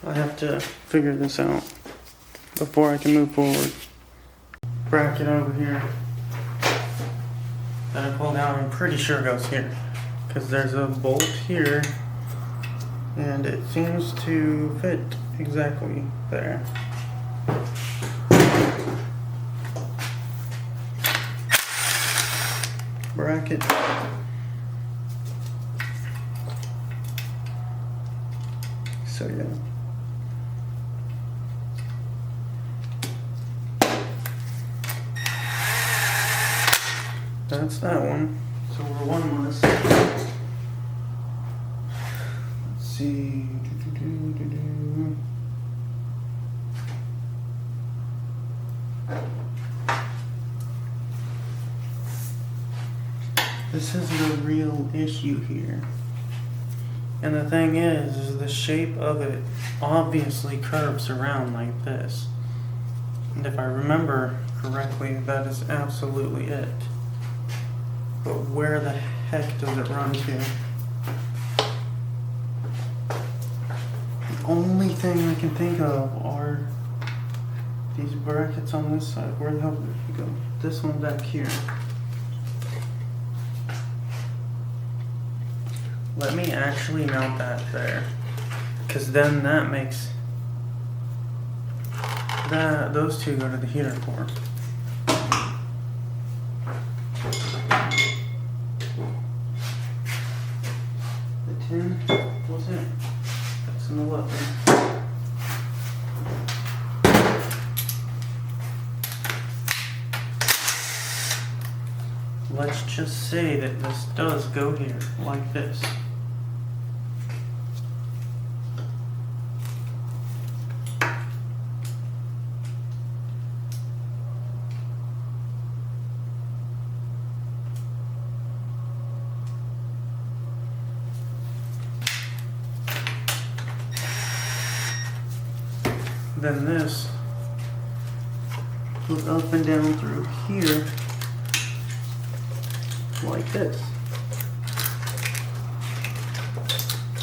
I have to figure this out before I can move forward. Bracket over here that I pulled out, I'm pretty sure goes here. Because there's a bolt here, and it seems to fit exactly there. Bracket. So yeah. That's that one. So we're one less. Let's see. This is the real issue here. And the thing is the shape of it obviously curves around like this. And if I remember correctly, that is absolutely it. But where the heck does it run to? The only thing I can think of are these brackets on this side. Where the hell did it go? This one back here. Let me actually mount that there. Because then that makes those two go to the heater core. The 10, what's it? That's an 11. Let's just say that this does go here, like this. then this goes up and down through here like this,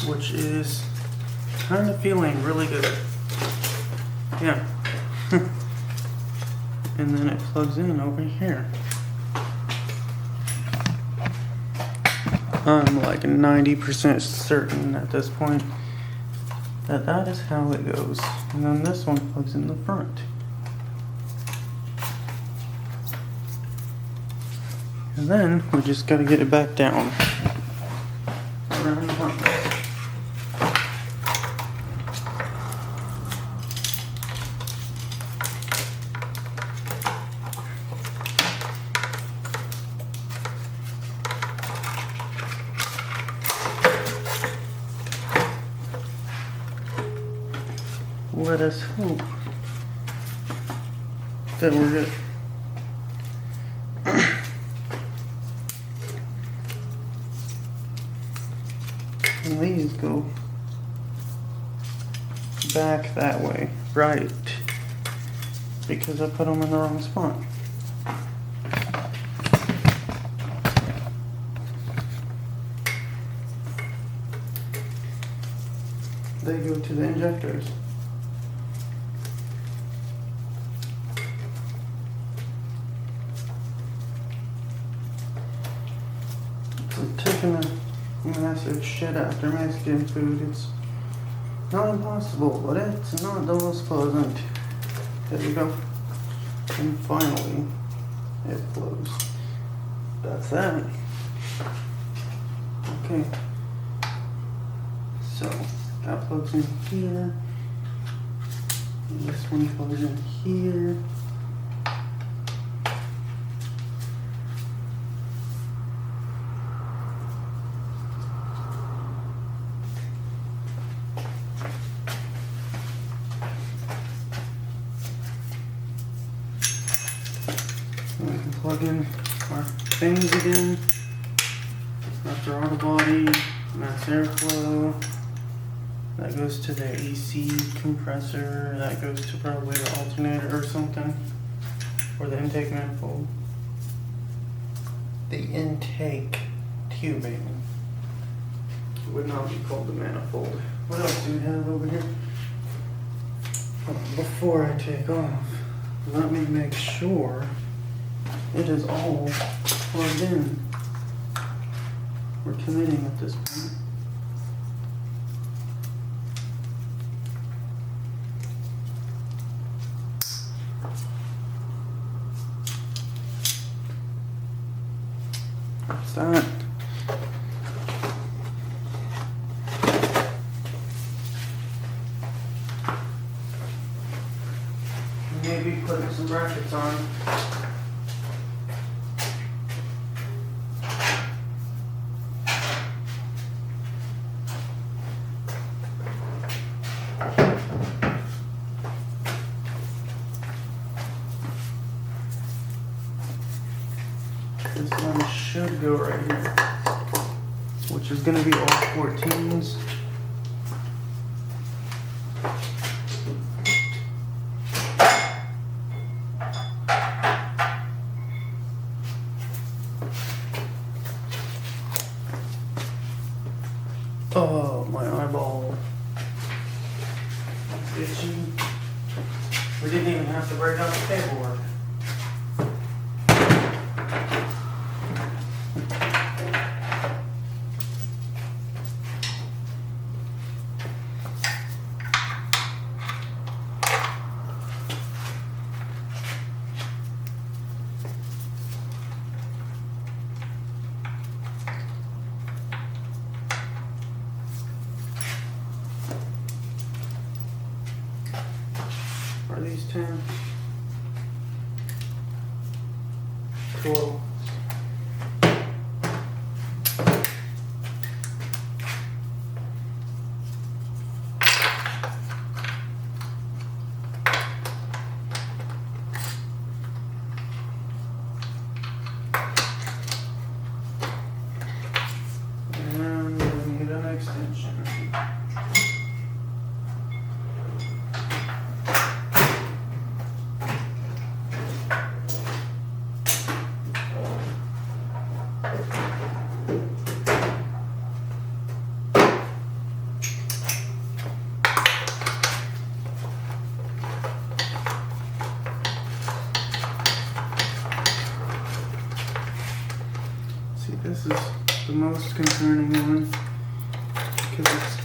which is kind of feeling really good. Yeah. And then it plugs in over here. I'm like 90% certain at this point that that is how it goes. And then this one plugs in the front. And then we just gotta get it back down around the front. Let us hope that we're good. And these go back that way, right? Because I put them in the wrong spot. They go to the injectors. Taking a massive shit after Mexican food, it's not impossible, but it's not the most pleasant. There we go. And finally, it flows. That's that. Okay. So, that plugs in here. And this one plugs in here. We can plug in our things again. After auto body, mass airflow. That goes to the AC compressor. That goes to probably the alternator or something. Or the intake manifold. The intake tubing. It would not be called the manifold. What else do we have over here? Before I take off, let me make sure it is all plugged in. We're committing at this point. What's that? Maybe putting some brackets on. This one should go right here, which is going to be all 14s. Oh, my eyeball. It's itchy. We didn't even have to break out the paperwork. Are these 10? 12. And we need an extension. This is the most concerning one because it's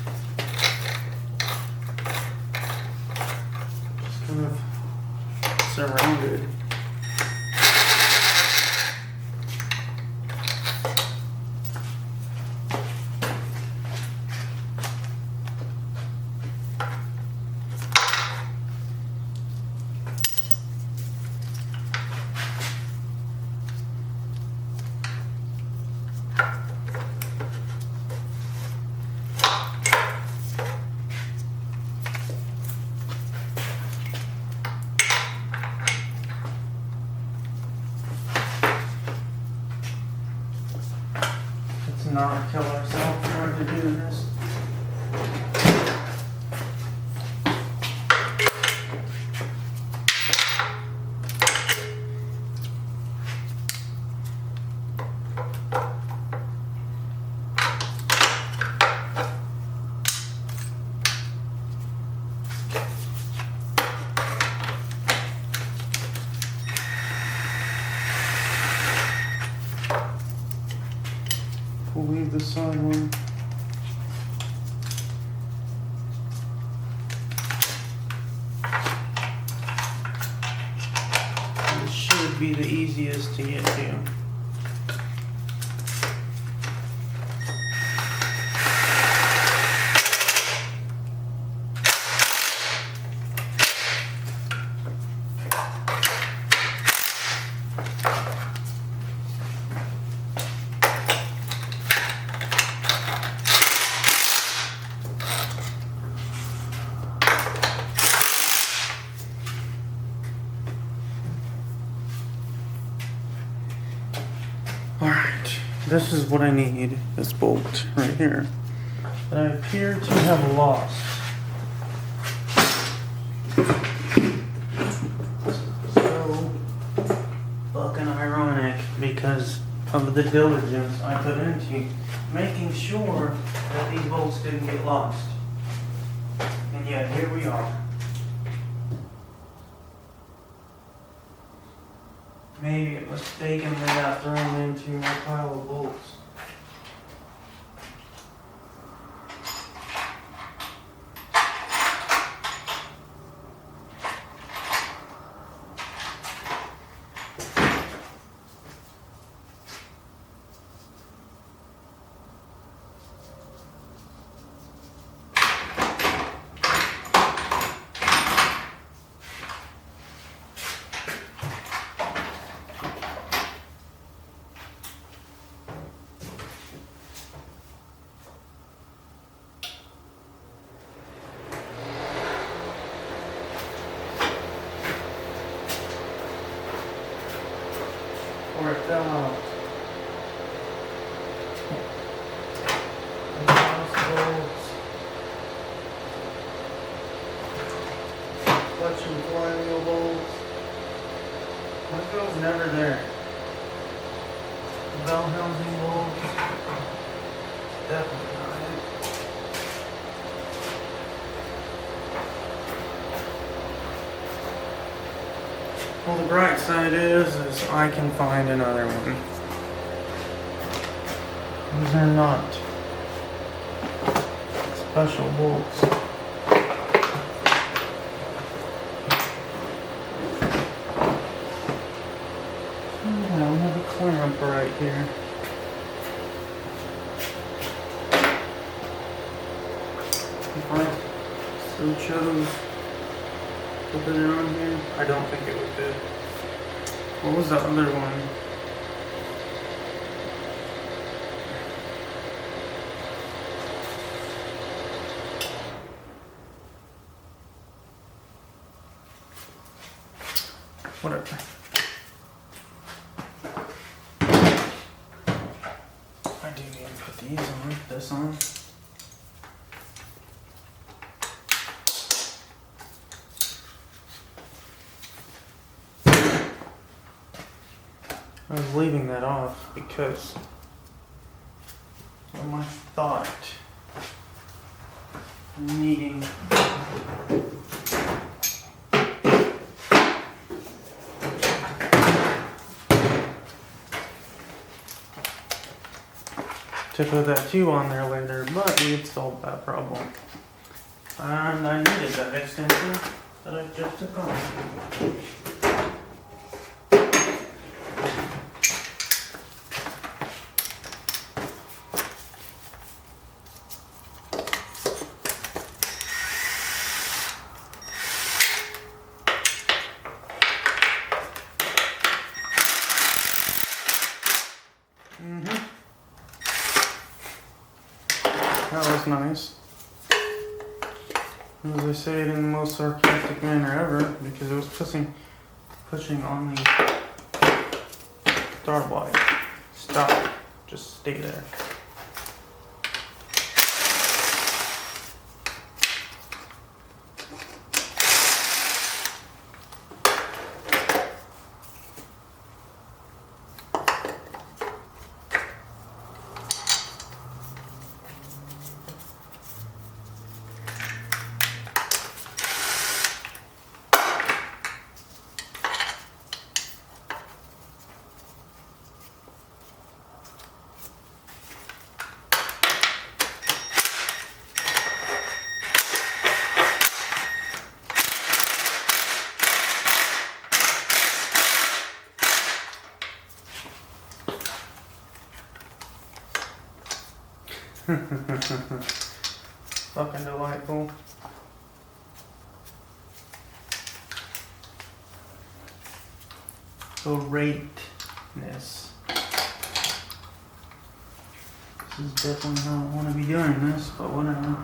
just kind of surrounded. Not kill ourselves trying to do this. We'll leave the side one. This should be the easiest to get to. Alright, this is what I need, this bolt right here, that I appear to have lost. So, fucking ironic because of the diligence I put into making sure that these bolts didn't get lost. And yet, here we are. Maybe it mistakenly got thrown into my pile of bolts. Or it fell out. Bolts. Clutch and flywheel bolts. What goes never there? Bell housing bolts. Definitely not it. Well, the bright side is I can find another one. These are not special bolts. Yeah, we have a clamp right here. If I so chose to put it on here, I don't think it would fit. What was the other one? Whatever. I do need to put these on, this on. I was leaving that off because of my thought needing to put that 2 on there later, but we had solved that problem. And I needed that extension that I just took off. That was nice. As I say it in the most sarcastic manner ever, because it was pushing on the start wire. Stop. Just stay there. Fucking delightful. Greatness. This is definitely how I want to be doing this, but whatever.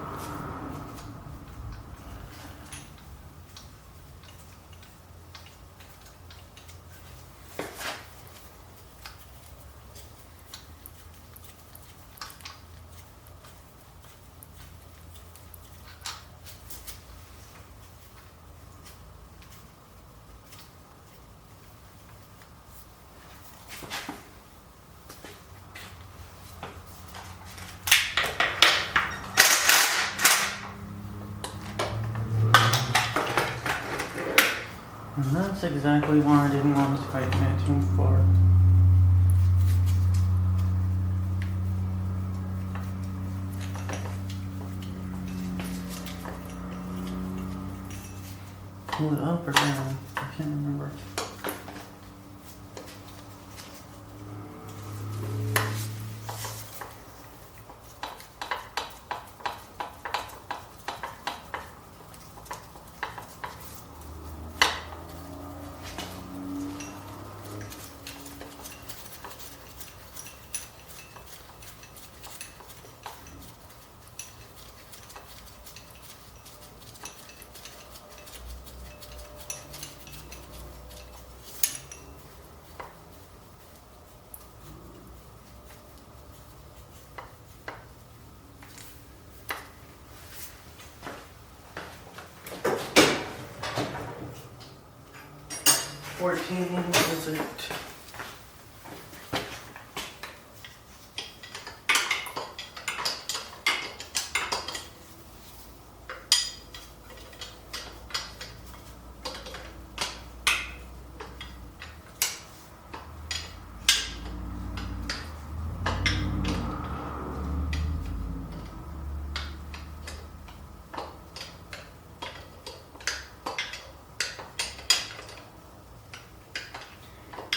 And that's exactly why I didn't want to tighten it too far. Pull it up or down? I can't remember. Is it?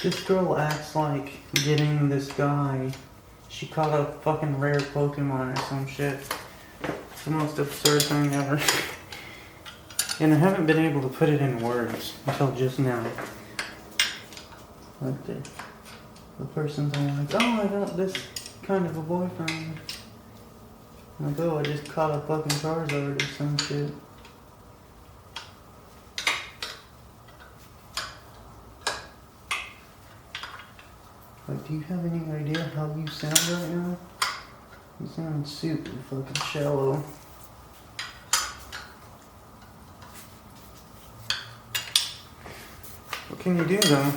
This girl acts like getting this guy. She caught a fucking rare Pokemon or some shit. It's the most absurd thing ever. And I haven't been able to put it in words until just now. Like the person's all like, oh, I got this kind of a boyfriend. I'm like, oh, I just caught a fucking Charizard or some shit. Like, do you have any idea how you sound right now? You sound super fucking shallow. What can you do though?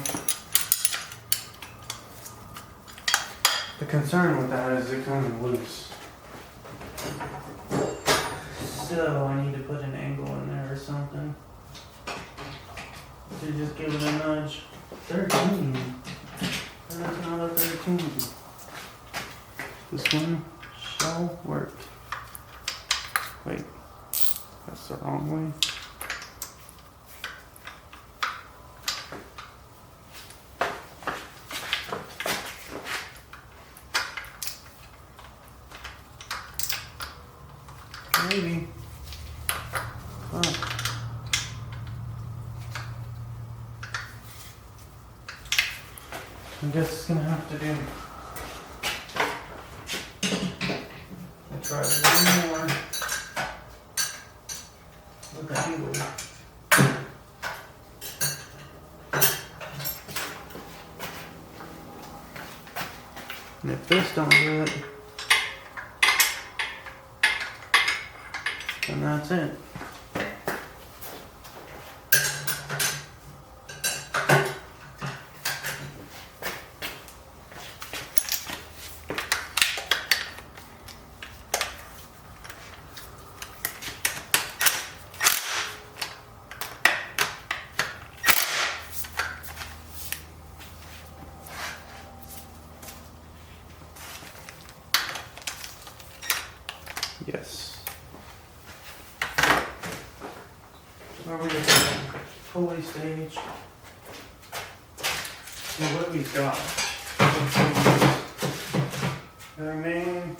The concern with that is it coming loose. So I need to put an angle in there or something. To just give it a nudge. 13. That's not a 13. This one shall work. Wait, that's the wrong way. Maybe. Huh. I guess it's gonna have to do. I'll try one more. With the angle. And if this don't do it, then that's it. Yes. Where we get fully staged. So what we've got. The main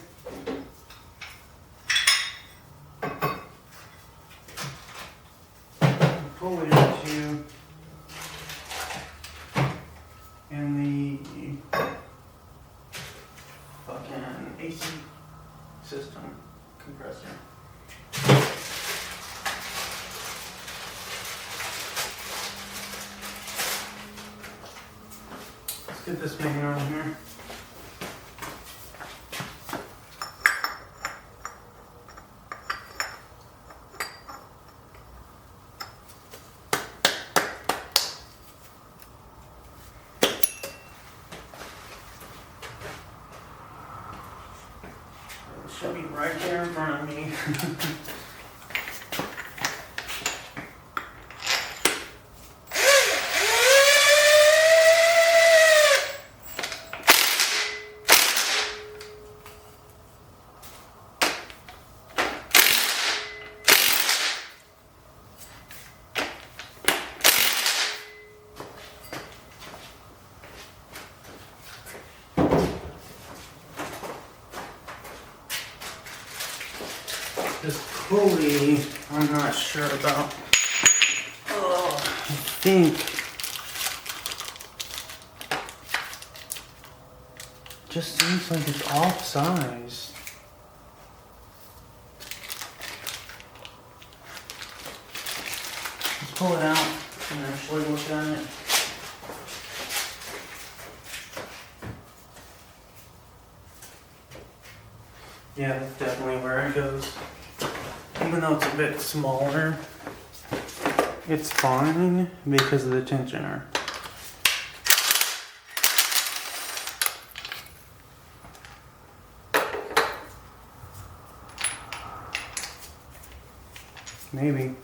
fully to in the fucking AC system compressor. Let's get this thing on here. It should be right there in front of me. This pulley, I'm not sure about. Oh, I think just seems like it's off size. Let's pull it out and actually look at it. Yeah, that's definitely where it goes. Even though it's a bit smaller, it's fine because of the tensioner. Maybe.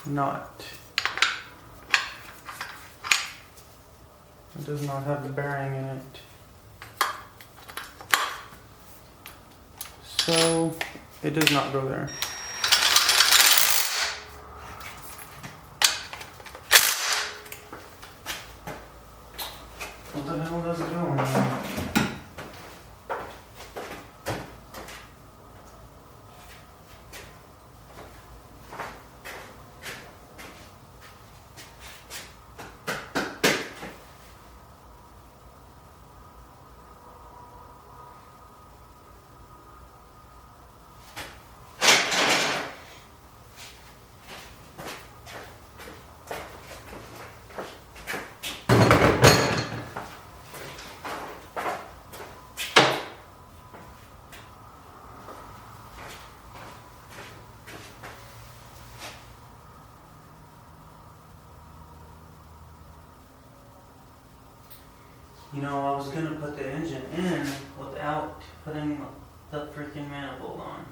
Not. It does not have a bearing in it. So, it does not go there. What the hell does it go on there? You know, I was gonna put the engine in without putting the freaking manifold on.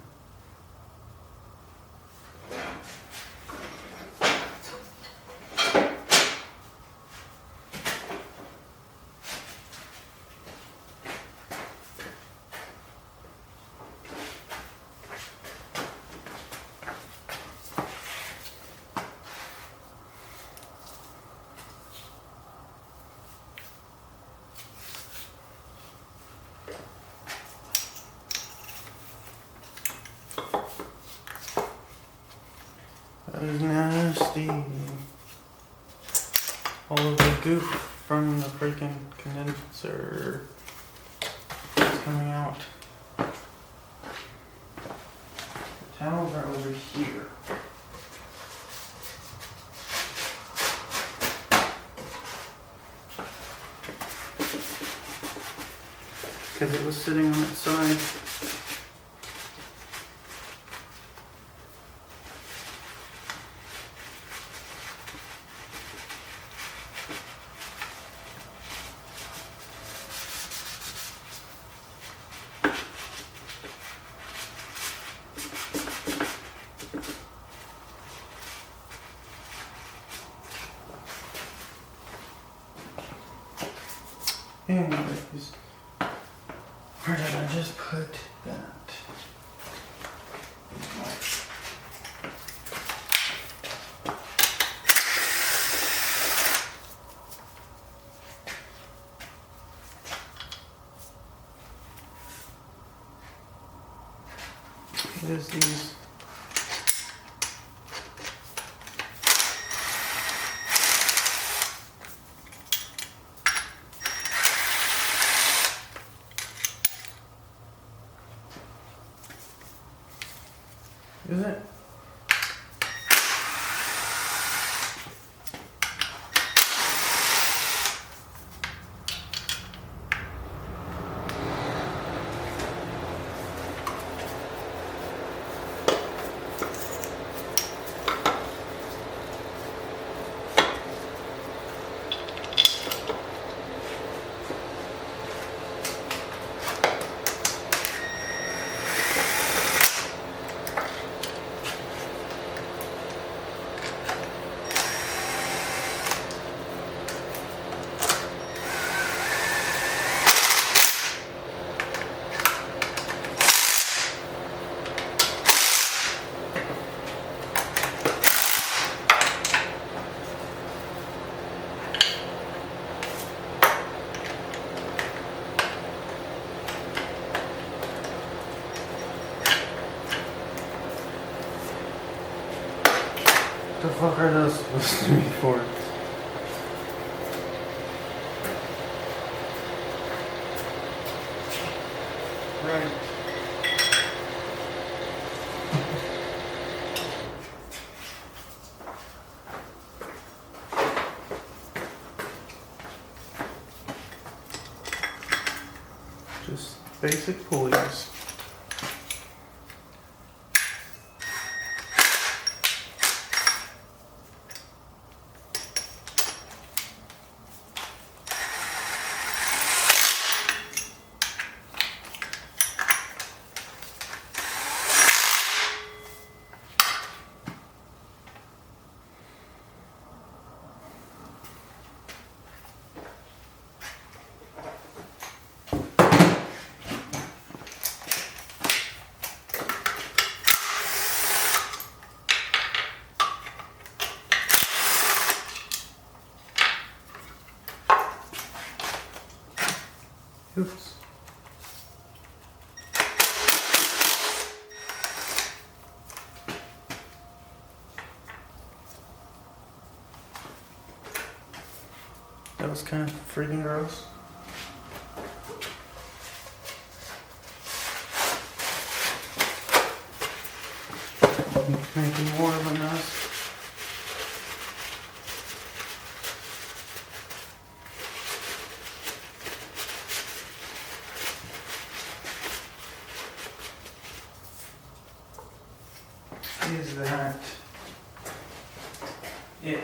That is nasty. All of the goof from the freaking condenser is coming out. The towels are over here. Because it was sitting on its side. Anyways, where did I just put that? What is these? Is it? What the fuck are those supposed to be for? Right. Just basic pulleys. Oops. That was kind of freaking gross. Making more of a mess. Is that it?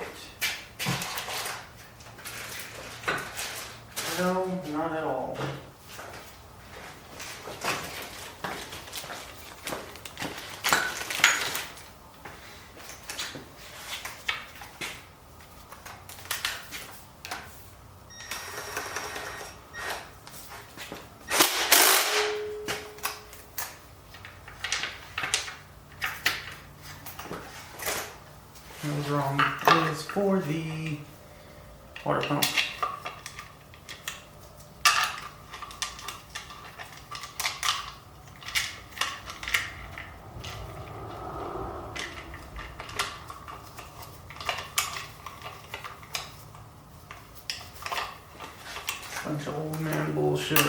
No, not at all. I was wrong. It is for the water pump. bunch of old man bullshit.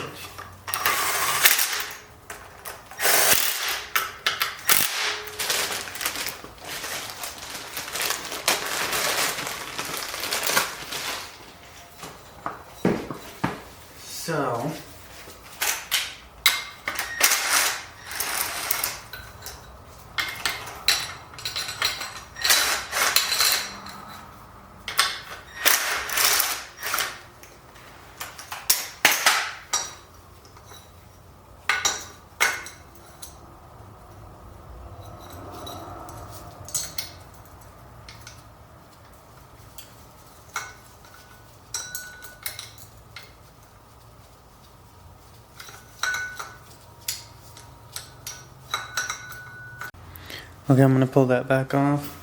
So, okay, I'm gonna pull that back off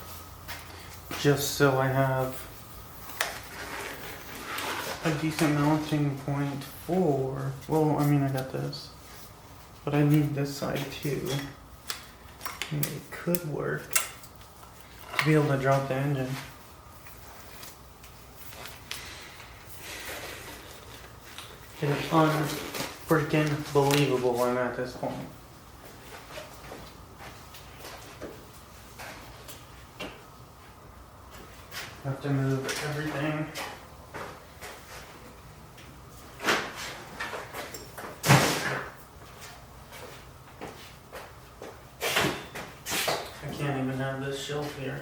just so I have a decent mounting point for, well, I mean, I got this, but I need this side too. And it could work to be able to drop the engine. It is unfreaking believable I'm at this point. Have to move everything. I can't even have this shelf here.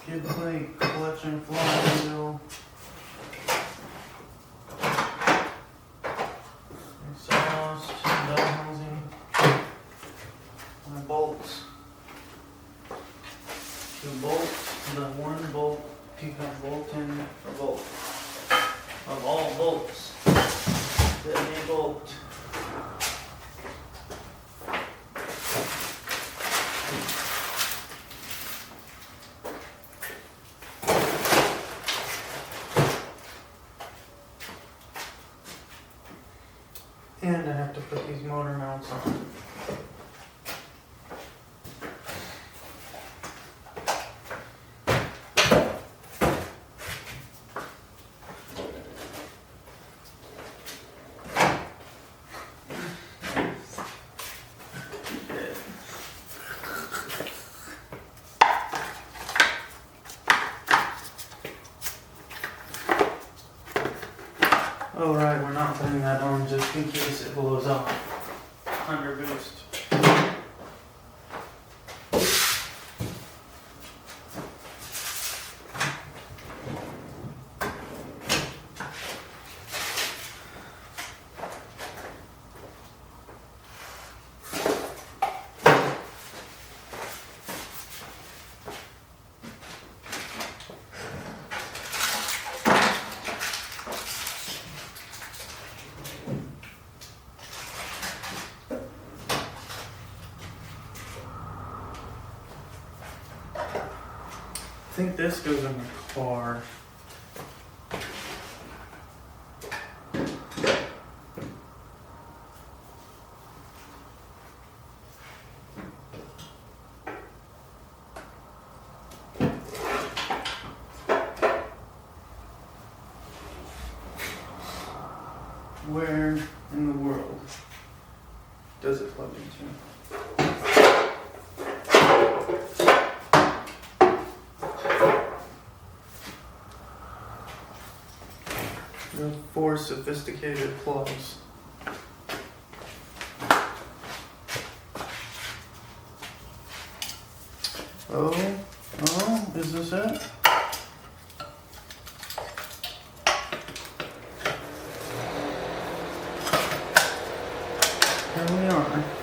Skid plate, clutch and flywheel. Exhaust, bell housing. My bolts. 2 bolts, the 1 bolt, pickup bolt and a bolt. Of all bolts, the A bolt. And I have to put these motor mounts on. Alright, we're not putting that on just in case it blows off. Under boost. I think this goes in the car. Where in the world does it plug into? There's 4 sophisticated plugs. Oh, is this it? Here we are.